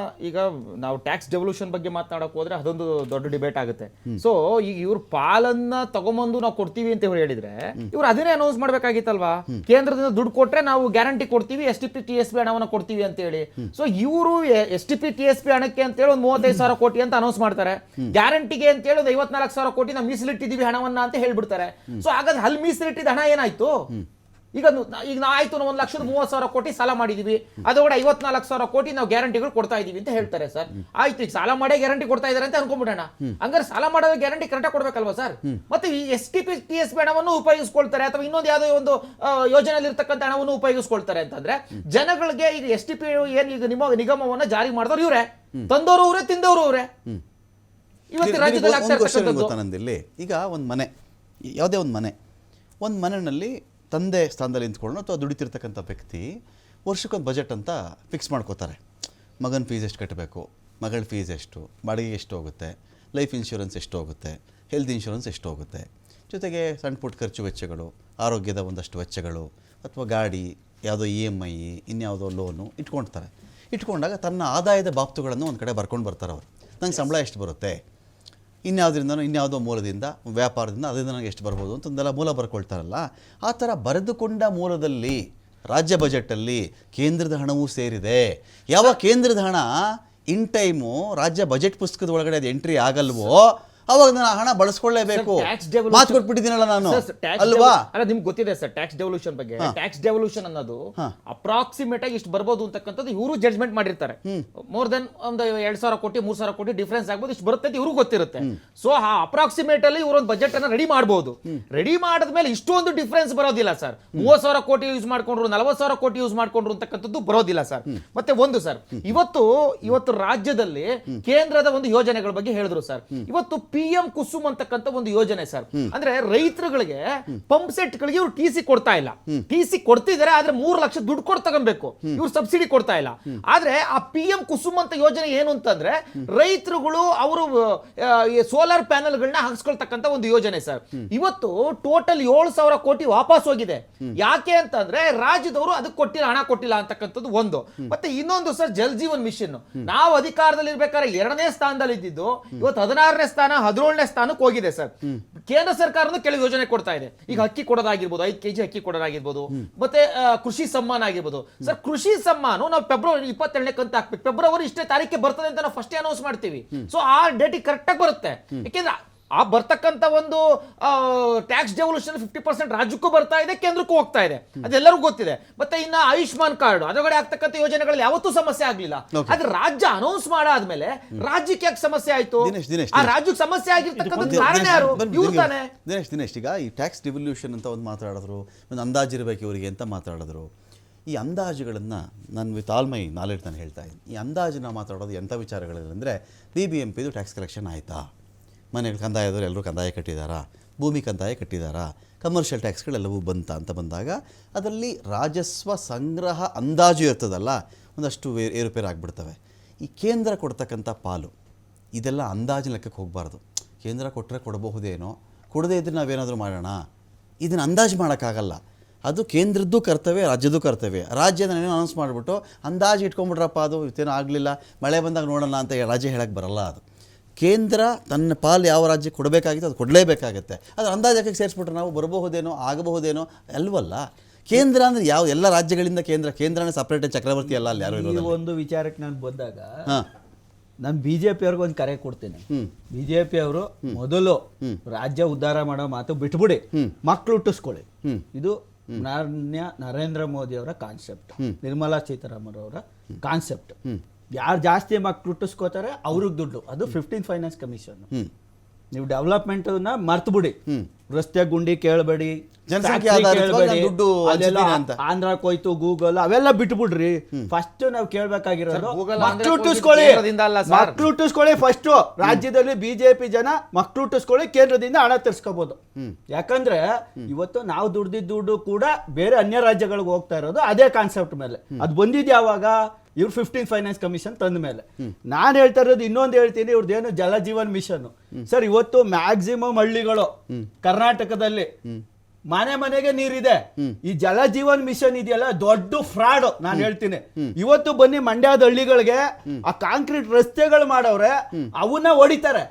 Speaker 6: ಈಗ ನಾವು ಟ್ಯಾಕ್ಸ್ ಡೆವಲ್ಯೂಷನ್ ಬಗ್ಗೆ ಮಾತನಾಡಕ್ ಹೋದ್ರೆ ಅದೊಂದು ದೊಡ್ಡ ಡಿಬೇಟ್ ಆಗುತ್ತೆ. ಸೊ ಈಗ ಇವ್ರ ಪಾಲನ್ನ ತಗೊಂಬಂದು ನಾವು ಕೊಡ್ತೀವಿ ಅಂತ ಹೇಳಿದ್ರೆ ಇವ್ರು ಅದನ್ನೇ ಅನೌನ್ಸ್ ಮಾಡ್ಬೇಕಾಗಿತ್ತಲ್ವಾ? ಕೇಂದ್ರದಿಂದ ದುಡ್ಡು ಕೊಟ್ರೆ ನಾವು ಗ್ಯಾರಂಟಿ ಕೊಡ್ತೀವಿ, STP TSP ಹಣವನ್ನ ಕೊಡ್ತೀವಿ ಅಂತ ಹೇಳಿ. ಸೊ ಇವರು STP TSP ಹಣಕ್ಕೆ ಅಂತ ಹೇಳಿ ಒಂದು 35,000 ಕೋಟಿ ಅಂತ ಅನೌನ್ಸ್ ಮಾಡ್ತಾರೆ, ಗ್ಯಾರಂಟಿಗೆ ಅಂತ ಹೇಳಿ ಒಂದು 54,000 ಕೋಟಿ ನಾವು ಮೀಸಲಿಟ್ಟಿದೀವಿ ಹಣವನ್ನ ಅಂತ ಹೇಳ್ಬಿಡ್ತಾರೆ. ಸೊ ಹಾಗಾದ್ರೆ ಅಲ್ಲಿ ಮೀಸಲಿಟ್ಟಿದ ಹಣ ಏನಾಯ್ತು? ಈಗ ಆಯ್ತು, ನಾವು 1,30,000 ಕೋಟಿ ಸಾಲ ಮಾಡಿದೀವಿ, ಅದೊಳಗಡೆ 54,000 ಕೋಟಿ ನಾವು ಗ್ಯಾರಂಟಿಗಳು ಕೊಡ್ತಾ ಇದೀವಿ ಅಂತ ಹೇಳ್ತಾರೆ ಸರ್. ಆಯ್ತು, ಈಗ ಸಾಲ ಮಾಡೇ ಗ್ಯಾರಂಟಿ ಕೊಡ್ತಾ ಇದಾರೆ ಅಂತ ಅನ್ಕೊಂಡ್ಬಿಡೋಣ. ಹಂಗಾರೆ ಸಾಲ ಮಾಡೋದು ಗ್ಯಾರಂಟಿ ಕರೆಕ್ಟ್ ಕೊಡ್ಬೇಕಲ್ವಾ ಸರ್? ಮತ್ತೆ ಈ STP TSP ಹಣವನ್ನು ಉಪಯೋಗಿಸ್ಕೊಳ್ತಾರೆ ಅಥವಾ ಇನ್ನೊಂದು ಯಾವುದೋ ಒಂದು ಯೋಜನೆಯಲ್ಲಿ ಇರ್ತಕ್ಕಂಥ ಹಣವನ್ನು ಉಪಯೋಗಿಸ್ಕೊಳ್ತಾರೆ ಅಂತಂದ್ರೆ ಜನಗಳಿಗೆ ಈಗ STP ಏನ್ ಈಗ ನಿಗಮವನ್ನ ಜಾರಿ ಮಾಡಿದವರು ಇವರೇ, ತಂದವರು ಅವರೇ, ತಿಂದವರು ಅವರೇ. ಇವತ್ತು ರಾಜ್ಯದಲ್ಲಿ ಆಗ್ತಾ
Speaker 1: ಗೊತ್ತಾನಂದಿಲ್ಲಿ ಈಗ ಒಂದು ಮನೆ, ಯಾವುದೇ ಒಂದು ಮನೆಯಲ್ಲಿ ತಂದೆ ಸ್ಥಾನದಲ್ಲಿ ನಿಂತ್ಕೊಳ್ಳೋಣ ಅಥವಾ ದುಡಿತಿರ್ತಕ್ಕಂಥ ವ್ಯಕ್ತಿ ವರ್ಷಕ್ಕೊಂದು ಬಜೆಟ್ ಅಂತ ಫಿಕ್ಸ್ ಮಾಡ್ಕೋತಾರೆ. ಮಗನ ಫೀಸ್ ಎಷ್ಟು ಕಟ್ಟಬೇಕು, ಮಗಳ ಫೀಸ್ ಎಷ್ಟು, ಬಾಡಿಗೆ ಎಷ್ಟು ಹೋಗುತ್ತೆ, ಲೈಫ್ ಇನ್ಶೂರೆನ್ಸ್ ಎಷ್ಟು ಹೋಗುತ್ತೆ, ಹೆಲ್ತ್ ಇನ್ಶೂರೆನ್ಸ್ ಎಷ್ಟು ಹೋಗುತ್ತೆ, ಜೊತೆಗೆ ಸಣ್ಣ ಪುಟ್ಟ ಖರ್ಚು ವೆಚ್ಚಗಳು, ಆರೋಗ್ಯದ ಒಂದಷ್ಟು ವೆಚ್ಚಗಳು, ಅಥವಾ ಗಾಡಿ ಯಾವುದೋ EMI ಇನ್ಯಾವುದೋ ಲೋನು ಇಟ್ಕೊಂಡಾಗ ತನ್ನ ಆದಾಯದ ಬಾಬ್ತುಗಳನ್ನು ಒಂದು ಕಡೆ ಬರ್ಕೊಂಡು ಬರ್ತಾರೆ ಅವರು. ನಂಗೆ ಸಂಬಳ ಎಷ್ಟು ಬರುತ್ತೆ, ಇನ್ಯಾವುದೋ ಮೂಲದಿಂದ, ವ್ಯಾಪಾರದಿಂದ, ಅದರಿಂದ ನನಗೆ ಎಷ್ಟು ಬರ್ಬೋದು ಅಂತಂದೆಲ್ಲ ಮೂಲ ಬರ್ಕೊಳ್ತಾರಲ್ಲ. ಆ ಥರ ಬರೆದುಕೊಂಡ ಮೂಲದಲ್ಲಿ ರಾಜ್ಯ ಬಜೆಟಲ್ಲಿ ಕೇಂದ್ರದ ಹಣವೂ ಸೇರಿದೆ. ಯಾವ ಕೇಂದ್ರದ ಹಣ ಇನ್ ಟೈಮು ರಾಜ್ಯ ಬಜೆಟ್ ಪುಸ್ತಕದ ಒಳಗಡೆ ಅದು ಎಂಟ್ರಿ ಆಗಲ್ವೋ ಅವಾಗ ನಾನು ಹಣ ಬಳಸ್ಕೊಳ್ಳೇಬೇಕು. ಮಾತು ಕೊಟ್ಬಿಟ್ಟಿದ್ದೀನಲ್ಲ ನಾನು, ಅಲ್ವಾ?
Speaker 6: ಅಲ್ಲ, ನಿಮ್ಗೆ ಗೊತ್ತಿದೆ ಸರ್ ಟ್ಯಾಕ್ಸ್ ಡೆವಲ್ಯೂಷನ್ ಬಗ್ಗೆ. ಟ್ಯಾಕ್ಸ್ ಡೆವಲ್ಯೂಷನ್ ಅನ್ನೋದು ಅಪ್ರಾಕ್ಸಿಮೇಟ್ ಆಗಿ ಇಷ್ಟು ಬರ್ಬೋದು ಅಂತಕ್ಕಂಥದ್ದು ಇವರು ಜಡ್ಜ್ಮೆಂಟ್ ಮಾಡಿರ್ತಾರೆ. ಮೋರ್ ದೆನ್ ಒಂದು 2,000 ಕೋಟಿ 3,000 ಕೋಟಿ ಡಿಫರೆನ್ಸ್ ಆಗ್ಬೋದು, ಇಷ್ಟು ಬರುತ್ತೆ ಅಂತ ಇವ್ರಿಗೆ ಗೊತ್ತಿರುತ್ತೆ. ಸೊ ಆ ಅಪ್ರಾಕ್ಸಿಮೇಟ್ ಅಲ್ಲಿ ಇವರೊಂದು ಬಜೆಟ್ ಅನ್ನ ರೆಡಿ ಮಾಡಬಹುದು. ರೆಡಿ ಮಾಡಿದ್ಮೇಲೆ ಇಷ್ಟೊಂದು ಡಿಫರೆನ್ಸ್ ಬರೋದಿಲ್ಲ ಸರ್. 30,000 ಕೋಟಿ ಯೂಸ್ ಮಾಡ್ಕೊಂಡ್ರು, 40,000 ಕೋಟಿ ಯೂಸ್ ಮಾಡ್ಕೊಂಡ್ರು ಅಂತಕ್ಕಂಥದ್ದು ಬರೋದಿಲ್ಲ ಸರ್. ಮತ್ತೆ ಒಂದು ಸರ್, ಇವತ್ತು ರಾಜ್ಯದಲ್ಲಿ ಕೇಂದ್ರದ ಒಂದು ಯೋಜನೆಗಳ ಬಗ್ಗೆ ಹೇಳಿದ್ರು ಸರ್. ಇವತ್ತು PM ಕುಸುಮ್ ಅಂತಕ್ಕಂಥ ಒಂದು ಯೋಜನೆ ಸರ್. ಅಂದ್ರೆ ರೈತರುಗಳಿಗೆ ಪಂಪ್ ಸೆಟ್ ಗಳಿಗೆ ಇವರು TC ಕೊಡ್ತಾ ಇಲ್ಲ. TC ಕೊಡ್ತಿದ್ದಾರೆ, ಆದ್ರೆ 3 ಲಕ್ಷ ದುಡ್ಡು ಕೊಟ್ಟು ತಗೊಬೇಕು, ಇವ್ರು ಸಬ್ಸಿಡಿ ಕೊಡ್ತಾ ಇಲ್ಲ. ಆದ್ರೆ ಆ PM ಕುಸುಮ್ ಅಂತ ಯೋಜನೆ ಏನು ಅಂತಂದ್ರೆ ರೈತರುಗಳು ಅವರು ಸೋಲಾರ್ ಪ್ಯಾನೆಲ್ ಗಳನ್ನ ಹಾಕ್ಸ್ಕೊಳ್ತಕ್ಕಂಥ ಒಂದು ಯೋಜನೆ ಸರ್. ಇವತ್ತು ಟೋಟಲ್ 7,000 ಕೋಟಿ ವಾಪಸ್ ಹೋಗಿದೆ. ಯಾಕೆ ಅಂತಂದ್ರೆ ರಾಜ್ಯದವರು ಅದಕ್ಕೆ ಹಣ ಕೊಟ್ಟಿಲ್ಲ ಅಂತಕ್ಕಂಥದ್ದು ಒಂದು. ಮತ್ತೆ ಇನ್ನೊಂದು ಸರ್, ಜಲ್ ಜೀವನ್ ಮಿಷನ್. ನಾವು ಅಧಿಕಾರದಲ್ಲಿ ಇರ್ಬೇಕಾದ್ರೆ 2ನೇ ಸ್ಥಾನದಲ್ಲಿ ಇದ್ದಿದ್ದು ಇವತ್ತು 16ನೇ ಸ್ಥಾನ 17ನೇ ಸ್ಥಾನಕ್ಕೆ ಹೋಗಿದೆ ಸರ್. ಕೇಂದ್ರ ಸರ್ಕಾರನು ಕೆಲವು ಯೋಜನೆ ಕೊಡ್ತಾ ಇದೆ. ಈಗ ಅಕ್ಕಿ ಕೊಡೋದಾಗಿರ್ಬೋದು, 5 kg ಅಕ್ಕಿ ಕೊಡೋದಾಗಿರ್ಬೋದು, ಮತ್ತೆ ಕೃಷಿ ಸಮ್ಮಾನ ಆಗಿರ್ಬೋದು. ಸರ್, ಕೃಷಿ ಸಮ್ಮಾನ ನಾವು ಫೆಬ್ರವರಿ 27ನೇ ಕಂತು ಹಾಕ್ಬೇಕು. ಫೆಬ್ರವರಿ ಇಷ್ಟೇ ತಾರೀಕಿಗೆ ಬರ್ತದೆ ಅಂತ ನಾವು ಫಸ್ಟ್ ಅನೌನ್ಸ್ ಮಾಡ್ತೀವಿ. ಸೊ ಆ ಡೇಟಿಗೆ ಕರೆಕ್ಟಾಗಿ ಬರುತ್ತೆ. ಯಾಕೆಂದ್ರೆ ಆ ಬರ್ತಕ್ಕಂಥ ಒಂದು ಟ್ಯಾಕ್ಸ್ ಡೆವಲ್ಯೂಷನ್ 50% ರಾಜ್ಯಕ್ಕೂ ಬರ್ತಾ ಇದೆ, ಕೇಂದ್ರಕ್ಕೂ ಹೋಗ್ತಾ ಇದೆ, ಅದೆಲ್ಲರಿಗೂ ಗೊತ್ತಿದೆ. ಮತ್ತೆ ಇನ್ನ ಆಯುಷ್ಮಾನ್ ಕಾರ್ಡ್ ಅದರೊಳಗಡೆ ಆಗ್ತಕ್ಕಂಥ ಯೋಜನೆಗಳಲ್ಲಿ ಯಾವತ್ತೂ ಸಮಸ್ಯೆ ಆಗ್ಲಿಲ್ಲ. ಆದ್ರೆ ರಾಜ್ಯ ಅನೌನ್ಸ್ ಮಾಡಾದ್ಮೇಲೆ ರಾಜ್ಯಕ್ಕೆ ಯಾಕೆ ಸಮಸ್ಯೆ ಆಯ್ತು? ಆ ರಾಜ್ಯಕ್ಕೆ ಸಮಸ್ಯೆ ಆಗಿರ್ತಕ್ಕಂಥ ಕಾರಣ ಯಾರು? ಇವ್ರು ತಾನೆ.
Speaker 1: ದಿನೇಶ್, ಈಗ ಈ ಟ್ಯಾಕ್ಸ್ ಡೆವಲ್ಯೂಷನ್ ಅಂತ ಒಂದು ಮಾತಾಡಿದ್ರು, ಒಂದು ಅಂದಾಜಿರ್ಬೇಕು ಇವರಿಗೆ ಅಂತ ಮಾತಾಡಿದ್ರು. ಈ ಅಂದಾಜುಗಳನ್ನು ನಾನು ವಿತ್ ಆಲ್ ಮೈ ನಾಲೆಡ್ಜ್ ನಾನು ಹೇಳ್ತಾ ಇದ್ದೀನಿ. ಈ ಅಂದಾಜನ್ನ ಮಾತಾಡೋದು ಎಂಥ ವಿಚಾರಗಳಂದರೆ BBMPದು ಟ್ಯಾಕ್ಸ್ ಕಲೆಕ್ಷನ್ ಆಯಿತಾ, ಮನೆಗಳು ಕಂದಾಯದವರು ಎಲ್ಲರೂ ಕಂದಾಯ ಕಟ್ಟಿದ್ದಾರಾ, ಭೂಮಿ ಕಂದಾಯ ಕಟ್ಟಿದ್ದಾರಾ, ಕಮರ್ಷಿಯಲ್ ಟ್ಯಾಕ್ಸ್ಗಳೆಲ್ಲವೂ ಅಂತ ಬಂದಾಗ ಅದರಲ್ಲಿ ರಾಜಸ್ವ ಸಂಗ್ರಹ ಅಂದಾಜು ಇರ್ತದಲ್ಲ, ಒಂದಷ್ಟು ಏರುಪೇರು ಆಗಿಬಿಡ್ತವೆ. ಈ ಕೇಂದ್ರ ಕೊಡ್ತಕ್ಕಂಥ ಪಾಲು ಇದೆಲ್ಲ ಅಂದಾಜಿನ ಲೆಕ್ಕಕ್ಕೆ ಹೋಗಬಾರ್ದು. ಕೇಂದ್ರ ಕೊಟ್ಟರೆ ಕೊಡಬಹುದೇನೋ, ಕೊಡದೇ ಇದ್ದರೆ ನಾವೇನಾದರೂ ಮಾಡೋಣ, ಇದನ್ನು ಅಂದಾಜು ಮಾಡೋಕ್ಕಾಗಲ್ಲ. ಅದು ಕೇಂದ್ರದ್ದು ಕರ್ತವ್ಯ, ರಾಜ್ಯದ್ದು ಕರ್ತವ್ಯ. ರಾಜ್ಯದ ಅನೌನ್ಸ್ ಮಾಡಿಬಿಟ್ಟು ಅಂದಾಜು ಇಟ್ಕೊಂಡ್ಬಿಟ್ರಪ್ಪ, ಅದು ಇವತ್ತೇನೋ ಆಗಲಿಲ್ಲ, ಮಳೆ ಬಂದಾಗ ನೋಡೋಣ ಅಂತ ರಾಜ್ಯ ಹೇಳಕ್ಕೆ ಬರಲ್ಲ. ಅದು ಕೇಂದ್ರ ತನ್ನ ಪಾಲು ಯಾವ ರಾಜ್ಯಕ್ಕೆ ಕೊಡಬೇಕಾಗಿತ್ತು ಅದು ಕೊಡಲೇಬೇಕಾಗತ್ತೆ. ಅದು ಅಂದಾಜಕ್ಕೆ ಸೇರಿಸ್ಬಿಟ್ರೆ ನಾವು ಬರಬಹುದೇನೋ ಆಗಬಹುದೇನೋ ಅಲ್ವಲ್ಲ. ಕೇಂದ್ರ ಅಂದರೆ ಯಾವ ಎಲ್ಲ ರಾಜ್ಯಗಳಿಂದ ಕೇಂದ್ರನೇ ಸಪ್ರೇಟ್ ಚಕ್ರವರ್ತಿ ಅಲ್ಲ ಅಲ್ಲಿ ಯಾರು ಇರೋದು.
Speaker 7: ಈ ಒಂದು ವಿಚಾರಕ್ಕೆ ನಾನು ಬಂದಾಗ ನಾನು BJP ಅವ್ರಿಗೆ ಒಂದು ಕರೆ ಕೊಡ್ತೀನಿ. BJP ಅವರು ಮೊದಲು ರಾಜ್ಯ ಉದ್ಧಾರ ಮಾಡೋ ಮಾತು ಬಿಟ್ಬಿಡಿ, ಮಕ್ಕಳು ಹುಟ್ಟಿಸ್ಕೊಳ್ಳಿ. ಇದು ನರೇಂದ್ರ ಮೋದಿ ಅವರ ಕಾನ್ಸೆಪ್ಟ್, ನಿರ್ಮಲಾ ಸೀತಾರಾಮನ್ ಅವರ ಕಾನ್ಸೆಪ್ಟ್. ಯಾರು ಜಾಸ್ತಿ ಮಕ್ಕಳು ಹುಟ್ಟಿಸ್ಕೋತಾರೆ ಅವ್ರಿಗೆ ದುಡ್ಡು, ಅದು 15th ಫೈನಾನ್ಸ್ ಕಮಿಷನ್. ನೀವು ಡೆವಲಪ್ಮೆಂಟ್ ಮರ್ತು ಬಿಡಿ, ರಸ್ತೆ ಗುಂಡಿ ಕೇಳಬೇಡಿ, ಆಂಧ್ರ ಹೋಯ್ತು ಗೂಗಲ್ ಅವೆಲ್ಲ ಬಿಟ್ಬಿಡ್ರಿ. ಫಸ್ಟ್ ನಾವು ಕೇಳ್ಬೇಕಾಗಿರೋದು ಮಕ್ಳು ಹುಟ್ಟಿಸ್ಕೊಳ್ಳಿ. ಫಸ್ಟ್ ರಾಜ್ಯದಲ್ಲಿ BJP ಜನ ಮಕ್ಳು ಹುಟ್ಟಿಸ್ಕೊಳ್ಳಿ, ಕೇಂದ್ರದಿಂದ ಹಣ ತರಿಸ್ಕೋಬಹುದು. ಯಾಕಂದ್ರೆ ಇವತ್ತು ನಾವು ದುಡ್ಡು ಕೂಡ ಬೇರೆ ಅನ್ಯ ರಾಜ್ಯಗಳಿಗೆ ಹೋಗ್ತಾ ಇರೋದು ಅದೇ ಕಾನ್ಸೆಪ್ಟ್ ಮೇಲೆ. ಅದು ಬಂದಿದ್ದು ಯಾವಾಗ? ಇವ್ರು 15th ಫೈನಾನ್ಸ್ ಕಮಿಷನ್ ತಂದ ಮೇಲೆ. ನಾನು ಹೇಳ್ತಾ ಇರೋದು ಇನ್ನೊಂದು ಹೇಳ್ತೀನಿ, ಇವ್ರದ್ದೇನು ಜಲ ಜೀವನ್ ಮಿಷನ್ ಸರ್. ಇವತ್ತು ಮ್ಯಾಕ್ಸಿಮಮ್ ಹಳ್ಳಿಗಳು ಕರ್ನಾಟಕದಲ್ಲಿ ಮನೆ ಮನೆಗೆ ನೀರಿದೆ. ಈ ಜಲ ಜೀವನ್ ಮಿಷನ್ ಇದೆಯಲ್ಲ ದೊಡ್ಡ ಫ್ರಾಡ್ ನಾನು ಹೇಳ್ತೀನಿ. ಇವತ್ತು ಬನ್ನಿ ಮಂಡ್ಯದ ಹಳ್ಳಿಗಳಿಗೆ ಆ ಕಾಂಕ್ರೀಟ್ ರಸ್ತೆಗಳು ಮಾಡವ್ರೆ, ಅವನ್ನ ಹೊಡಿತಾರೆ,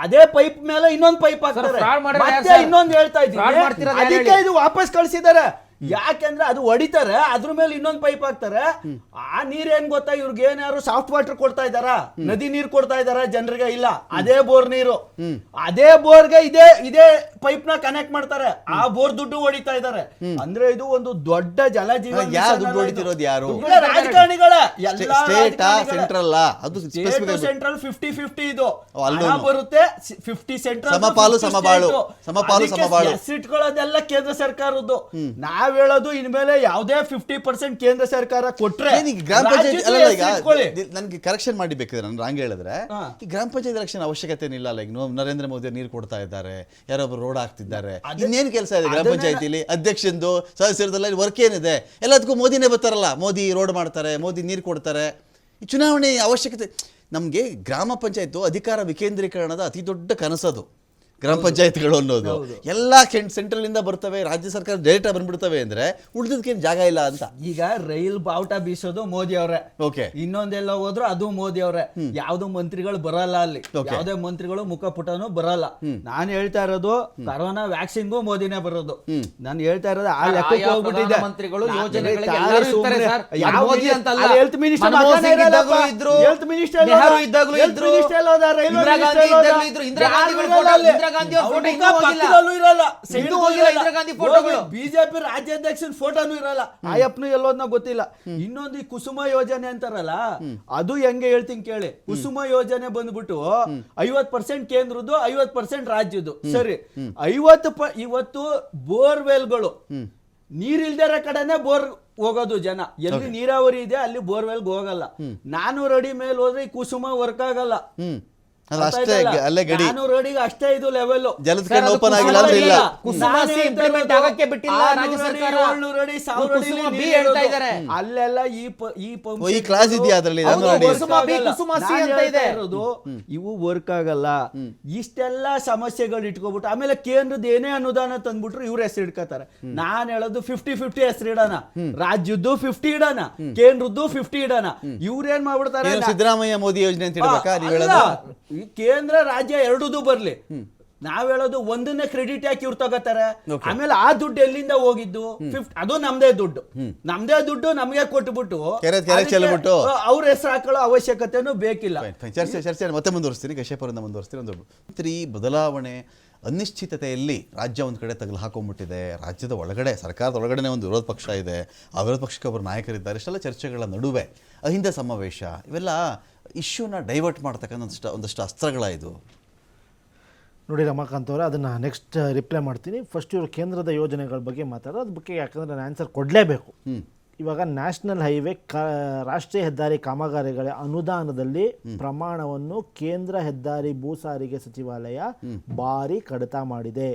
Speaker 7: ಅದೇ ಪೈಪ್ ಮೇಲೆ ಇನ್ನೊಂದ್ ಪೈಪ್ ಹಾಕ್ತಾರೆ,
Speaker 6: fraud ಮಾಡೋದು ಯಾರು
Speaker 7: ಮತ್ತೆ
Speaker 6: ಸರ್?
Speaker 7: ಇನ್ನೊಂದು ಹೇಳ್ತಾ
Speaker 6: Fraud
Speaker 7: ಇದ್ದೀನಿ,
Speaker 6: ಮಾಡ್ತಿರೋದು ಯಾರು
Speaker 7: ಅದಕ್ಕೆ
Speaker 6: ಹೇಳಿ?
Speaker 7: ಇದು ವಾಪಸ್ ಕಳ್ಸಿದ್ದಾರೆ. ಯಾಕೆಂದ್ರೆ ಅದು ಹೊಡಿತಾರೆ, ಅದ್ರ ಮೇಲೆ ಇನ್ನೊಂದು ಪೈಪ್ ಹಾಕ್ತಾರೆ. ಆ ನೀರೇನ್ ಗೊತ್ತಾ, ಇವ್ರಿಗೆ ಏನಾರು ಸಾಫ್ಟ್ ವಾಟರ್ ಕೊಡ್ತಾ ಇದಾರ, ನದಿ ನೀರು ಕೊಡ್ತಾ ಇದಾರ ಜನರಿಗೆ? ಇಲ್ಲ, ಅದೇ ಬೋರ್ ನೀರು, ಅದೇ ಬೋರ್ಗೆ ಇದೇ ಪೈಪ್ ನ ಕನೆಕ್ಟ್ ಮಾಡ್ತಾರೆ, ಆ ಬೋರ್ ದುಡ್ಡು ಹೊಡಿತಾ ಇದಾರೆ. ಅಂದ್ರೆ ಇದು ಒಂದು ದೊಡ್ಡ ಜಲ ಜೀವನ
Speaker 1: ಯಾರು ದುಡ್ಡು ಹೊಡಿತಿರೋದು? ಯಾರು?
Speaker 7: ರಾಜಕಾರಣಿಗಳ
Speaker 1: ಸ್ಟೇಟ್ ಸೆಂಟ್ರಲ್ ಅದು
Speaker 7: ಸೆಂಟ್ರಲ್ 50-50 ಇದು
Speaker 1: ಅಲ್ಲೂ
Speaker 7: ಹಣ ಬರುತ್ತೆ. 50 ಸೆಂಟ್ರಲ್,
Speaker 1: ಸಮಪಾಲು ಸಮಬಾಳು, ಸಮಪಾಲು ಸಮಬಾಳು.
Speaker 7: ಇಟ್ಕೊಳ್ಳೋದೆಲ್ಲ ಕೇಂದ್ರ ಸರ್ಕಾರದ್ದು. ನಾವ್ ಹೇಳೋದು ಇನ್ಮೇಲೆ ಯಾವುದೇ 50% ಕೇಂದ್ರ ಸರ್ಕಾರ ಕೊಟ್ರೆ
Speaker 1: ಗ್ರಾಮ ಪಂಚಾಯತ್ ಅಲ್ಲ, ಈಗ
Speaker 7: ಇಟ್ಕೊಳ್ಳಿ.
Speaker 1: ನನ್ಗೆ ಕರೆಕ್ಷನ್ ಮಾಡಿ ಬೇಕಾದ್ರೆ ನಾನು ರಾಂಗ್ ಹೇಳಿದ್ರೆ, ಈ ಗ್ರಾಮ ಪಂಚಾಯತ್ ಎಲೆಕ್ಷನ್ ಅವಶ್ಯಕತೆ ಇಲ್ಲ. ಲೈಕ್ ನರೇಂದ್ರ ಮೋದಿ ನೀರು ಕೊಡ್ತಾ ಇದ್ದಾರೆ, ಯಾರೊಬ್ರು ರೋಡ್ ಹಾಕ್ತಿದ್ದಾರೆ, ಇನ್ನೇನು ಕೆಲಸ ಇದೆ ಗ್ರಾಮ ಪಂಚಾಯತಿಲಿ? ಅಧ್ಯಕ್ಷಂದು ಸದಸ್ಯರದೆಲ್ಲ ವರ್ಕ್ ಏನಿದೆ? ಎಲ್ಲದಕ್ಕೂ ಮೋದಿನೇ ಬರ್ತಾರಲ್ಲ, ಮೋದಿ ರೋಡ್ ಮಾಡ್ತಾರೆ, ಮೋದಿ ನೀರು ಕೊಡ್ತಾರೆ. ಈ ಚುನಾವಣೆ ಅವಶ್ಯಕತೆ ನಮಗೆ. ಗ್ರಾಮ ಪಂಚಾಯತ್ ಅಧಿಕಾರ ವಿಕೇಂದ್ರೀಕರಣದ ಅತಿ ದೊಡ್ಡ ಕನಸದು ಗ್ರಾಮ ಪಂಚಾಯತ್ಗಳು ಅನ್ನೋದು. ಎಲ್ಲ ಸೆಂಟ್ರಲ್ ಇಂದ ಬರ್ತವೆ, ರಾಜ್ಯ ಸರ್ಕಾರ ಡೈರೆಕ್ಟ್ ಬಂದ್ಬಿಡ್ತವೆ ಅಂದ್ರೆ ಉಳಿದಕ್ಕೇನು ಜಾಗ ಇಲ್ಲ ಅಂತ.
Speaker 7: ಈಗ ರೈಲ್ ಬಾವುಟ ಬೀಸೋದು ಮೋದಿ ಅವರೇ,
Speaker 1: ಓಕೆ,
Speaker 7: ಇನ್ನೊಂದೆಲ್ಲ ಹೋದ್ರು ಅದು ಮೋದಿ ಅವರೇ. ಯಾವ್ದು ಮಂತ್ರಿಗಳು ಬರಲ್ಲ ಅಲ್ಲಿ, ಯಾವ್ದೇ ಮಂತ್ರಿಗಳು ಮುಖಪುಟನು ಬರಲ್ಲ. ನಾನು ಹೇಳ್ತಾ ಇರೋದು ಕೊರೋನಾ ವ್ಯಾಕ್ಸಿನ್ಗೂ ಮೋದಿನೇ ಬರೋದು. ನಾನು ಹೇಳ್ತಾ ಇರೋದು ಆ ಲೆಕ್ಕಕ್ಕೆ ಹೋಗ್ಬಿಟ್ಟಿದೆ.
Speaker 6: ಮಂತ್ರಿಗಳು ಯೋಜನೆಗಳಿಗೆ ಎಲ್ಲರೂ ಇರ್ತಾರೆ ಸರ್.
Speaker 7: ಯಾವ
Speaker 6: ಮೋದಿ ಅಂತಲ್ಲ,
Speaker 7: ಹೆಲ್ತ್ ಮಿನಿಸ್ಟರ್
Speaker 6: ಮನಮೋಹನ್ ಸಿಂಗ್ ಇದ್ದಾಗಲೂ ಇದ್ರು,
Speaker 7: ಹೆಲ್ತ್ ಮಿನಿಸ್ಟರ್
Speaker 6: ನೆಹರು ಇದ್ದಾಗಲೂ ಇದ್ರು, ಇಂದಿರಾ ಗಾಂಧಿ ಇದ್ದಾಗಲೂ ಇದ್ರು. ಇಂದಿರಾ ಗಾಂಧಿ ಅವ್ರ ಫೋಟೋ ಇನ್ನೂ ಹೋಗಿಲ್ಲ. ಇನ್ನೂ ಹೋಗಿಲ್ಲ ಇಂದಿರಾ ಗಾಂಧಿ ಫೋಟೋಗಳು.
Speaker 7: ಬಿಜೆಪಿ ರಾಜ್ಯಾಧ್ಯಕ್ಷನ ಫೋಟೋನು ಇರಲ್ಲ, ಆಯಪ್ಪನು ಎಲ್ಲೋದ್ನ ಗೊತ್ತಿಲ್ಲ. ಇನ್ನೊಂದು ಈ ಕುಸುಮ ಯೋಜನೆ ಅಂತಾರಲ್ಲ, ಅದು ಹೆಂಗೆ ಹೇಳ್ತೀನಿ ಕೇಳಿ. ಕುಸುಮ ಯೋಜನೆ ಬಂದ್ಬಿಟ್ಟು 50% ಕೇಂದ್ರದ್ದು, 50% ರಾಜ್ಯದ್ದು. ಸರಿ, 50 ಇವತ್ತು ಬೋರ್ವೆಲ್ಗಳು ನೀರಿಲ್ದಿರ ಕಡೆನೆ ಬೋರ್ ಹೋಗೋದು ಜನ. ಎಲ್ಲಿ ನೀರಾವರಿ ಇದೆ ಅಲ್ಲಿ ಬೋರ್ವೆಲ್ಗೆ ಹೋಗಲ್ಲ. 400 ಅಡಿ ಮೇಲೆ ಹೋದ್ರೆ ಈ ಕುಸುಮ ವರ್ಕ್ ಆಗಲ್ಲ.
Speaker 1: ಅಲ್ಲೇ ಗಡಿ
Speaker 7: 400 ಅಡಿಗೆ ಅಷ್ಟೇ ಇದು ಲೆವೆಲ್.
Speaker 1: ಜಲದ ಕಣ್ಣು ಓಪನ್ ಆಗಿಲ್ಲ ಅಂದ್ರೆ ಇಲ್ಲ.
Speaker 6: ಕುಸುಮ ಸಿ ಇಂಪ್ಲಿಮೆಂಟ್ ಆಗಕ್ಕೆ ಬಿಟ್ಟಿಲ್ಲ ರಾಜ್ಯ ಸರ್ಕಾರ.
Speaker 7: 700 ಅಡಿ 1000
Speaker 6: ಕುಸುಮ ಬಿ ಹೇಳ್ತಾ ಇದ್ದಾರೆ.
Speaker 7: ಅಲ್ಲೆಲ್ಲ
Speaker 1: ಈ ಕ್ಲಾಸ್ ಇದೆಯಾ ಅದರಲ್ಲಿ?
Speaker 6: ಕುಸುಮ ಬಿ ಕುಸುಮ ಸಿ ಅಂತ ಇದೆ.
Speaker 7: ಇವು ವರ್ಕ್ ಆಗಲ್ಲ. ಇಷ್ಟೆಲ್ಲ ಸಮಸ್ಯೆಗಳು ಇಟ್ಕೊಬಿಟ್ಟು ಆಮೇಲೆ ಕೇಂದ್ರದ ಏನೇ ಅನುದಾನ ತಂದ್ಬಿಟ್ರು ಇವ್ರ ಹೆಸರು ಇಟ್ಕೋತಾರೆ. ನಾನ್ ಹೇಳೋದು 50-50 ಹೆಸರು ಇಡೋಣ, ರಾಜ್ಯದ್ದು 50 ಇಡೋಣ, ಕೇಂದ್ರದ್ದು 50 ಇಡೋಣ. ಇವ್ರೇನ್ ಮಾಡ್ಬಿಡ್ತಾರೆ,
Speaker 1: ಸಿದ್ದರಾಮಯ್ಯ ಮೋದಿ ಯೋಜನೆ ಅಂತ ಇಡ್ಬೇಕಾ ನೀವು ಹೇಳೋದು?
Speaker 7: ಕೇಂದ್ರ ರಾಜ್ಯ ಎರಡೂ ಬರ್ಲಿ. ನಾವ್ ಹೇಳೋದು ಒಂದನ್ನೇ ಕ್ರೆಡಿಟ್ ಯಾಕೆ ಇವ್ರು ತಗೋತಾರೆ? ಆಮೇಲೆ ಆ ದುಡ್ಡು ಎಲ್ಲಿಂದ ಹೋಗಿದ್ದು? ಅದು ನಮ್ದೇ ದುಡ್ಡು ನಮ್ಗೆ ಕೊಟ್ಬಿಟ್ಟು ಅವ್ರ ಹೆಸರು ಹಾಕೊಳ್ಳೋ ಅವಶ್ಯಕತೆನೂ ಬೇಕಿಲ್ಲ.
Speaker 1: ಚರ್ಚೆ ಮತ್ತೆ ಮುಂದುವರಿಸ್ತೀನಿ, ಕಶ್ಯಪರಿಂದ ಮುಂದುವರಿಸ್ತೀನಿ. ಒಂದು ಮಂತ್ರಿ ಬದಲಾವಣೆ ಅನಿಶ್ಚಿತತೆಯಲ್ಲಿ ರಾಜ್ಯ ಒಂದು ಕಡೆ ತಗಲು ಹಾಕೊಂಡ್ಬಿಟ್ಟಿದೆ. ರಾಜ್ಯದ ಒಳಗಡೆ, ಸರ್ಕಾರದ ಒಳಗಡೆ ಒಂದು ವಿರೋಧ ಪಕ್ಷ ಇದೆ, ಆ ವಿರೋಧ ಪಕ್ಷಕ್ಕೆ ಒಬ್ಬರು ನಾಯಕರಿದ್ದಾರೆ. ಇಷ್ಟೆಲ್ಲ ಚರ್ಚೆಗಳ ನಡುವೆ ಅಹಿಂದ ಸಮಾವೇಶ ಇವೆಲ್ಲ ಇಶ್ಯೂನ ಡೈವರ್ಟ್ ಮಾಡ್ತಕ್ಕಂಥ ಒಂದಷ್ಟು ಅಸ್ತ್ರಗಳ ಇದು.
Speaker 5: ನೋಡಿ ರಮಾಕಾಂತ್ ಅವರೇ, ಅದನ್ನು ನೆಕ್ಸ್ಟ್ ರಿಪ್ಲೈ ಮಾಡ್ತೀನಿ. ಫಸ್ಟ್ ಇವರು ಕೇಂದ್ರದ ಯೋಜನೆಗಳ ಬಗ್ಗೆ ಮಾತಾಡೋದು, ಅದ್ರ ಬಗ್ಗೆ ಯಾಕಂದರೆ ನಾನು ಆನ್ಸರ್ ಕೊಡಲೇಬೇಕು. ಇವಾಗ ನ್ಯಾಷನಲ್ ಹೈವೇ ರಾಷ್ಟ್ರೀಯ ಹೆದ್ದಾರಿ ಕಾಮಗಾರಿಗಳ ಅನುದಾನದಲ್ಲಿ ಪ್ರಮಾಣವನ್ನು ಕೇಂದ್ರ ಹೆದ್ದಾರಿ ಭೂ ಸಾರಿಗೆ ಸಚಿವಾಲಯ ಭಾರಿ ಕಡಿತ ಮಾಡಿದೆ.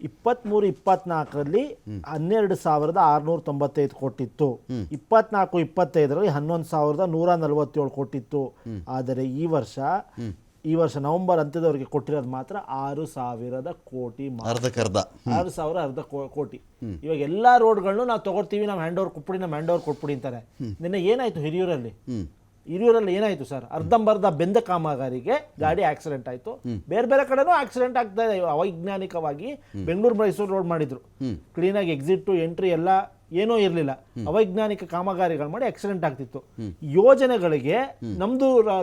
Speaker 5: 23-24ರಲ್ಲಿ 12,695 ಕೋಟಿತ್ತು. 24-25ರಲ್ಲಿ 11,147 ಕೋಟಿತ್ತು. ಆದರೆ ಈ ವರ್ಷ ನವೆಂಬರ್ ಅಂತ್ಯದವರೆಗೆ ಕೊಟ್ಟಿರೋದು ಮಾತ್ರ 6,000 ಕೋಟಿ, 6,000 ಕೋಟಿ. ಇವಾಗ ಎಲ್ಲಾ ರೋಡ್ಗಳನ್ನು ನಾವು ತಗೊಳ್ತೀವಿ, ನಾವು ಹ್ಯಾಂಡ್ ಓವರ್ ಕೊಟ್ಬಿಡಿ ಅಂತಾರೆ. ನಿನ್ನೆ ಏನಾಯ್ತು ಹಿರಿಯೂರಲ್ಲಿ ಏನಾಯ್ತು ಸರ್? ಅರ್ಧಂಬರ್ಧ ಬೆಂದ ಕಾಮಗಾರಿಗೆ ಗಾಡಿ ಆಕ್ಸಿಡೆಂಟ್ ಆಯ್ತು. ಬೇರೆ ಕಡೆನೂ ಆಕ್ಸಿಡೆಂಟ್ ಆಗ್ತಾ ಇದೆ. ಅವೈಜ್ಞಾನಿಕವಾಗಿ ಬೆಂಗಳೂರು ಮೈಸೂರು ರೋಡ್ ಮಾಡಿದ್ರು, ಕ್ಲೀನಾಗಿ ಎಕ್ಸಿಟ್ ಎಂಟ್ರಿ ಎಲ್ಲ ಏನೋ ಇರಲಿಲ್ಲ. ಅವೈಜ್ಞಾನಿಕ ಕಾಮಗಾರಿಗಳು ಮಾಡಿ ಆಕ್ಸಿಡೆಂಟ್ ಆಗ್ತಿತ್ತು. ಯೋಜನೆಗಳಿಗೆ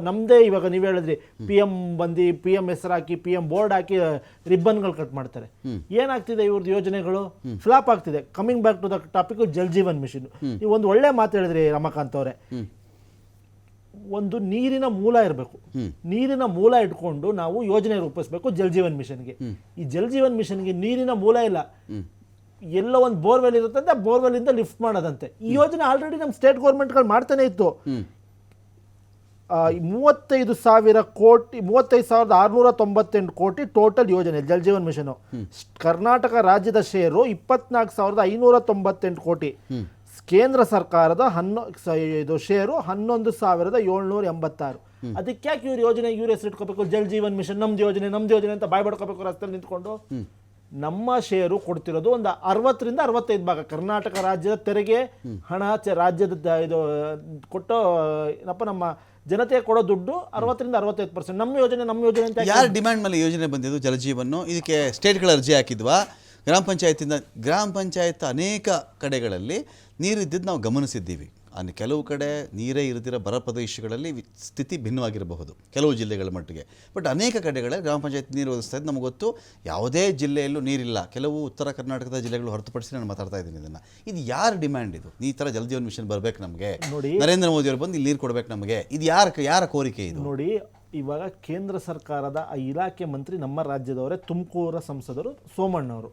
Speaker 5: ನಮ್ದೇ ಇವಾಗ ನೀವು ಹೇಳಿದ್ರಿ, PM ಹೆಸರು ಹಾಕಿ PM ಬೋರ್ಡ್ ಹಾಕಿ ರಿಬ್ಬನ್ಗಳು ಕಟ್ ಮಾಡ್ತಾರೆ. ಏನಾಗ್ತಿದೆ ಇವ್ರದ್ದು ಯೋಜನೆಗಳು? ಫ್ಲಾಪ್ ಆಗ್ತಿದೆ. Coming back to the topic Jal Jeevan Mission. ನೀವು ಒಂದು ಒಳ್ಳೆ ಮಾತು ಹೇಳಿದ್ರಿ ರಮಾಕಾಂತ್ ಅವರೇ. ಒಂದು ನೀರಿನ ಮೂಲ ಇರಬೇಕು. ನೀರಿನ ಮೂಲ ಇಟ್ಕೊಂಡು ನಾವು ಯೋಜನೆ ರೂಪಿಸಬೇಕು ಜಲ್ ಜೀವನ್ ಮಿಷನ್ಗೆ. ಈ ಜಲ್ ಜೀವನ್ ಮಿಷನ್ಗೆ ನೀರಿನ ಮೂಲ ಇಲ್ಲ. ಎಲ್ಲೋ ಒಂದು ಬೋರ್ವೆಲ್ ಇರುತ್ತಂತೆ, ಆ ಬೋರ್ವೆಲ್ ಇಂದ ಲಿಫ್ಟ್ ಮಾಡೋದಂತೆ. ಈ ಯೋಜನೆ ಆಲ್ರೆಡಿ ನಮ್ಮ ಸ್ಟೇಟ್ ಗೌರ್ಮೆಂಟ್ಗಳು ಮಾಡ್ತಾನೆ ಇತ್ತು. 35,698 ಕೋಟಿ ಟೋಟಲ್ ಯೋಜನೆ ಜಲ್ ಜೀವನ್ ಮಿಷನ್. ಕರ್ನಾಟಕ ರಾಜ್ಯದ ಶೇರು 24,598 ಕೋಟಿ. ಕೇಂದ್ರ ಸರ್ಕಾರದ ಶೇರು 11,786. ಅದಕ್ಕೆ ಯಾಕೆ ಇವ್ರ ಯೋಜನೆ ಇವ್ರ ಹೆಸರು ಇಟ್ಕೋಬೇಕು? ಜಲ್ ಜೀವನ್ ಮಿಷನ್ ನಮ್ದು ಯೋಜನೆ ಅಂತ ಬಾಯ್ ಬಡ್ಕೋಬೇಕು ರಸ್ತೆಯಲ್ಲಿ ನಿಂತ್ಕೊಂಡು. ನಮ್ಮ ಷೇರು ಕೊಡ್ತಿರೋದು ಒಂದು 60ರಿಂದ 65 ಭಾಗ. ಕರ್ನಾಟಕ ರಾಜ್ಯದ ತೆರಿಗೆ ಹಣ ರಾಜ್ಯದ ಇದು ಕೊಟ್ಟು ಏನಪ್ಪ ನಮ್ಮ ಜನತೆ ಕೊಡೋ ದುಡ್ಡು 60ರಿಂದ 65%. ನಮ್ಮ ಯೋಜನೆ ಅಂತ
Speaker 1: ಯಾರು ಡಿಮ್ಯಾಂಡ್ ಮೇಲೆ ಯೋಜನೆ ಬಂದಿದ್ದು ಜಲಜೀವನ್? ಇದಕ್ಕೆ ಸ್ಟೇಟ್ಗಳ ಅರ್ಜಿ ಹಾಕಿದ್ವಾ? ಗ್ರಾಮ ಪಂಚಾಯತ್ ಅನೇಕ ಕಡೆಗಳಲ್ಲಿ ನೀರಿದ್ದಿದ್ದು ನಾವು ಗಮನಿಸಿದ್ದೀವಿ. ಕೆಲವು ಕಡೆ ನೀರೇ ಇರದಿರೋ ಬರ ಪ್ರದೇಶಗಳಲ್ಲಿ ಸ್ಥಿತಿ ಭಿನ್ನವಾಗಿರಬಹುದು ಕೆಲವು ಜಿಲ್ಲೆಗಳ ಮಟ್ಟಿಗೆ. ಬಟ್ ಅನೇಕ ಕಡೆಗಳಲ್ಲಿ ಗ್ರಾಮ ಪಂಚಾಯತ್ ನೀರು ಒದಗಿಸ್ತಾ ಇದ್ದು ನಮಗೆ ಗೊತ್ತು. ಯಾವುದೇ ಜಿಲ್ಲೆಯಲ್ಲೂ ನೀರಿಲ್ಲ. ಕೆಲವು ಉತ್ತರ ಕರ್ನಾಟಕದ ಜಿಲ್ಲೆಗಳು ಹೊರತುಪಡಿಸಿ ನಾನು ಮಾತಾಡ್ತಾ ಇದ್ದೀನಿ ಇದನ್ನು. ಇದು ಯಾರ ಡಿಮ್ಯಾಂಡ್ ಇದು? ಈ ಥರ ಜಲಜೀವನ್ ಮಿಷನ್ ಬರಬೇಕು ನಮಗೆ, ನರೇಂದ್ರ ಮೋದಿ ಅವರು ಬಂದು ಇಲ್ಲಿ ನೀರು ಕೊಡಬೇಕು ನಮಗೆ, ಇದು ಯಾರ ಕೋರಿಕೆ ಇದು?
Speaker 5: ನೋಡಿ, ಇವಾಗ ಕೇಂದ್ರ ಸರ್ಕಾರದ ಇಲಾಖೆ ಮಂತ್ರಿ ನಮ್ಮ ರಾಜ್ಯದವರೇ, ತುಮಕೂರು ಸಂಸದರು ಸೋಮಣ್ಣವರು.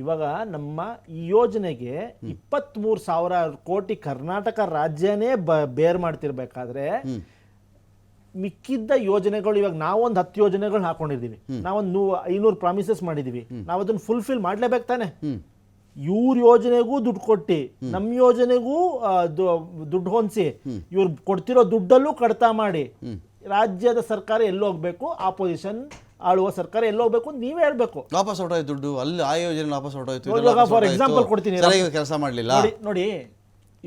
Speaker 5: ಇವಾಗ ನಮ್ಮ ಈ ಯೋಜನೆಗೆ 23,000 ಕೋಟಿ ಕರ್ನಾಟಕ ರಾಜ್ಯನೇ ಬೇರ್ ಮಾಡ್ತಿರ್ಬೇಕಾದ್ರೆ ಮಿಕ್ಕಿದ್ದ ಯೋಜನೆಗಳು, ಇವಾಗ ನಾವೊಂದು 10 ಯೋಜನೆಗಳು ಹಾಕೊಂಡಿದ್ದೀವಿ, ನಾವೊಂದು 500 ಪ್ರಾಮಿಸಸ್ ಮಾಡಿದೀವಿ, ನಾವು ಅದನ್ನ ಫುಲ್ಫಿಲ್ ಮಾಡ್ಲೇಬೇಕು ತಾನೆ. ಇವ್ರ ಯೋಜನೆಗೂ ದುಡ್ಡು ಕೊಟ್ಟು ನಮ್ಮ ಯೋಜನೆಗೂ ದುಡ್ಡು ಹೊಂದಿಸಿ ಇವ್ರು ಕೊಡ್ತಿರೋ ದುಡ್ಡಲ್ಲೂ ಕಡಿತ ಮಾಡಿ ರಾಜ್ಯದ ಸರ್ಕಾರ ಎಲ್ಲೋಗ್ಬೇಕು, ಆಪೋಸಿಷನ್ ಆಳುವ ಸರ್ಕಾರ ಎಲ್ಲೋಗ್ಬೇಕು ನೀವೇ ಹೇಳ್ಬೇಕು.
Speaker 1: ವಾಪಸ್ ಹೊರಟೋಯ್ತು ದುಡ್ಡು, ಅಲ್ಲಿ ಆ ಯೋಜನೆ ವಾಪಸ್ ಹೊರಟೋಯ್ತು.
Speaker 5: ಫಾರ್ ಎಕ್ಸಾಂಪಲ್ ಕೊಡ್ತೀನಿ,
Speaker 1: ಕೆಲಸ ಮಾಡಲಿಲ್ಲ
Speaker 5: ನೋಡಿ.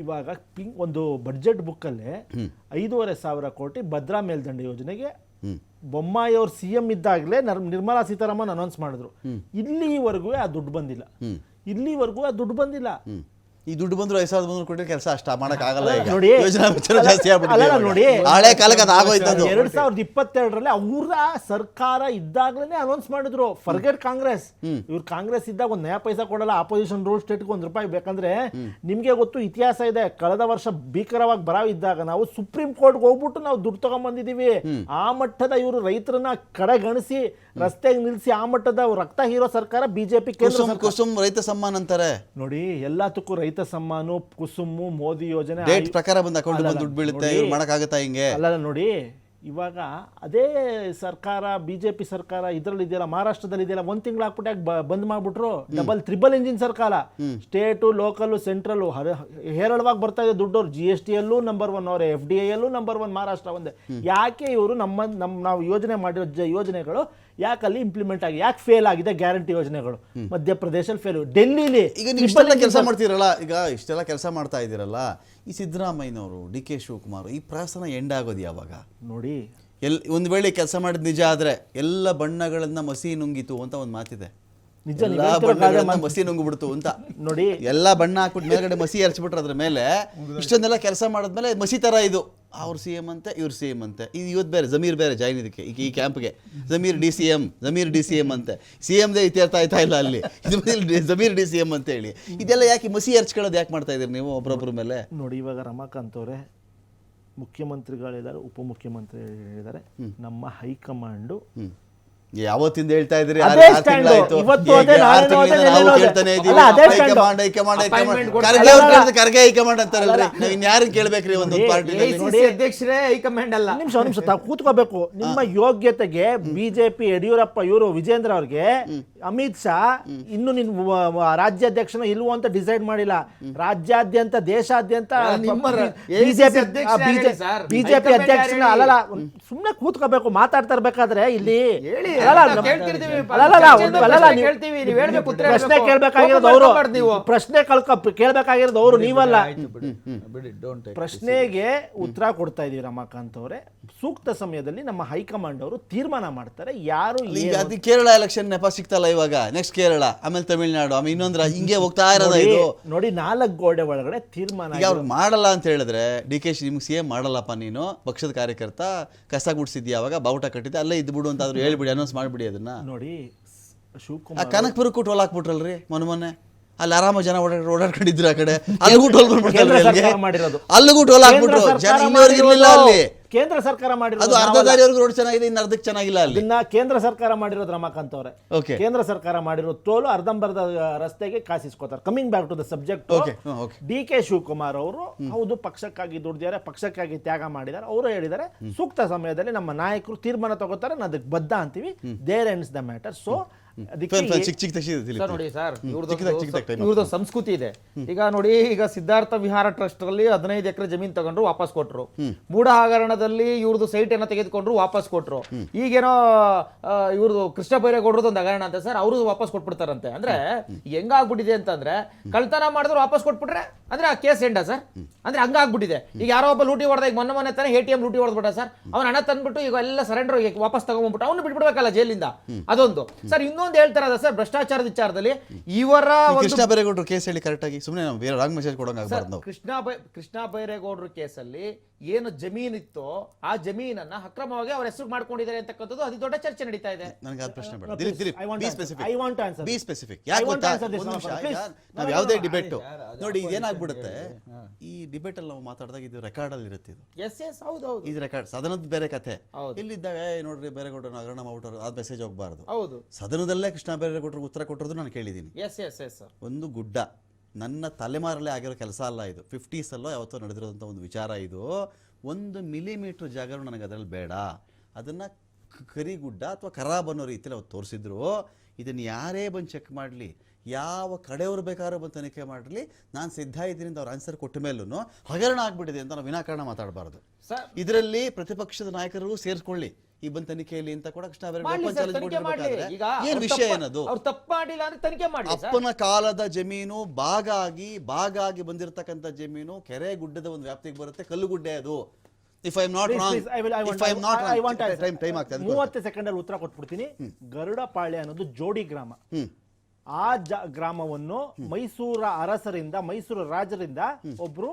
Speaker 5: ಇವಾಗ ಒಂದು ಬಡ್ಜೆಟ್ ಬುಕ್ಕಲ್ಲೇ 5,500 ಕೋಟಿ ಭದ್ರಾ ಮೇಲ್ದಂಡೆ ಯೋಜನೆಗೆ ಬೊಮ್ಮಾಯಿ ಅವ್ರು CM ಇದ್ದಾಗಲೇ ನಿರ್ಮಲಾ ಸೀತಾರಾಮನ್ ಅನೌನ್ಸ್ ಮಾಡಿದ್ರು. ಇಲ್ಲಿವರೆಗೂ ಆ ದುಡ್ಡು ಬಂದಿಲ್ಲ.
Speaker 1: ಈ ದುಡ್ಡು ಬಂದ್ರು 5,300 ಕೋಟಿ ಕೆಲಸ ಅಷ್ಟ ಮಾಡಕ್ಕಾಗಲ್ಲ.
Speaker 5: ನೋಡಿ,
Speaker 1: ಜಾಸ್ತಿ ಆಗ್ಬಿಟ್ಟಿದೆ. ಹಳೆ ಕಾಲಕ್ಕೆ ಅದು ಆಗೋಯ್ತು.
Speaker 5: 2022ರಲ್ಲಿ ಅವರ ಸರ್ಕಾರ ಇದ್ದಾಗಲೇ ಅನೌನ್ಸ್ ಮಾಡಿದ್ರು. ಫರ್ಗೆಟ್ ಕಾಂಗ್ರೆಸ್. ಇವ್ರು ಕಾಂಗ್ರೆಸ್ ಇದ್ದಾಗ ಒಂದು ನಯಾ ಪೈಸಾ ಕೊಡಲ್ಲ. ಆಪೋಸಿಷನ್ ರೂಲ್ ಸ್ಟೇಟ್ಗೆ ₹1 ಬೇಕಂದ್ರೆ ನಿಮ್ಗೆ ಗೊತ್ತು, ಇತಿಹಾಸ ಇದೆ. ಕಳೆದ ವರ್ಷ ಭೀಕರವಾಗಿ ಬರ ಇದ್ದಾಗ ನಾವು ಸುಪ್ರೀಂ ಕೋರ್ಟ್ಗೆ ಹೋಗ್ಬಿಟ್ಟು ನಾವು ದುಡ್ಡು ತಗೊಂಡ್ಬಂದಿದೀವಿ. ಆ ಮಟ್ಟದ ಇವರು ರೈತರನ್ನ ಕಡೆಗಣಿಸಿ ರಸ್ತೆಗೆ ನಿಲ್ಸಿ ಆ ಮಟ್ಟದ ರಕ್ತ ಹೀರೋ ಸರ್ಕಾರ ಬಿಜೆಪಿ.
Speaker 1: ಕುಸುಮ್ ರೈತ ಸಮ್ಮಾನ್ ಅಂತಾರೆ
Speaker 5: ನೋಡಿ, ಎಲ್ಲದಕ್ಕೂ ರೈತ ಸಮ್ಮಾನ, ಕುಸುಮು, ಮೋದಿ ಯೋಜನೆ
Speaker 1: ಡೇಟ್ ಪ್ರಕಾರ ಬಂದು ಅಕೌಂಟ್ ದುಡ್ಡು ಬೀಳುತ್ತೆ. ಇವ್ರು ಮಾಡಕ್ಕಾಗತ್ತಾ ಹಿಂಗೆ?
Speaker 5: ಅಲ್ಲ ನೋಡಿ, ಇವಾಗ ಅದೇ ಸರ್ಕಾರ ಬಿಜೆಪಿ ಸರ್ಕಾರ ಇದರಲ್ಲಿ ಇದೆಯಲ್ಲ, ಮಹಾರಾಷ್ಟ್ರದಲ್ಲಿ ಇದೆಯಲ್ಲ, 1 ತಿಂಗಳು ಹಾಕ್ಬಿಟ್ಟು ಯಾಕೆ ಬಂದ್ ಮಾಡ್ಬಿಟ್ರು? ಟ್ರಿಬಲ್ ಇಂಜಿನ್ ಸರ್ಕಾರ, ಸ್ಟೇಟು, ಲೋಕಲ್, ಸೆಂಟ್ರಲ್ ಹೇರಳವಾಗಿ ಬರ್ತಾ ಇದೆ ದುಡ್ಡು. GST ಯಲ್ಲೂ ನಂಬರ್ 1 ಅವರೇ, FDI ಯಲ್ಲೂ ನಂಬರ್ 1 ಮಹಾರಾಷ್ಟ್ರ ಒಂದೇ. ಯಾಕೆ ಇವರು ನಾವು ಯೋಜನೆ ಮಾಡಿರೋ ಯೋಜನೆಗಳು ಯಾಕಲ್ಲಿ ಇಂಪ್ಲಿಮೆಂಟ್ ಆಗಿ ಯಾಕೆ ಫೇಲ್ ಆಗಿದೆ? ಗ್ಯಾರಂಟಿ ಯೋಜನೆಗಳು ಮಧ್ಯಪ್ರದೇಶಲ್ಲಿ ಫೇಲ್, ಡೆಲ್ಲಿಲಿ.
Speaker 1: ಈಗ ನೀವು ಇಷ್ಟೆಲ್ಲ ಕೆಲಸ ಮಾಡ್ತೀರಲ್ಲ, ಇಷ್ಟೆಲ್ಲ ಕೆಲಸ ಮಾಡ್ತಾ ಇದ್ದೀರಲ್ಲ, ಈ ಸಿದ್ದರಾಮಯ್ಯನವರು, DK ಶಿವಕುಮಾರ್, ಈ ಪ್ರಹಸನ ಎಂಡ್ ಆಗೋದು ಯಾವಾಗ? ನೋಡಿ, ಒಂದು ವೇಳೆ ಕೆಲಸ ಮಾಡಿದ ನಿಜ ಆದ್ರೆ ಎಲ್ಲ ಬಣ್ಣಗಳನ್ನ ಮಸಿ ನುಂಗಿತು ಅಂತ ಒಂದು ಮಾತಿದೆ. ನಿಜ, ಮಸಿ ನುಂಗ್ಬಿಡ್ತು ಅಂತ ನೋಡಿ. ಎಲ್ಲ ಬಣ್ಣ ಹಾಕ್ಬಿಟ್ಟು ಮೇಲ್ಗಡೆ ಮಸಿ ಎರಚ್ಬಿಟ್ರೆ ಅದ್ರ ಮೇಲೆ ಇಷ್ಟೊಂದೆಲ್ಲ ಕೆಲಸ ಮಾಡಿದ್ಮೇಲೆ ಮಸಿ ತರ ಇದು. ಅವ್ರು CM ಅಂತೆ, ಇವ್ರು CM ಅಂತೆ. ಇದು ಇವತ್ತು ಬೇರೆ ಜಮೀರ್ ಬೇರೆ ಜಾಯಿನ್ ಇದಕ್ಕೆ, ಈ ಕ್ಯಾಂಪ್ಗೆ ಜಮೀರ್ DCM ಅಂತೆ. CMದೇ ಇತ್ಯರ್ಥ ಆಯ್ತಾ ಇಲ್ಲ ಅಲ್ಲಿ, ಜಮೀರ್ DCM ಅಂತ ಹೇಳಿ. ಇದೆಲ್ಲ ಯಾಕೆ ಮಸಿ ಎರಚ್ಕೊಳ್ಳೋದು ಯಾಕೆ ಮಾಡ್ತಾ ಇದೀರಿ ನೀವು ಒಬ್ಬರೊಬ್ಬರ ಮೇಲೆ?
Speaker 5: ನೋಡಿ, ಇವಾಗ ರಮಾಕಾಂತ್ ಅವರೇ, ಮುಖ್ಯಮಂತ್ರಿಗಳಿದ್ದಾರೆ, ಉಪಮುಖ್ಯಮಂತ್ರಿ ಹೇಳಿದ್ದಾರೆ, ನಮ್ಮ ಹೈಕಮಾಂಡು
Speaker 1: ಯಾವತ್ತಿಂದ ಹೇಳ್ತಾ ಇದ್ರಿ? ಖರ್ಗೆ ಹೈಕಮಾಂಡ್ ಅಂತಾರಲ್ರಿ, ನಾವ್ ಇನ್ಯಾರು ಕೇಳ್ಬೇಕ್ರಿ? ಒಂದು ಪಾರ್ಟಿ
Speaker 7: ಅಧ್ಯಕ್ಷರೇ ಹೈಕಮಾಂಡ್ ಅಲ್ಲ.
Speaker 5: ನಿಮಿಷ ತಾವು ಕೂತ್ಕೋಬೇಕು. ನಿಮ್ಮ ಯೋಗ್ಯತೆಗೆ ಬಿಜೆಪಿ ಯಡಿಯೂರಪ್ಪ ಇವರು ವಿಜೇಂದ್ರ ಅವ್ರಿಗೆ ಅಮಿತ್ ಶಾ ಇನ್ನು ರಾಜ್ಯಾಧ್ಯಕ್ಷನ ಇಲ್ವೋ ಅಂತ ಡಿಸೈಡ್ ಮಾಡಿಲ್ಲ. ರಾಜ್ಯಾದ್ಯಂತ ದೇಶಾದ್ಯಂತ ಬಿಜೆಪಿ ಅಧ್ಯಕ್ಷನ ಅಲ್ಲಲ್ಲ, ಸುಮ್ನೆ ಕೂತ್ಕೋಬೇಕು. ಮಾತಾಡ್ತಾ ಇರ್ಬೇಕಾದ್ರೆ ಇಲ್ಲಿ ಪ್ರಶ್ನೆ ಕೇಳ್ಬೇಕಾಗಿರೋದು ಅವರು, ಪ್ರಶ್ನೆ ಕೇಳ್ಬೇಕಾಗಿರೋದು ಅವರು, ನೀವಲ್ಲ. ಪ್ರಶ್ನೆಗೆ ಉತ್ತರ ಕೊಡ್ತಾ ಇದೀವಿ ರಮಾಕಾಂತ್ ಅವರೇ. ಸೂಕ್ತ ಸಮಯದಲ್ಲಿ ನಮ್ಮ ಹೈಕಮಾಂಡ್ ಅವರು ತೀರ್ಮಾನ ಮಾಡ್ತಾರೆ. ಯಾರು
Speaker 1: ಕೇರಳ ಎಲೆಕ್ಷನ್ ನೆಪ ಸಿಗ್ತಲ್ಲ ಇವಾಗ, ನೆಕ್ಸ್ಟ್ ಕೇರಳ, ಆಮೇಲೆ ತಮಿಳ್ನಾಡು, ಆಮೇಲೆ ಇನ್ನೊಂದ್ರ ಹಿಂಗೆ ಹೋಗ್ತಾ ಇರೋದು ಇದು.
Speaker 5: ನೋಡಿ, 4 ಗೋಡೆ ಒಳಗಡೆ ತೀರ್ಮಾನ
Speaker 1: ಅವ್ರು ಮಾಡಲ್ಲ ಅಂತ ಹೇಳಿದ್ರೆ, DK ನಿಮ್ಗೆ CM ಮಾಡಲ್ಲಪ್ಪ, ನೀನು ಪಕ್ಷದ ಕಾರ್ಯಕರ್ತ ಕಸ ಗುಡ್ಸಿದ್ಯಾ, ಅವಾಗ ಬಾವುಟ ಕಟ್ಟಿದ್ದೆ, ಅಲ್ಲೇ ಇದ್ಬಿಡು ಅಂತ ಆದ್ರೂ ಹೇಳ್ಬಿಡಿ, ಅನೌನ್ಸ್ ಮಾಡ್ಬಿಡಿ ಅದನ್ನ.
Speaker 5: ನೋಡಿ, ಶಿವಕುಮಾರ್
Speaker 1: ಕನಕಪುರಕ್ಕೂ ಟೋಲ್ ಹಾಕ್ಬಿಟ್ರಲ್ರಿ ಮೊನ್ನೆ. ಅಲ್ಲಿ ಆರಾಮ ಜನ ಓಡಾಡ್ಕೊಂಡಿದ್ರು. ಆ ಕಡೆ ಅಲ್ಲಿಗೂ ಟೋಲ್
Speaker 5: ಮಾಡಿರೋದು,
Speaker 1: ಅಲ್ಲಿಗೂ ಟೋಲ್ ಹಾಕ್ಬಿಟ್ರು. ಇರ್ಲಿಲ್ಲ ಅಲ್ಲಿ.
Speaker 5: ಕೇಂದ್ರ ಸರ್ಕಾರ ಮಾಡಿರೋದು.
Speaker 1: ಅದು ಅರ್ಧ ದಾರಿವರೆಗೂ ರೋಡ್ ಚೆನ್ನಾಗಿದೆ, ಇನ್ನು ಅರ್ಧಕ್ಕೆ ಚೆನ್ನಾಗಿಲ್ಲ ಅಲ್ಲಿ.
Speaker 5: ಕೇಂದ್ರ ಸರ್ಕಾರ ಮಾಡಿರೋದು ರಮಾಕಾಂತ್ ಅವರೇ. ಕೇಂದ್ರ ಸರ್ಕಾರ ಮಾಡಿರೋ ಟೋಲು ಅರ್ಧಂಬರ್ಧ ರಸ್ತೆಗೆ ಕಾಸಿಸ್ಕೋತಾರೆ. Coming back to the subject, DK Shivakumar ಅವರು ಹೌದು ಪಕ್ಷಕ್ಕಾಗಿ ದುಡಿದಿದ್ದಾರೆ, ಪಕ್ಷಕ್ಕಾಗಿ ತ್ಯಾಗ ಮಾಡಿದ್ದಾರೆ. ಅವರು ಹೇಳಿದ್ದಾರೆ ಸೂಕ್ತ ಸಮಯದಲ್ಲಿ ನಮ್ಮ ನಾಯಕರು ತೀರ್ಮಾನ ತಗೋತಾರೆ, ಅದಕ್ಕೆ ಬದ್ಧ ಅಂತೀವಿ. There ends the matter. So ಅದಕ್ಕೆ
Speaker 1: ಚಿಕ್ಕ ಚಿಕ್ಕ
Speaker 6: ಸರ್ ನೋಡಿ ಸರ್
Speaker 1: ಚಿಕ್ಕದಾಗಿ time
Speaker 6: ಇವ್ರದ್ದು ಸಂಸ್ಕೃತಿ ಇದೆ. ಈಗ ನೋಡಿ, ಈಗ ಸಿದ್ಧಾರ್ಥ ವಿಹಾರ ಟ್ರಸ್ಟ್ ಅಲ್ಲಿ 15 ಎಕರೆ ಜಮೀನ್ ತಗೊಂಡ್ರು ವಾಪಸ್ ಕೊಟ್ರು. ಮೂಢ ಹಗರಣದಲ್ಲಿ ಇವ್ರದ್ದು ಸೈಟ್ ಅನ್ನ ತೆಗೆದುಕೊಂಡ್ರು ವಾಪಸ್ ಕೊಟ್ರು. ಈಗೇನೋ ಇವ್ರದ್ದು ಕೃಷ್ಣ ಬೈರೇಗೌಡರದ್ದು ಒಂದು ಹಗರಣ ಅಂತ ಸರ್, ಅವರು ವಾಪಸ್ ಕೊಟ್ಬಿಡ್ತಾರಂತೆ. ಅಂದ್ರೆ ಹೆಂಗಾಗ್ಬಿಟ್ಟಿದೆ ಅಂತಂದ್ರೆ, ಕಳ್ತನ ಮಾಡಿದ್ರು ವಾಪಸ್ ಕೊಟ್ಬಿಟ್ರೆ ಅಂದ್ರೆ ಆ ಕೇಸ್ ಎಂಡ ಸರ್. ಅಂದ್ರೆ ಹಂಗಾಗ್ಬಿಟ್ಟಿದೆ. ಈಗ ಯಾರೋ ಒಬ್ಬ ಲೂಟಿ ಹೊಡೆದ, ಈಗ ಮೊನ್ನೆ ತಾನೆ ATM ಲೂಟಿ ಹೊಡೆದ್ಬಿಟ್ಟ ಸರ್. ಅವ್ನ ಹಣ ತಂದ್ಬಿಟ್ಟು ಈಗ ಎಲ್ಲ ಸರೆಂಡರ್ ವಾಪಸ್ ತಗೊಂಡ್ಬಿಟ್ಟು ಅವ್ನು ಬಿಟ್ಬಿಡ್ಬೇಕಲ್ಲ ಜೈಲಿಂದ. ಅದೊಂದು ಸರ್. ಇನ್ನೊಂದು ಹೇಳ್ತಾರದ ಸರ್, ಭ್ರಷ್ಟಾಚಾರದ ವಿಚಾರದಲ್ಲಿ ಇವರ
Speaker 1: ಕೃಷ್ಣ ಬೈರೇಗೌಡರು ಕೇಸ್ ಹೇಳಿ ಕರೆಕ್ಟ್ ಆಗಿ, ಸುಮ್ಮನೆ ನಾವು ಬೇರೆ ರಾಂಗ್ ಮೆಸೇಜ್ ಕೊಡೋಂಗ್ ಆಗ್ಬಾರ್ದು ನಾವು.
Speaker 6: ಕೃಷ್ಣ ಬೈರೇಗೌಡರ ಕೇಸಲ್ಲಿ ಏನು ಜಮೀನಿತ್ತೋ ಆ ಜಮೀನನ್ನ ಅಕ್ರಮವಾಗಿ ಅವ್ರ ಹೆಸರು ಮಾಡ್ಕೊಂಡಿದ್ದಾರೆ ಅಂತಕ್ಕಂಥದ್ದು ಅತಿ ದೊಡ್ಡ ಚರ್ಚೆ ನಡೀತಾ ಇದೆ.
Speaker 1: ನನಗೆ ಆ ಪ್ರಶ್ನೆ ಬೇಡ. Dilip be specific.
Speaker 5: I want to answer.
Speaker 1: Be specific. ಯಾಕೆ ಗೊತ್ತಾ, ಒಂದು ನಿಮಿಷ, ಈಗ ನಾವು ಯಾವುದೇ ಡಿಬೇಟ್ ನೋಡಿ ಇದೇನಾಗ್ಬಿಡುತ್ತೆ, ಈ ಡಿಬೇಟ್ ಅಲ್ಲಿ ನಾವು ಮಾತಾಡಿದಾಗ ಇದು ರೆಕಾರ್ಡ್ ಅಲ್ಲಿ ಇರುತ್ತೆ. ಇದು
Speaker 6: ಹೌದು
Speaker 1: ಇದು ರೆಕಾರ್ಡ್, ಸದನದ ಬೇರೆ ಕಥೆ. ಇಲ್ಲಿದ್ದಾಗ ನೋಡ್ರಿ ಬೇರೆಗೌಡರನ್ನ ಹಗರಣ ಮಾಡ್ಬಿಟ್ಟರು, ಆ ಮೆಸೇಜ್ ಹೋಗಬಾರ್ದು.
Speaker 6: ಹೌದು,
Speaker 1: ಸದನದಲ್ಲೇ ಕೃಷ್ಣ ಬೈರೇಗೌಡರಿಗೆ ಉತ್ತರ ಕೊಟ್ಟಿರೋದು ನಾನು ಕೇಳಿದ್ದೀನಿ.
Speaker 6: ಸರ್.
Speaker 1: ಒಂದು ಗುಡ್ಡ ನನ್ನ ತಲೆಮಾರಲ್ಲೇ ಆಗಿರೋ ಕೆಲಸ ಅಲ್ಲ ಇದು. 50s ಅಲ್ಲೋ ಯಾವತ್ತೋ ನಡೆದಿರೋಂಥ ಒಂದು ವಿಚಾರ ಇದು. 1 ಮಿಲಿಮೀಟರ್ ಜಾಗ ನನಗೆ ಅದರಲ್ಲಿ ಬೇಡ. ಅದನ್ನು ಕರಿಗುಡ್ಡ ಅಥವಾ ಖರಾಬ್ ಅನ್ನೋ ರೀತಿಯಲ್ಲಿ ಅವ್ರು ತೋರಿಸಿದ್ರು. ಇದನ್ನು ಯಾರೇ ಬಂದು ಚೆಕ್ ಮಾಡಲಿ, ಯಾವ ಕಡೆಯವರು ಬೇಕಾದ್ರೂ ಬಂದು ತನಿಖೆ ಮಾಡಲಿ, ನಾನು ಸಿದ್ಧ ಇದ್ದೀನಿ ಅಂತ ಅವ್ರು ಆನ್ಸರ್ ಕೊಟ್ಟ ಮೇಲೂ ಹಗರಣ ಆಗ್ಬಿಟ್ಟಿದೆ ಅಂತ ನಾವು ವಿನಾಕಾರಣ ಮಾತಾಡಬಾರ್ದು. ಇದರಲ್ಲಿ ಪ್ರತಿಪಕ್ಷದ ನಾಯಕರು ಸೇರಿಸ್ಕೊಳ್ಳಿ ಈ ಬಂದು ತನಿಖೆಯಲ್ಲಿ ಅಂತ ಕೂಡ ಕೃಷ್ಣ ಬೈರೇಗೌಡ ಏನ್ ವಿಷಯ ಏನದು, ಅಪ್ಪನ ಕಾಲದ ಜಮೀನು ಬಾಗಾಗಿ ಬಂದಿರತಕ್ಕಂಥ ಜಮೀನು ಕೆರೆ ಗುಡ್ಡದ ಒಂದು ವ್ಯಾಪ್ತಿಗೆ ಬರುತ್ತೆ, ಕಲ್ಲುಗುಡ್ಡೆ ಅದು. If I am not wrong, time ಆಗ್ತದೆ,
Speaker 5: 30 ಸೆಕೆಂಡ್ ಅಲ್ಲಿ ಉತ್ತರ ಕೊಟ್ಬಿಡ್ತೀನಿ. ಗರುಡಪಾಳ್ಯ ಅನ್ನೋದು ಜೋಡಿ ಗ್ರಾಮ. ಆ ಗ್ರಾಮವನ್ನು ಮೈಸೂರ ಅರಸರಿಂದ, ಮೈಸೂರು ರಾಜರಿಂದ ಒಬ್ರು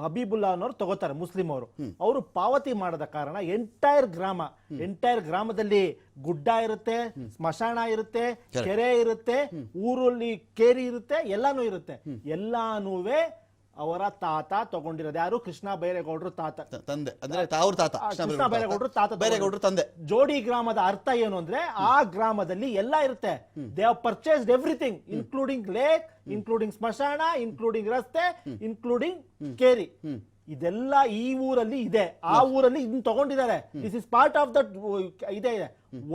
Speaker 5: ಹಬೀಬುಲ್ಲಾ ಅನ್ನೋರು ತಗೋತಾರೆ, ಮುಸ್ಲಿಂ ಅವರು. ಅವರು ಪಾವತಿ ಮಾಡದ ಕಾರಣ ಎಂಟೈರ್ ಗ್ರಾಮದಲ್ಲಿ ಗುಡ್ಡ ಇರುತ್ತೆ, ಸ್ಮಶಾನ ಇರುತ್ತೆ, ಕೆರೆ ಇರುತ್ತೆ, ಊರಲ್ಲಿ ಕೇರಿ ಇರುತ್ತೆ, ಎಲ್ಲಾನು ಇರುತ್ತೆ. ಎಲ್ಲಾನುವೆ ಅವರ ತಾತ ತಗೊಂಡಿರೋದು. ಯಾರು? ಕೃಷ್ಣ ಬೈರೇಗೌಡರು
Speaker 1: ತಂದೆ, ಅಂದ್ರೆ ಅವ್ರ ತಾತ
Speaker 5: ಕೃಷ್ಣ ಬೈರೇಗೌಡರು ತಂದೆ. ಜೋಡಿ ಗ್ರಾಮದ ಅರ್ಥ ಏನು ಅಂದ್ರೆ, ಆ ಗ್ರಾಮದಲ್ಲಿ ಎಲ್ಲ ಇರುತ್ತೆ. They have purchased everything, including lake, including ಸ್ಮಶಾನ, ಇನ್ಕ್ಲೂಡಿಂಗ್ ರಸ್ತೆ, ಇನ್ಕ್ಲೂಡಿಂಗ್ ಕೇರಿ. ಇದೆಲ್ಲ ಈ ಊರಲ್ಲಿ ಇದೆ. ಆ ಊರಲ್ಲಿ ಇದನ್ನ ತಗೊಂಡಿದ್ದಾರೆ. This is part of that. ಇದೆ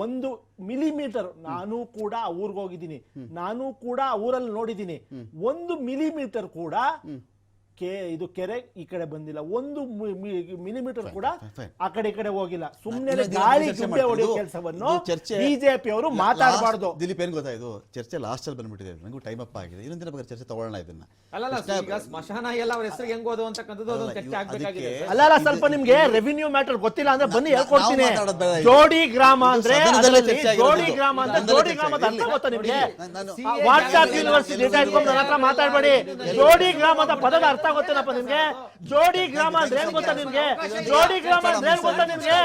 Speaker 5: 1 ಮಿಲಿಮೀಟರ್. ನಾನು ಕೂಡ ಆ ಊರಿಗೆ ಹೋಗಿದ್ದೀನಿ, ನಾನು ಕೂಡ ಆ ಊರಲ್ಲಿ ನೋಡಿದ್ದೀನಿ. 1 ಮಿಲಿಮೀಟರ್ ಕೂಡ ಇದು ಕೆರೆ ಈ ಕಡೆ ಬಂದಿಲ್ಲ. 1 ಮಿಲಿಮೀಟರ್ ಕೂಡ ಆ ಕಡೆ ಈ ಕಡೆ ಹೋಗಿಲ್ಲ. ಸುಮ್ಮನೆ ಗಾಳಿ ಗುಡ್ಡೆ ಹೊಡೆಯೋ ಕೆಲಸವನ್ನು ಬಿಜೆಪಿ ಅವರು ಮಾತಾಡಬಾರ್ದು.
Speaker 1: ದಿಲೀಪ್ ಏನ್ ಗೊತ್ತಾಯ್ತು, ಚರ್ಚೆ ಲಾಸ್ಟ್ ಅಲ್ಲಿ ಬಂದ್ಬಿಟ್ಟಿದೆ. ನನಗೂ ಟೈಮ್ ಅಪ್ ಆಗಿದೆ. ಇನ್ನೊಂದಿನ ಬಗ್ಗೆ ಚರ್ಚೆ ತಗೊಳ್ಳೋಣ ಇದನ್ನ.
Speaker 6: ಸ್ಮಶಾನ ಎಲ್ಲ ಅವ್ರ ಹೆಸರಿಗೆ ಹೆಂಗ್ ಹೋದು ಅಂತಕ್ಕಂಥದ್ದು ಚರ್ಚೆ ಆಗ್ಬೇಕಾಗಿದೆ.
Speaker 5: ಅಲ್ಲ, ಸ್ವಲ್ಪ ನಿಮ್ಗೆ ರೆವಿನ್ಯೂ ಮ್ಯಾಟರ್ ಗೊತ್ತಿಲ್ಲ ಅಂದ್ರೆ ಬನ್ನಿ ಹೇಳ್ಕೊಡ್ತೀನಿ. ಜೋಡಿ ಗ್ರಾಮ ಅಂದ್ರೆ ಜೋಡಿ ಗ್ರಾಮದ ಅರ್ಥ ಗೊತ್ತಾ ನಿಮ್ಗೆ? ವಾಟ್ಸ್ಆಪ್ ಯೂನಿವರ್ಸಿಟಿ ಡೇಟಾ ಇಟ್ಕೊಂಡು ನನ್ನ ಹತ್ರ ಮಾತಾಡ್ಬೇಡಿ. ಜೋಡಿ ಗ್ರಾಮದ ಪದದ ಅರ್ಥ ಗೊತ್ತೇನಪ್ಪ ನಿಮ್ಗೆ? ಜೋಡಿ ಗ್ರಾಮ ಅಂದ್ರೆ ಏನ್ ಗೊತ್ತಾ ನಿಮ್ಗೆ? ಜೋಡಿ ಗ್ರಾಮ ಅಂದ್ರೆ ಏನ್ ಗೊತ್ತಾ ನಿಮ್ಗೆ?